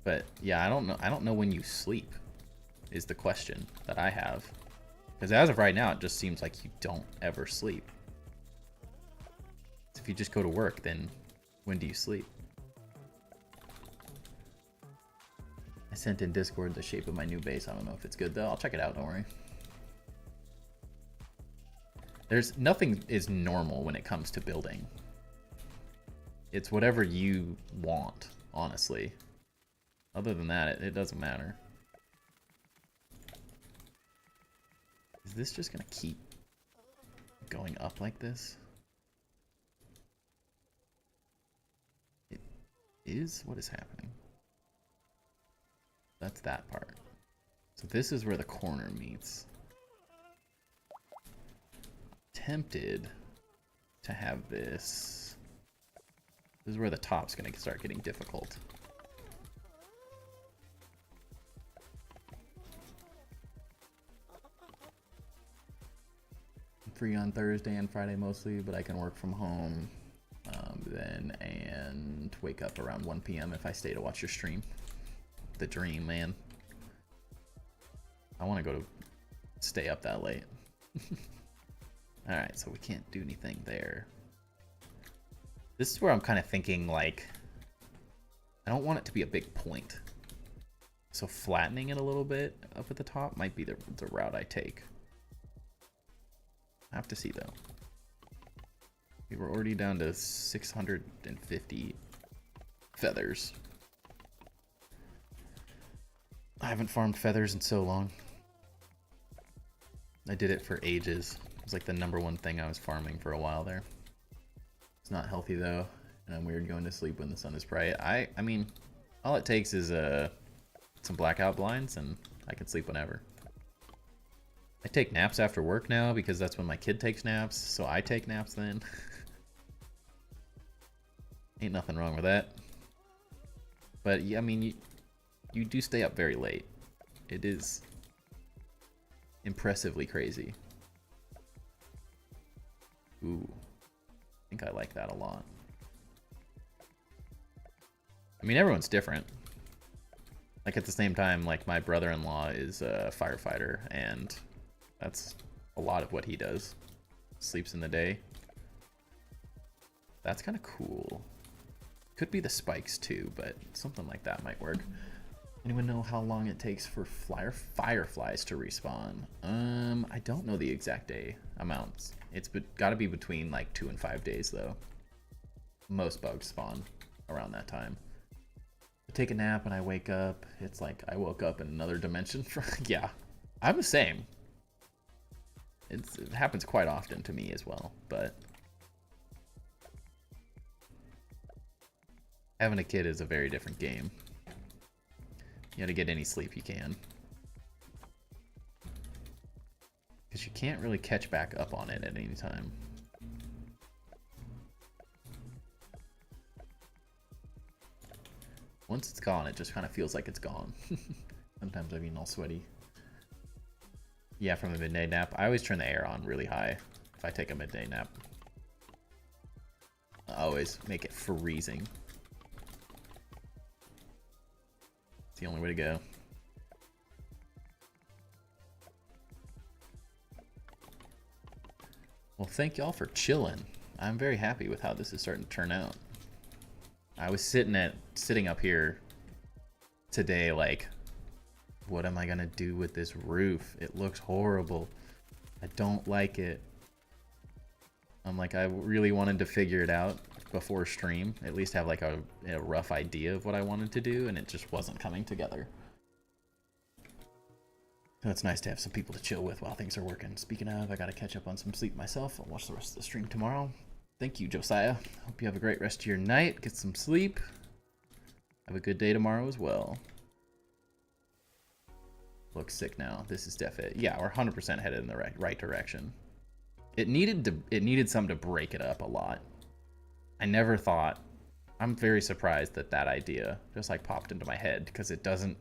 But yeah, I don't know when you sleep is the question that I have. Because as of right now, it just seems like you don't ever sleep. So if you just go to work, then when do you sleep? I sent in Discord the shape of my new base. I don't know if it's good though. I'll check it out, don't worry. Nothing is normal when it comes to building. It's whatever you want, honestly. Other than that, it doesn't matter. Is this just gonna keep going up like this? It is? What is happening? That's that part. So this is where the corner meets. Tempted to have this. This is where the top's gonna start getting difficult. I'm free on Thursday and Friday mostly, but I can work from home then and wake up around 1 p.m. if I stay to watch your stream. The dream, man. I want to go to stay up that late. Alright, so we can't do anything there. This is where I'm kind of thinking, like, I don't want it to be a big point. So flattening it a little bit up at the top might be the route I take. I have to see, though. We were already down to 650 feathers. I haven't farmed feathers in so long. I did it for ages. It was like the #1 thing I was farming for a while there. It's not healthy though, and I'm weird going to sleep when the sun is bright. I mean, all it takes is some blackout blinds and I can sleep whenever. I take naps after work now because that's when my kid takes naps, so I take naps then. Ain't nothing wrong with that. But yeah, I mean, you do stay up very late. It is impressively crazy. Ooh, I think I like that a lot. I mean, everyone's different. Like at the same time, like my brother-in-law is a firefighter, and that's a lot of what he does. Sleeps in the day. That's kind of cool. Could be the spikes too, but something like that might work. Anyone know how long it takes for fireflies to respawn? I don't know the exact day amounts. It's got to be between like 2 and 5 days though. Most bugs spawn around that time. I take a nap and I wake up. It's like I woke up in another dimension. Yeah, I'm the same. It happens quite often to me as well, but having a kid is a very different game. You gotta get any sleep you can. Because you can't really catch back up on it at any time. Once it's gone, it just kind of feels like it's gone. Sometimes I've been all sweaty. Yeah, from a midday nap. I always turn the air on really high if I take a midday nap. I always make it freezing. the only way to go. Well, thank y'all for chilling. I'm very happy with how this is starting to turn out. I was sitting up here today like, what am I gonna do with this roof? It looks horrible. I don't like it. I'm like, I really wanted to figure it out before stream, at least have like a rough idea of what I wanted to do, and it just wasn't coming together. So it's nice to have some people to chill with while things are working. Speaking of, I gotta catch up on some sleep myself. I'll watch the rest of the stream tomorrow. Thank you, Josiah. Hope you have a great rest of your night. Get some sleep. Have a good day tomorrow as well. Looks sick now. This is definitely, yeah, we're 100% headed in the right direction. It needed something to break it up a lot. I never thought. I'm very surprised that that idea just like popped into my head because it doesn't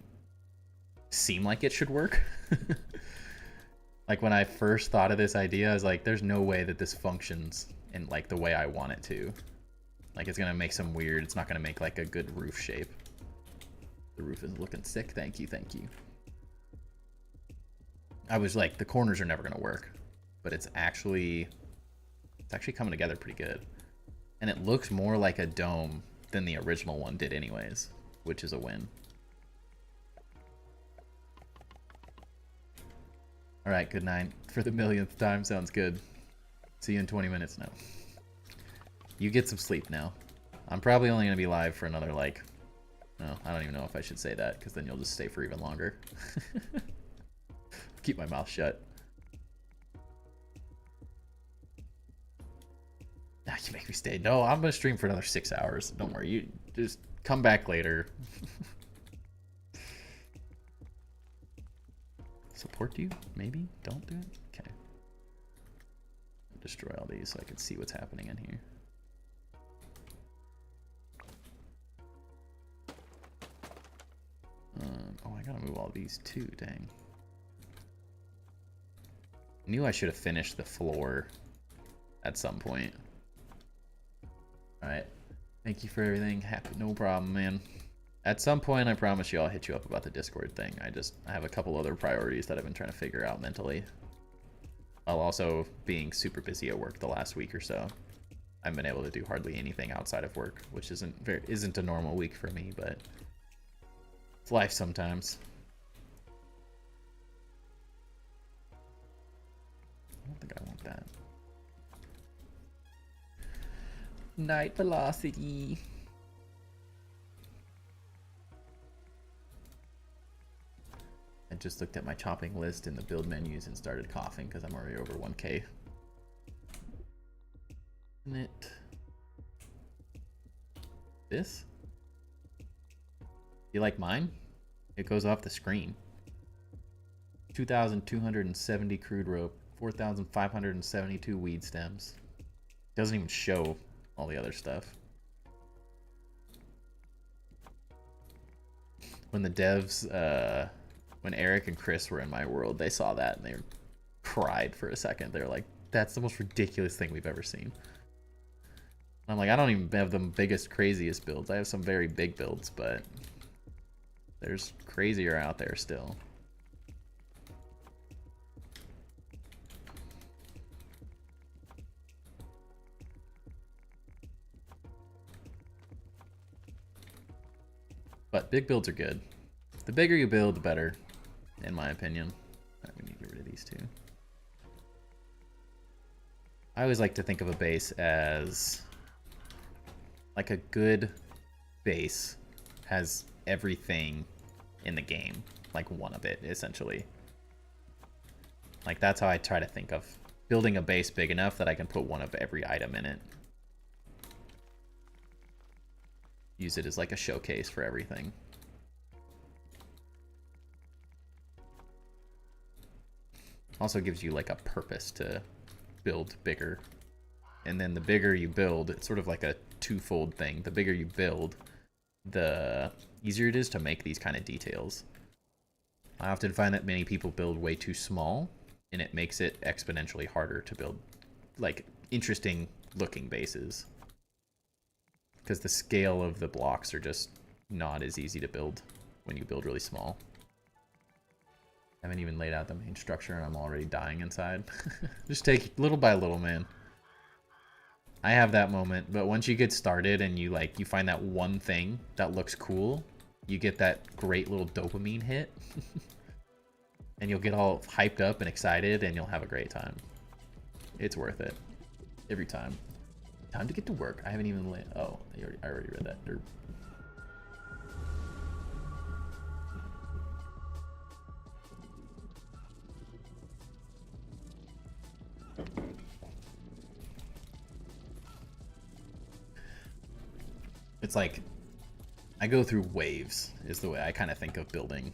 seem like it should work. Like when I first thought of this idea, I was like, there's no way that this functions in like the way I want it to. Like it's gonna make some weird, it's not gonna make like a good roof shape. The roof is looking sick. Thank you, thank you. I was like, the corners are never gonna work, but it's actually coming together pretty good. And it looks more like a dome than the original one did anyways, which is a win. All right, good night. For the millionth time, sounds good. See you in 20 minutes now. You get some sleep now. I'm probably only gonna be live for another like, no, I don't even know if I should say that because then you'll just stay for even longer. Keep my mouth shut. Ah, you make me stay. No, I'm gonna stream for another 6 hours. Don't worry. You just come back later. Support you? Maybe? Don't do it? Okay. Destroy all these so I can see what's happening in here. Oh, I gotta move all these too, dang. Knew I should have finished the floor at some point. Alright. Thank you for everything. No problem, man. At some point, I promise you I'll hit you up about the Discord thing. I have a couple other priorities that I've been trying to figure out mentally. While also being super busy at work the last week or so. I haven't been able to do hardly anything outside of work, which isn't a normal week for me, but it's life sometimes. I don't think I want that. Night velocity. I just looked at my chopping list in the build menus and started coughing because I'm already over 1K. Isn't it? This? You like mine? It goes off the screen. 2,270 crude rope, 4,572 weed stems. Doesn't even show all the other stuff. When the devs, when Eric and Chris were in my world, they saw that and they cried for a second. They were like, that's the most ridiculous thing we've ever seen. I'm like, I don't even have the biggest, craziest builds. I have some very big builds, but there's crazier out there still. But big builds are good. The bigger you build, the better, in my opinion. Alright, we need to get rid of these two. I always like to think of a base as like a good base has everything in the game, like one of it, essentially. Like that's how I try to think of building a base big enough that I can put one of every item in it. Use it as like a showcase for everything. Also gives you like a purpose to build bigger. And then the bigger you build, it's sort of like a twofold thing. The bigger you build, the easier it is to make these kind of details. I often find that many people build way too small, and it makes it exponentially harder to build like interesting looking bases. Because the scale of the blocks are just not as easy to build when you build really small. I haven't even laid out the main structure and I'm already dying inside. Just take little by little, man. I have that moment, but once you get started and you find that one thing that looks cool, you get that great little dopamine hit. And you'll get all hyped up and excited and you'll have a great time. It's worth it. Every time. Time to get to work. I haven't even oh, I already read that. Derp. It's like, I go through waves, is the way I kind of think of building.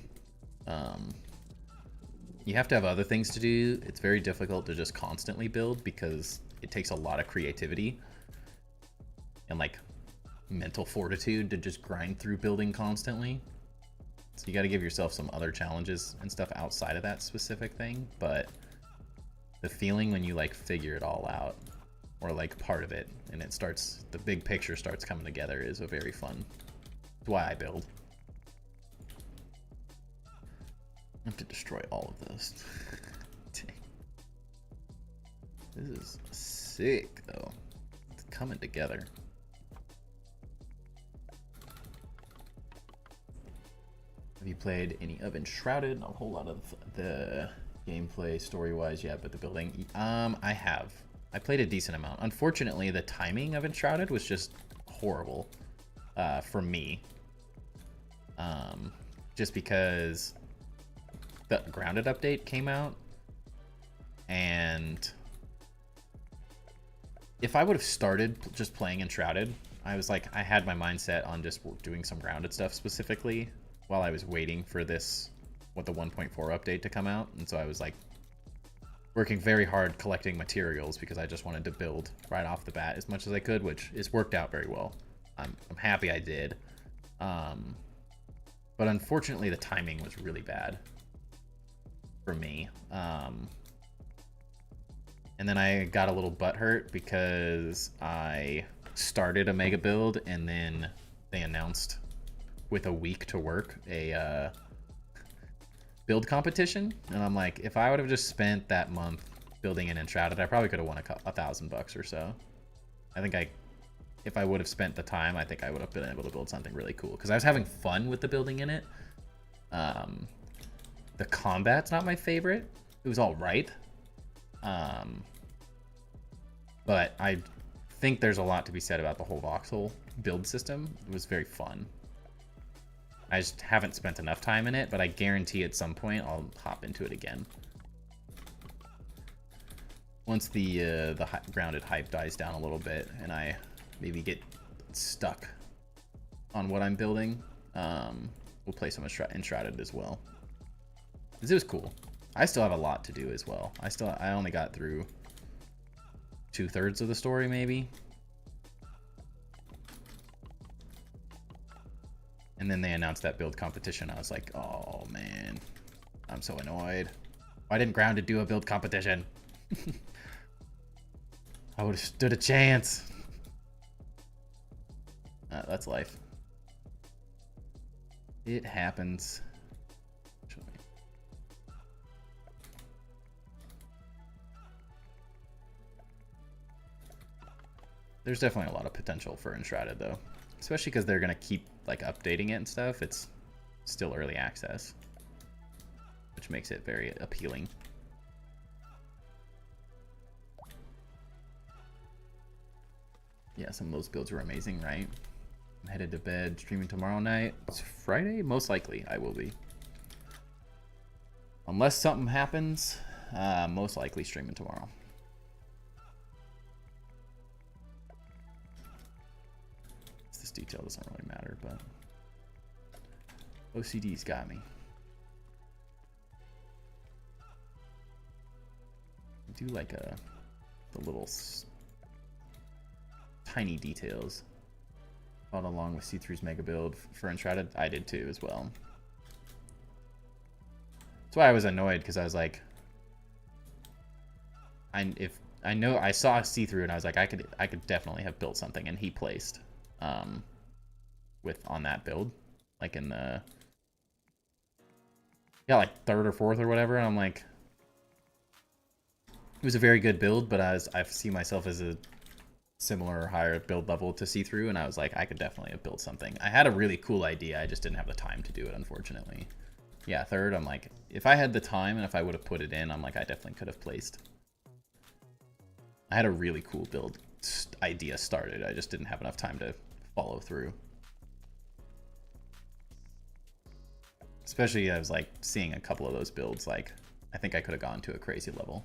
You have to have other things to do. It's very difficult to just constantly build because it takes a lot of creativity and like mental fortitude to just grind through building constantly. So you got to give yourself some other challenges and stuff outside of that specific thing. But the feeling when you like figure it all out, or like part of it, and it starts, the big picture starts coming together, is a very fun. That's why I build. I have to destroy all of those. Dang. This is sick though. It's coming together. Have you played any of Enshrouded? Not a whole lot of the gameplay story-wise yet, but the building. I have. I played a decent amount. Unfortunately, the timing of Enshrouded was just horrible for me. Just because the Grounded update came out, and if I would have started just playing Enshrouded, I was like, I had my mindset on just doing some Grounded stuff specifically while I was waiting for this, the 1.4 update to come out, and so I was like working very hard collecting materials because I just wanted to build right off the bat as much as I could, which has worked out very well. I'm happy I did. But unfortunately, the timing was really bad for me. And then I got a little butthurt because I started a mega build and then they announced with a week to work a build competition, and I'm like, if I would have just spent that month building an Enshrouded, I probably could have won $1,000 or so. I think if I would have spent the time, I think I would have been able to build something really cool because I was having fun with the building in it. The combat's not my favorite. It was all right. But I think there's a lot to be said about the whole voxel build system. It was very fun. I just haven't spent enough time in it, but I guarantee at some point I'll hop into it again. Once the Grounded hype dies down a little bit and I maybe get stuck on what I'm building, we'll play some Enshrouded as well. Because it was cool. I still have a lot to do as well. I only got through 2/3 of the story maybe. And then they announced that build competition. I was like, oh man, I'm so annoyed. Why didn't Grounded do a build competition? I would have stood a chance. That's life. It happens. There's definitely a lot of potential for Enshrouded though. Especially because they're going to keep like updating it and stuff. It's still early access, which makes it very appealing. Yeah, some of those builds were amazing, right? I'm headed to bed, streaming tomorrow night. It's Friday? Most likely I will be. Unless something happens, most likely streaming tomorrow. This detail doesn't really matter, but OCD's got me. I do like the little tiny details. Followed along with C3's mega build for Enshrouded. I did too as well. That's why I was annoyed, because I was like, I saw C3 and I was like, I could definitely have built something, and he placed on that build, like in the got like third or fourth or whatever, and I'm like, it was a very good build, but I see myself as a similar or higher build level to see through, and I was like, I could definitely have built something. I had a really cool idea, I just didn't have the time to do it, unfortunately. Yeah, third, I'm like, if I had the time and if I would have put it in, I'm like, I definitely could have placed. I had a really cool build idea started, I just didn't have enough time to follow through. Especially, I was like seeing a couple of those builds, like, I think I could have gone to a crazy level.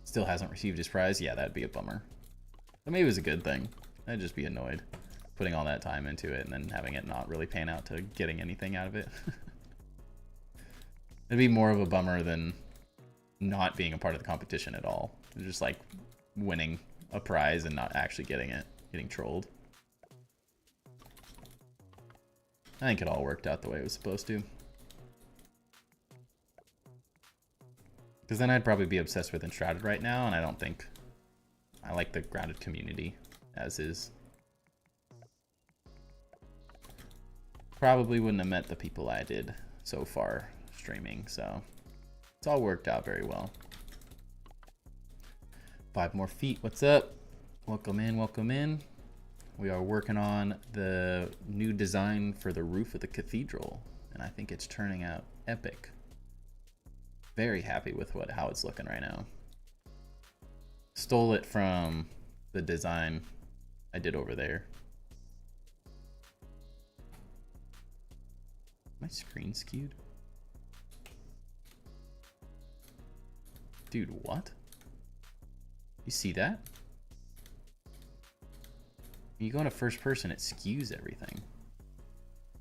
Still hasn't received his prize? Yeah, that'd be a bummer. But maybe it was a good thing. I'd just be annoyed putting all that time into it and then having it not really pan out to getting anything out of it. It'd be more of a bummer than not being a part of the competition at all. Just like winning a prize and not actually getting it, getting trolled. I think it all worked out the way it was supposed to. Because then I'd probably be obsessed with Enshrouded right now, and I don't think I like the grounded community as is. Probably wouldn't have met the people I did so far streaming, so it's all worked out very well. 5 more feet, what's up? Welcome in, welcome in. We are working on the new design for the roof of the cathedral, and I think it's turning out epic. Very happy with how it's looking right now. Stole it from the design I did over there. My screen skewed? Dude, what? You see that? When you go into first person, it skews everything.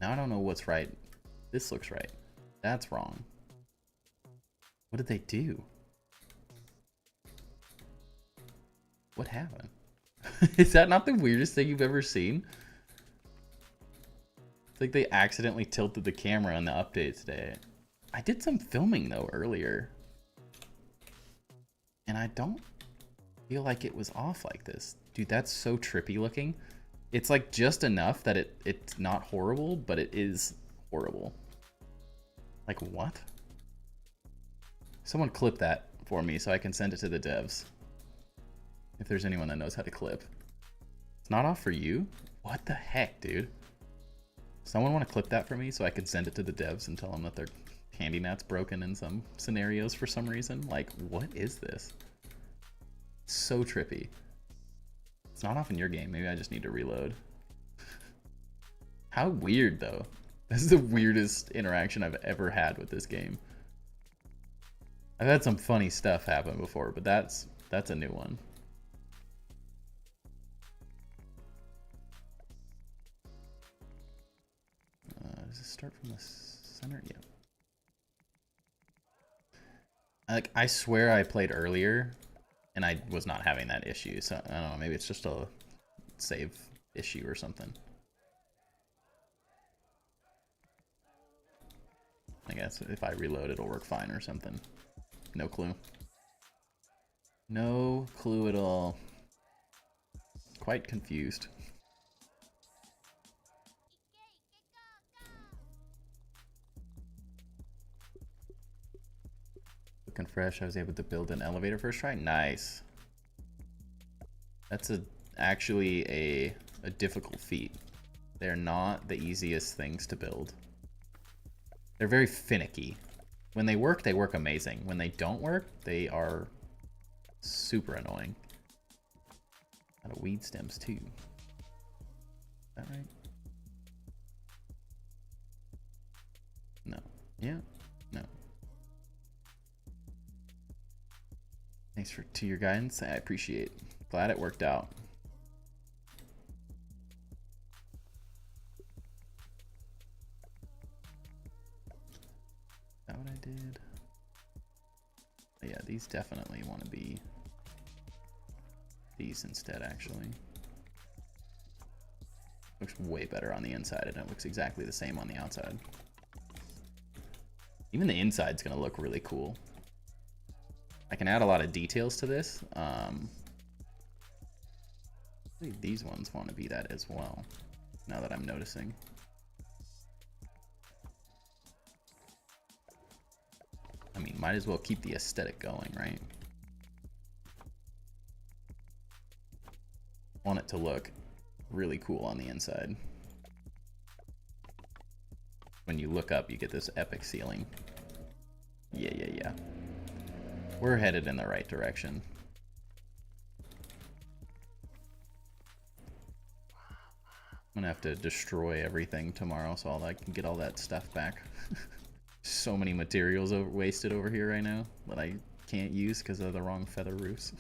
Now I don't know what's right. This looks right. That's wrong. What did they do? What happened? Is that not the weirdest thing you've ever seen? It's like they accidentally tilted the camera in the update today. I did some filming though earlier, and I don't feel like it was off like this. Dude, that's so trippy looking. It's like just enough that it's not horrible, but it is horrible. Like what? Someone clip that for me so I can send it to the devs. If there's anyone that knows how to clip. It's not off for you? What the heck, dude? Someone want to clip that for me so I can send it to the devs and tell them that their handy nat's broken in some scenarios for some reason? Like, what is this? So trippy. It's not off in your game. Maybe I just need to reload. How weird, though. This is the weirdest interaction I've ever had with this game. I've had some funny stuff happen before, but that's a new one. Does it start from the center? Yeah. Like, I swear I played earlier and I was not having that issue. So I don't know, maybe it's just a save issue or something. I guess if I reload, it'll work fine or something. No clue. No clue at all. Quite confused. Looking fresh. I was able to build an elevator first try. Nice. That's actually a difficult feat. They're not the easiest things to build. They're very finicky. When they work amazing. When they don't work, they are super annoying. A lot of weed stems too. Is that right? No. Yeah. No. Thanks to your guidance. I appreciate. Glad it worked out. Is that what I did? But yeah, these definitely want to be these instead, actually. Looks way better on the inside, and it looks exactly the same on the outside. Even the inside's gonna look really cool. I can add a lot of details to this. I think these ones want to be that as well, now that I'm noticing. I mean, might as well keep the aesthetic going, right? Want it to look really cool on the inside. When you look up, you get this epic ceiling. Yeah. We're headed in the right direction. I'm gonna have to destroy everything tomorrow so I can get all that stuff back. So many materials wasted over here right now that I can't use because of the wrong feather roofs.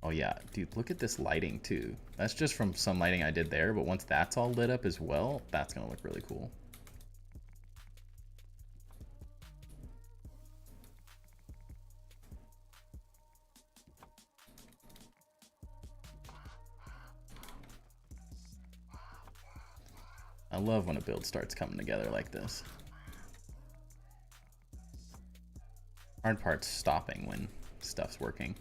Oh yeah, dude, look at this lighting too. That's just from some lighting I did there, but once that's all lit up as well, that's gonna look really cool. I love when a build starts coming together like this. Hard part's stopping when stuff's working.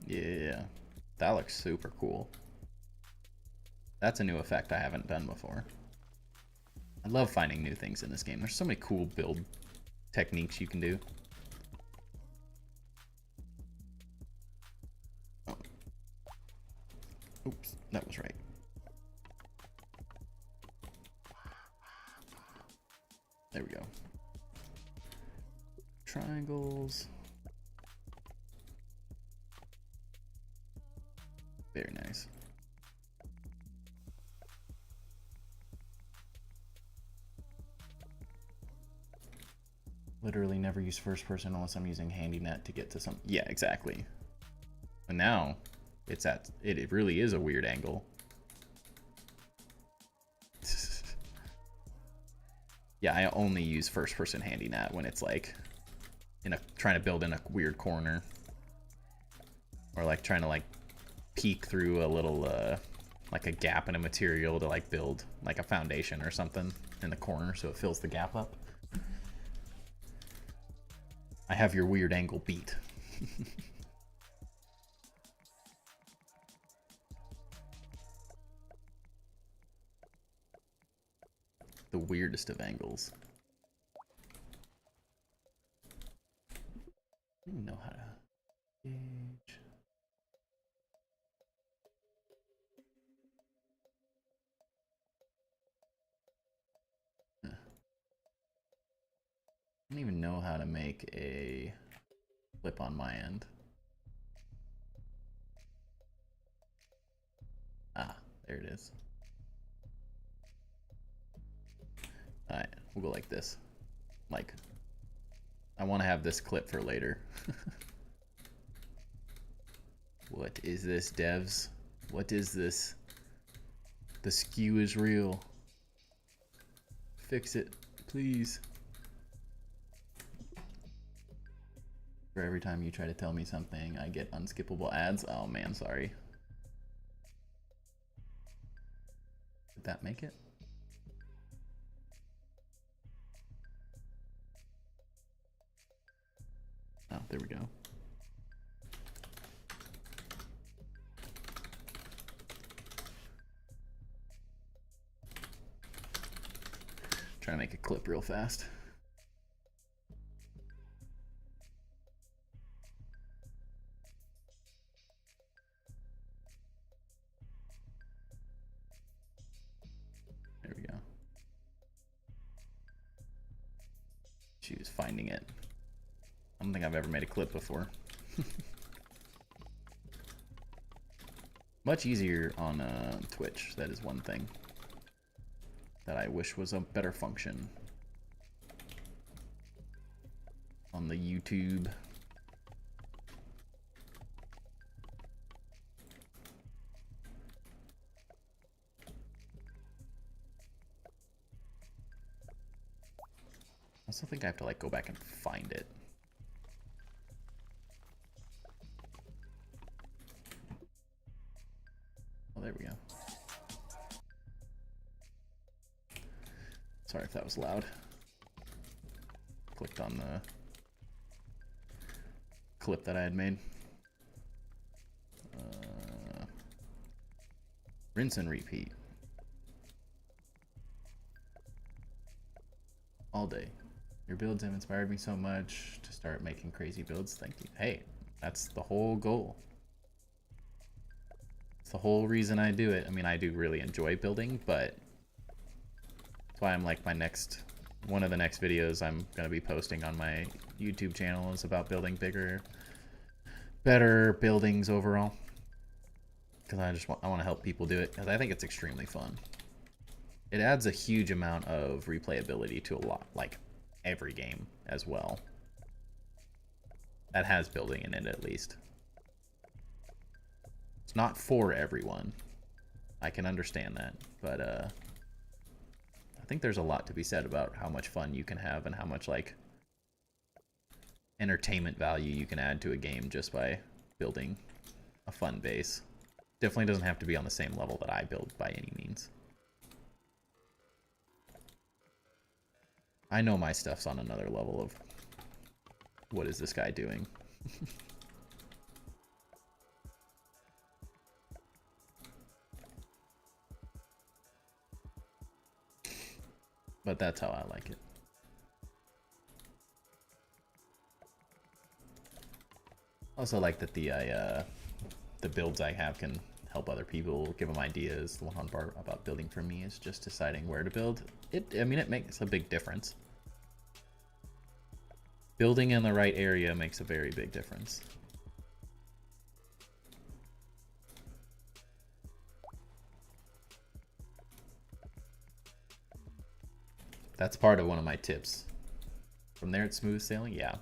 Yeah, that looks super cool. That's a new effect I haven't done before. I love finding new things in this game. There's so many cool build techniques you can do. Oh. Oops, that was right. There we go. Triangles. Very nice. Literally never use first person unless I'm using handy net to get to some. Yeah, exactly. And now it's at it really is a weird angle. Yeah, I only use first person handy net when it's like trying to build in a weird corner, or like trying to like peek through a little like a gap in a material to like build like a foundation or something in the corner so it fills the gap up. I have your weird angle beat. The weirdest of angles. I don't even know how to gauge. I don't even know how to make a flip on my end. Ah, there it is. Alright, we'll go like this. Like, I want to have this clip for later. What is this, devs? What is this? The skew is real. Fix it, please. For every time you try to tell me something, I get unskippable ads. Oh man, sorry. Did that make it? Oh, there we go. Trying to make a clip real fast. There we go. She was finding it. I don't think I've ever made a clip before. Much easier on Twitch. That is one thing that I wish was a better function on the YouTube. I also think I have to like go back and find it. Oh, there we go. Sorry if that was loud. clicked on the clip that I had made. Rinse and repeat. All day. Your builds have inspired me so much to start making crazy builds. Thank you. Hey, that's the whole goal. It's the whole reason I do it. I mean, I do really enjoy building, but that's why I'm like one of the next videos I'm going to be posting on my YouTube channel is about building bigger, better buildings overall. Because I want to help people do it, because I think it's extremely fun. It adds a huge amount of replayability to a lot, like every game as well. That has building in it at least. It's not for everyone. I can understand that, but I think there's a lot to be said about how much fun you can have and how much like entertainment value you can add to a game just by building a fun base. Definitely doesn't have to be on the same level that I build by any means. I know my stuff's on another level of what is this guy doing? But that's how I like it. Also like that the builds I have can help other people, give them ideas. The one part about building for me is just deciding where to build. I mean, it makes a big difference. Building in the right area makes a very big difference. That's part of one of my tips. From there, it's smooth sailing. Yeah.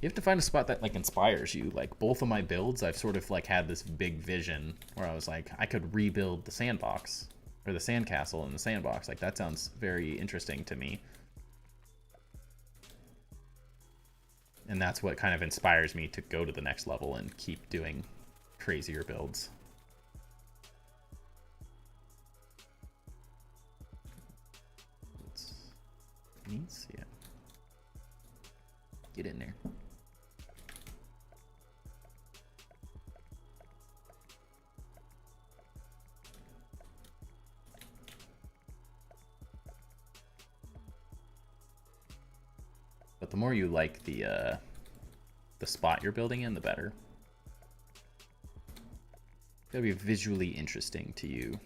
You have to find a spot that like inspires you. Like both of my builds, I've sort of like had this big vision where I was like, I could rebuild the sandbox or the sandcastle in the sandbox. Like that sounds very interesting to me. And that's what kind of inspires me to go to the next level and keep doing crazier builds. Needs? Yeah. Get in there. But the more you like the spot you're building in, the better. It's gotta be visually interesting to you.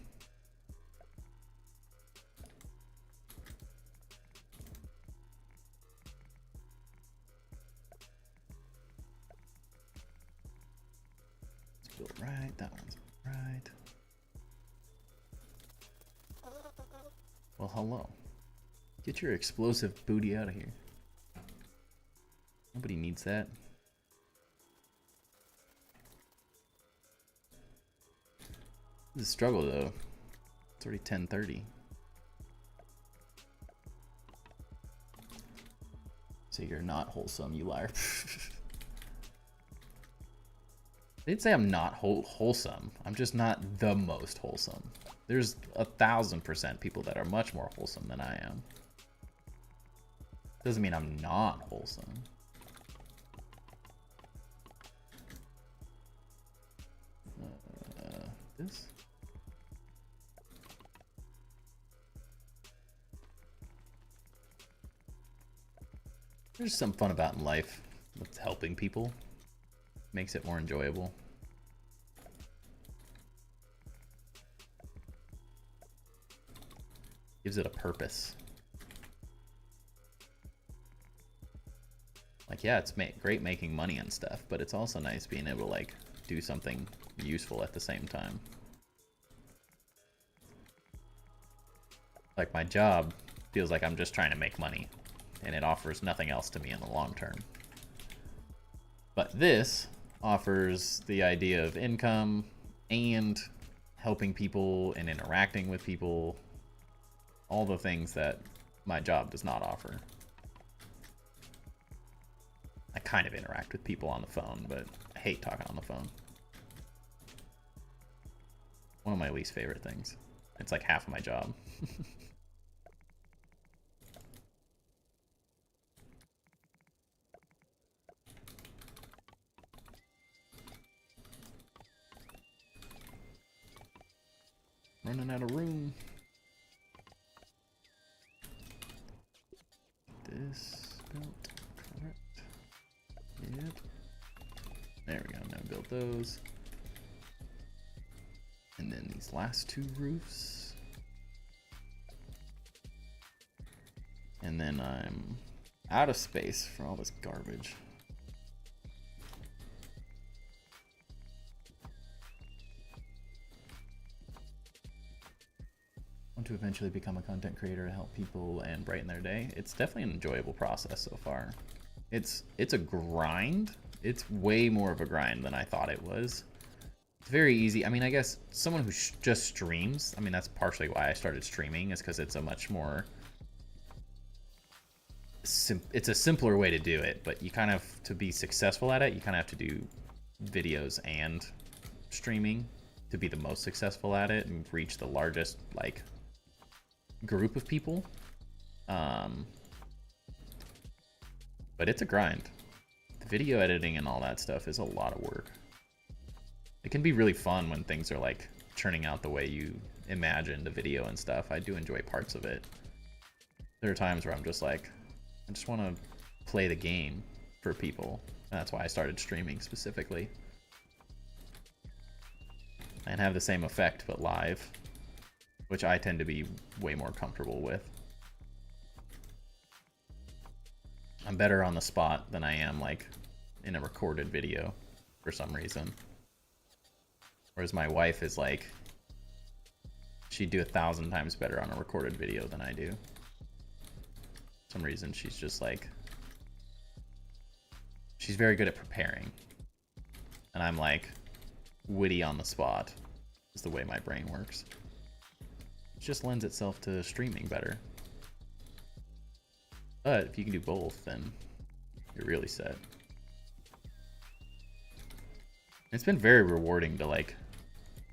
Let's build right. That one's right. Well, hello. Get your explosive booty out of here. Nobody needs that. This is a struggle though. It's already 10:30. So you're not wholesome, you liar. I didn't say I'm not wholesome. I'm just not the most wholesome. There's 1000% people that are much more wholesome than I am. Doesn't mean I'm not wholesome. This? There's some fun about in life with helping people. Makes it more enjoyable. Gives it a purpose. Like, yeah, it's great making money and stuff, but it's also nice being able to, like, do something useful at the same time. Like, my job feels like I'm just trying to make money, and it offers nothing else to me in the long term. But this offers the idea of income and helping people and interacting with people, all the things that my job does not offer. I kind of interact with people on the phone, but I hate talking on the phone. One of my least favorite things. It's like half of my job. Running out of room. This built, correct. Yep. There we go, now build those. And then these last two roofs. And then I'm out of space for all this garbage. Want to eventually become a content creator to help people and brighten their day. It's definitely an enjoyable process so far. It's a grind. It's way more of a grind than I thought it was. It's very easy. I mean, I guess someone who just streams, I mean, that's partially why I started streaming, is because it's a much more it's a simpler way to do it, but you kind of, to be successful at it, you kind of have to do videos and streaming to be the most successful at it and reach the largest, like, group of people. But it's a grind. The video editing and all that stuff is a lot of work. It can be really fun when things are, like, churning out the way you imagined the video and stuff. I do enjoy parts of it. There are times where I'm just like, I just want to play the game for people. And that's why I started streaming specifically. And have the same effect, but live. Which I tend to be way more comfortable with. I'm better on the spot than I am, like, in a recorded video, for some reason. Whereas my wife is like, she'd do 1,000 times better on a recorded video than I do. For some reason, she's just like, she's very good at preparing. And I'm like, witty on the spot, is the way my brain works. It just lends itself to streaming better. But if you can do both, then you're really set. It's been very rewarding to, like,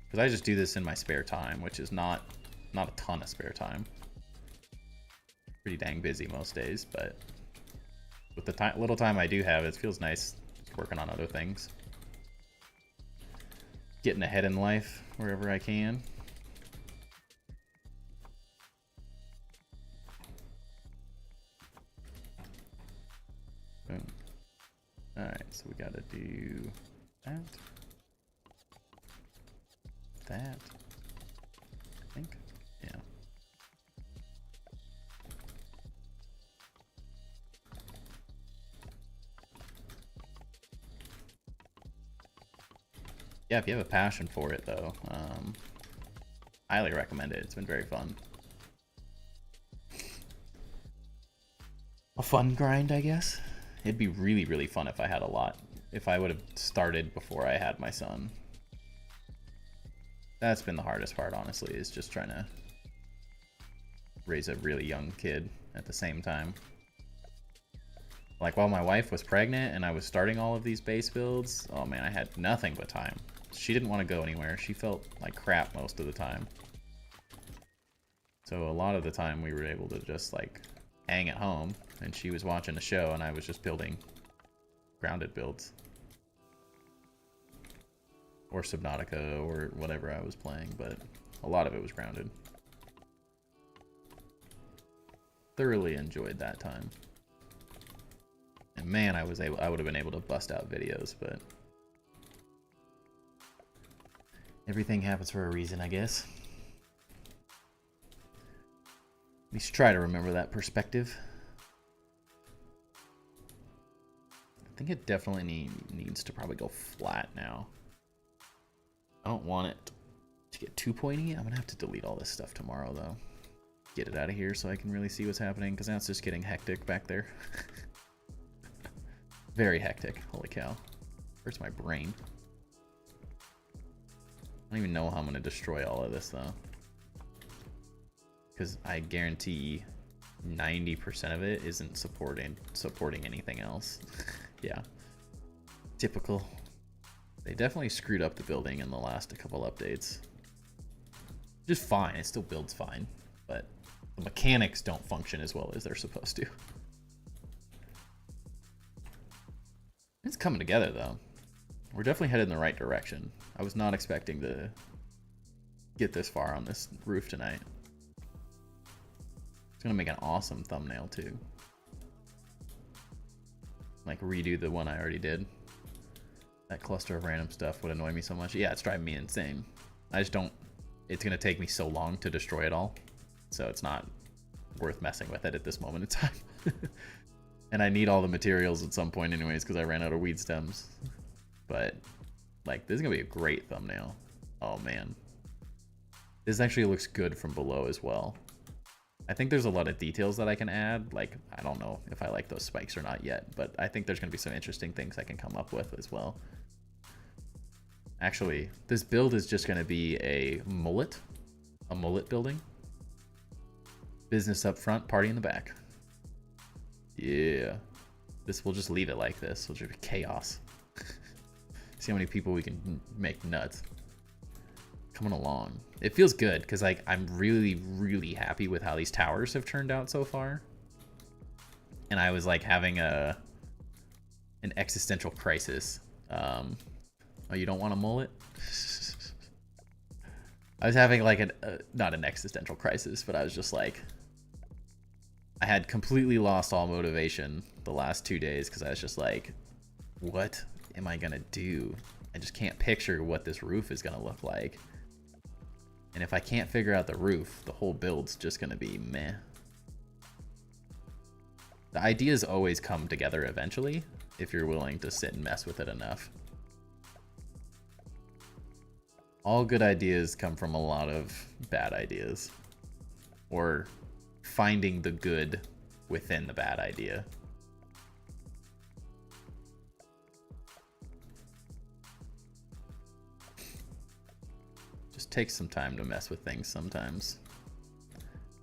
because I just do this in my spare time, which is not a ton of spare time. Pretty dang busy most days, but with the little time I do have, it feels nice just working on other things. Getting ahead in life wherever I can. Boom. Alright, so we gotta do that. That. I think. Yeah. Yeah, if you have a passion for it, though, highly recommend it. It's been very fun. A fun grind, I guess. It'd be really, really fun if I had a lot. If I would have started before I had my son. That's been the hardest part, honestly, is just trying to raise a really young kid at the same time. Like, while my wife was pregnant and I was starting all of these base builds, oh man, I had nothing but time. She didn't want to go anywhere. She felt like crap most of the time. So a lot of the time we were able to just, like, hang at home, and she was watching a show and I was just building grounded builds. Or Subnautica, or whatever I was playing, but a lot of it was grounded. Thoroughly enjoyed that time. And man, I would have been able to bust out videos, but everything happens for a reason, I guess. We should try to remember that perspective. I think it definitely needs to probably go flat now. I don't want it to get too pointy. I'm gonna have to delete all this stuff tomorrow, though. Get it out of here so I can really see what's happening, because now it's just getting hectic back there. Very hectic. Holy cow. Hurts my brain. I don't even know how I'm gonna destroy all of this, though. Because I guarantee 90% of it isn't supporting anything else. Yeah. Typical. They definitely screwed up the building in the last couple updates. Just fine. It still builds fine. But the mechanics don't function as well as they're supposed to. It's coming together, though. We're definitely headed in the right direction. I was not expecting get this far on this roof tonight. It's gonna make an awesome thumbnail too. Like redo the one I already did. That cluster of random stuff would annoy me so much. Yeah, it's driving me insane. I just don't, it's gonna take me so long to destroy it all. So it's not worth messing with it at this moment in time. And I need all the materials at some point anyways, because I ran out of weed stems. But like, this is gonna be a great thumbnail. Oh man. This actually looks good from below as well. I think there's a lot of details that I can add. Like, I don't know if I like those spikes or not yet, but I think there's gonna be some interesting things I can come up with as well. Actually, this build is just gonna be a mullet building. Business up front, party in the back. Yeah. This, we'll just leave it like this. It'll just be chaos. See how many people we can make nuts. Coming along. It feels good because like I'm really, really happy with how these towers have turned out so far. And I was like having an existential crisis. Oh, you don't want a mullet? I was having like not an existential crisis, but I was just like, I had completely lost all motivation the last 2 days because I was just like, what am I gonna do? I just can't picture what this roof is gonna look like. And if I can't figure out the roof, the whole build's just gonna be meh. The ideas always come together eventually if you're willing to sit and mess with it enough. All good ideas come from a lot of bad ideas. Or finding the good within the bad idea. Just takes some time to mess with things sometimes.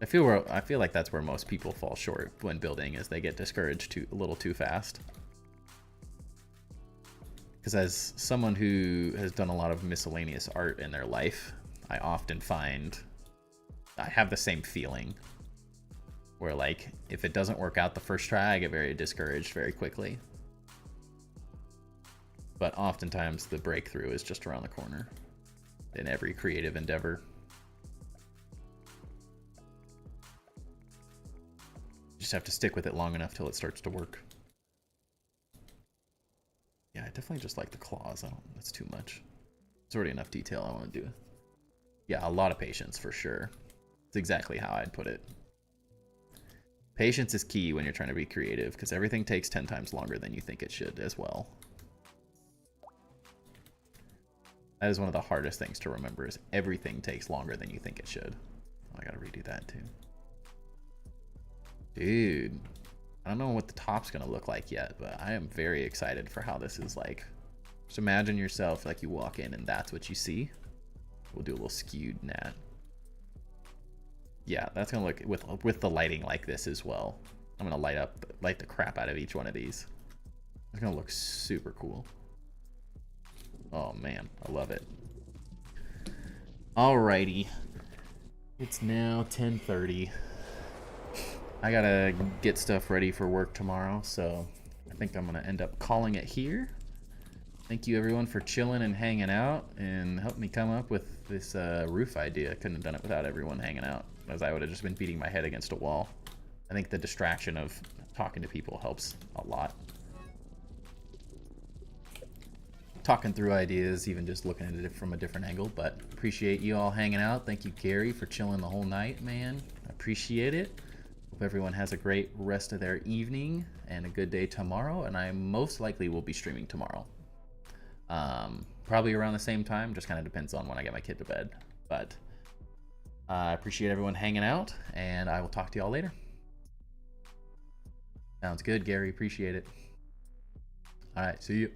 I feel like that's where most people fall short when building, is they get discouraged a little too fast. Because as someone who has done a lot of miscellaneous art in their life, I often find I have the same feeling. Where like, if it doesn't work out the first try, I get very discouraged very quickly. But oftentimes the breakthrough is just around the corner in every creative endeavor. You just have to stick with it long enough till it starts to work. Yeah, I definitely just like the claws. That's too much. There's already enough detail I want to do. Yeah, a lot of patience for sure. It's exactly how I'd put it. Patience is key when you're trying to be creative, because everything takes 10 times longer than you think it should as well. That is one of the hardest things to remember, is everything takes longer than you think it should. Oh, I gotta redo that too. Dude, I don't know what the top's gonna look like yet, but I am very excited for how this is like. Just imagine yourself like you walk in and that's what you see. We'll do a little skewed nat. Yeah, that's gonna look with the lighting like this as well. I'm gonna light the crap out of each one of these. It's gonna look super cool. Oh man, I love it. Alrighty, it's now 10:30. I gotta get stuff ready for work tomorrow, so I think I'm gonna end up calling it here. Thank you everyone for chilling and hanging out and helping me come up with this roof idea. I couldn't have done it without everyone hanging out, as I would have just been beating my head against a wall. I think the distraction of talking to people helps a lot. Talking through ideas, even just looking at it from a different angle, but appreciate you all hanging out. Thank you, Gary, for chilling the whole night, man. I appreciate it. Hope everyone has a great rest of their evening and a good day tomorrow, and I most likely will be streaming tomorrow. Probably around the same time, just kind of depends on when I get my kid to bed. But I appreciate everyone hanging out, and I will talk to y'all later. Sounds good, Gary. Appreciate it. All right, see you.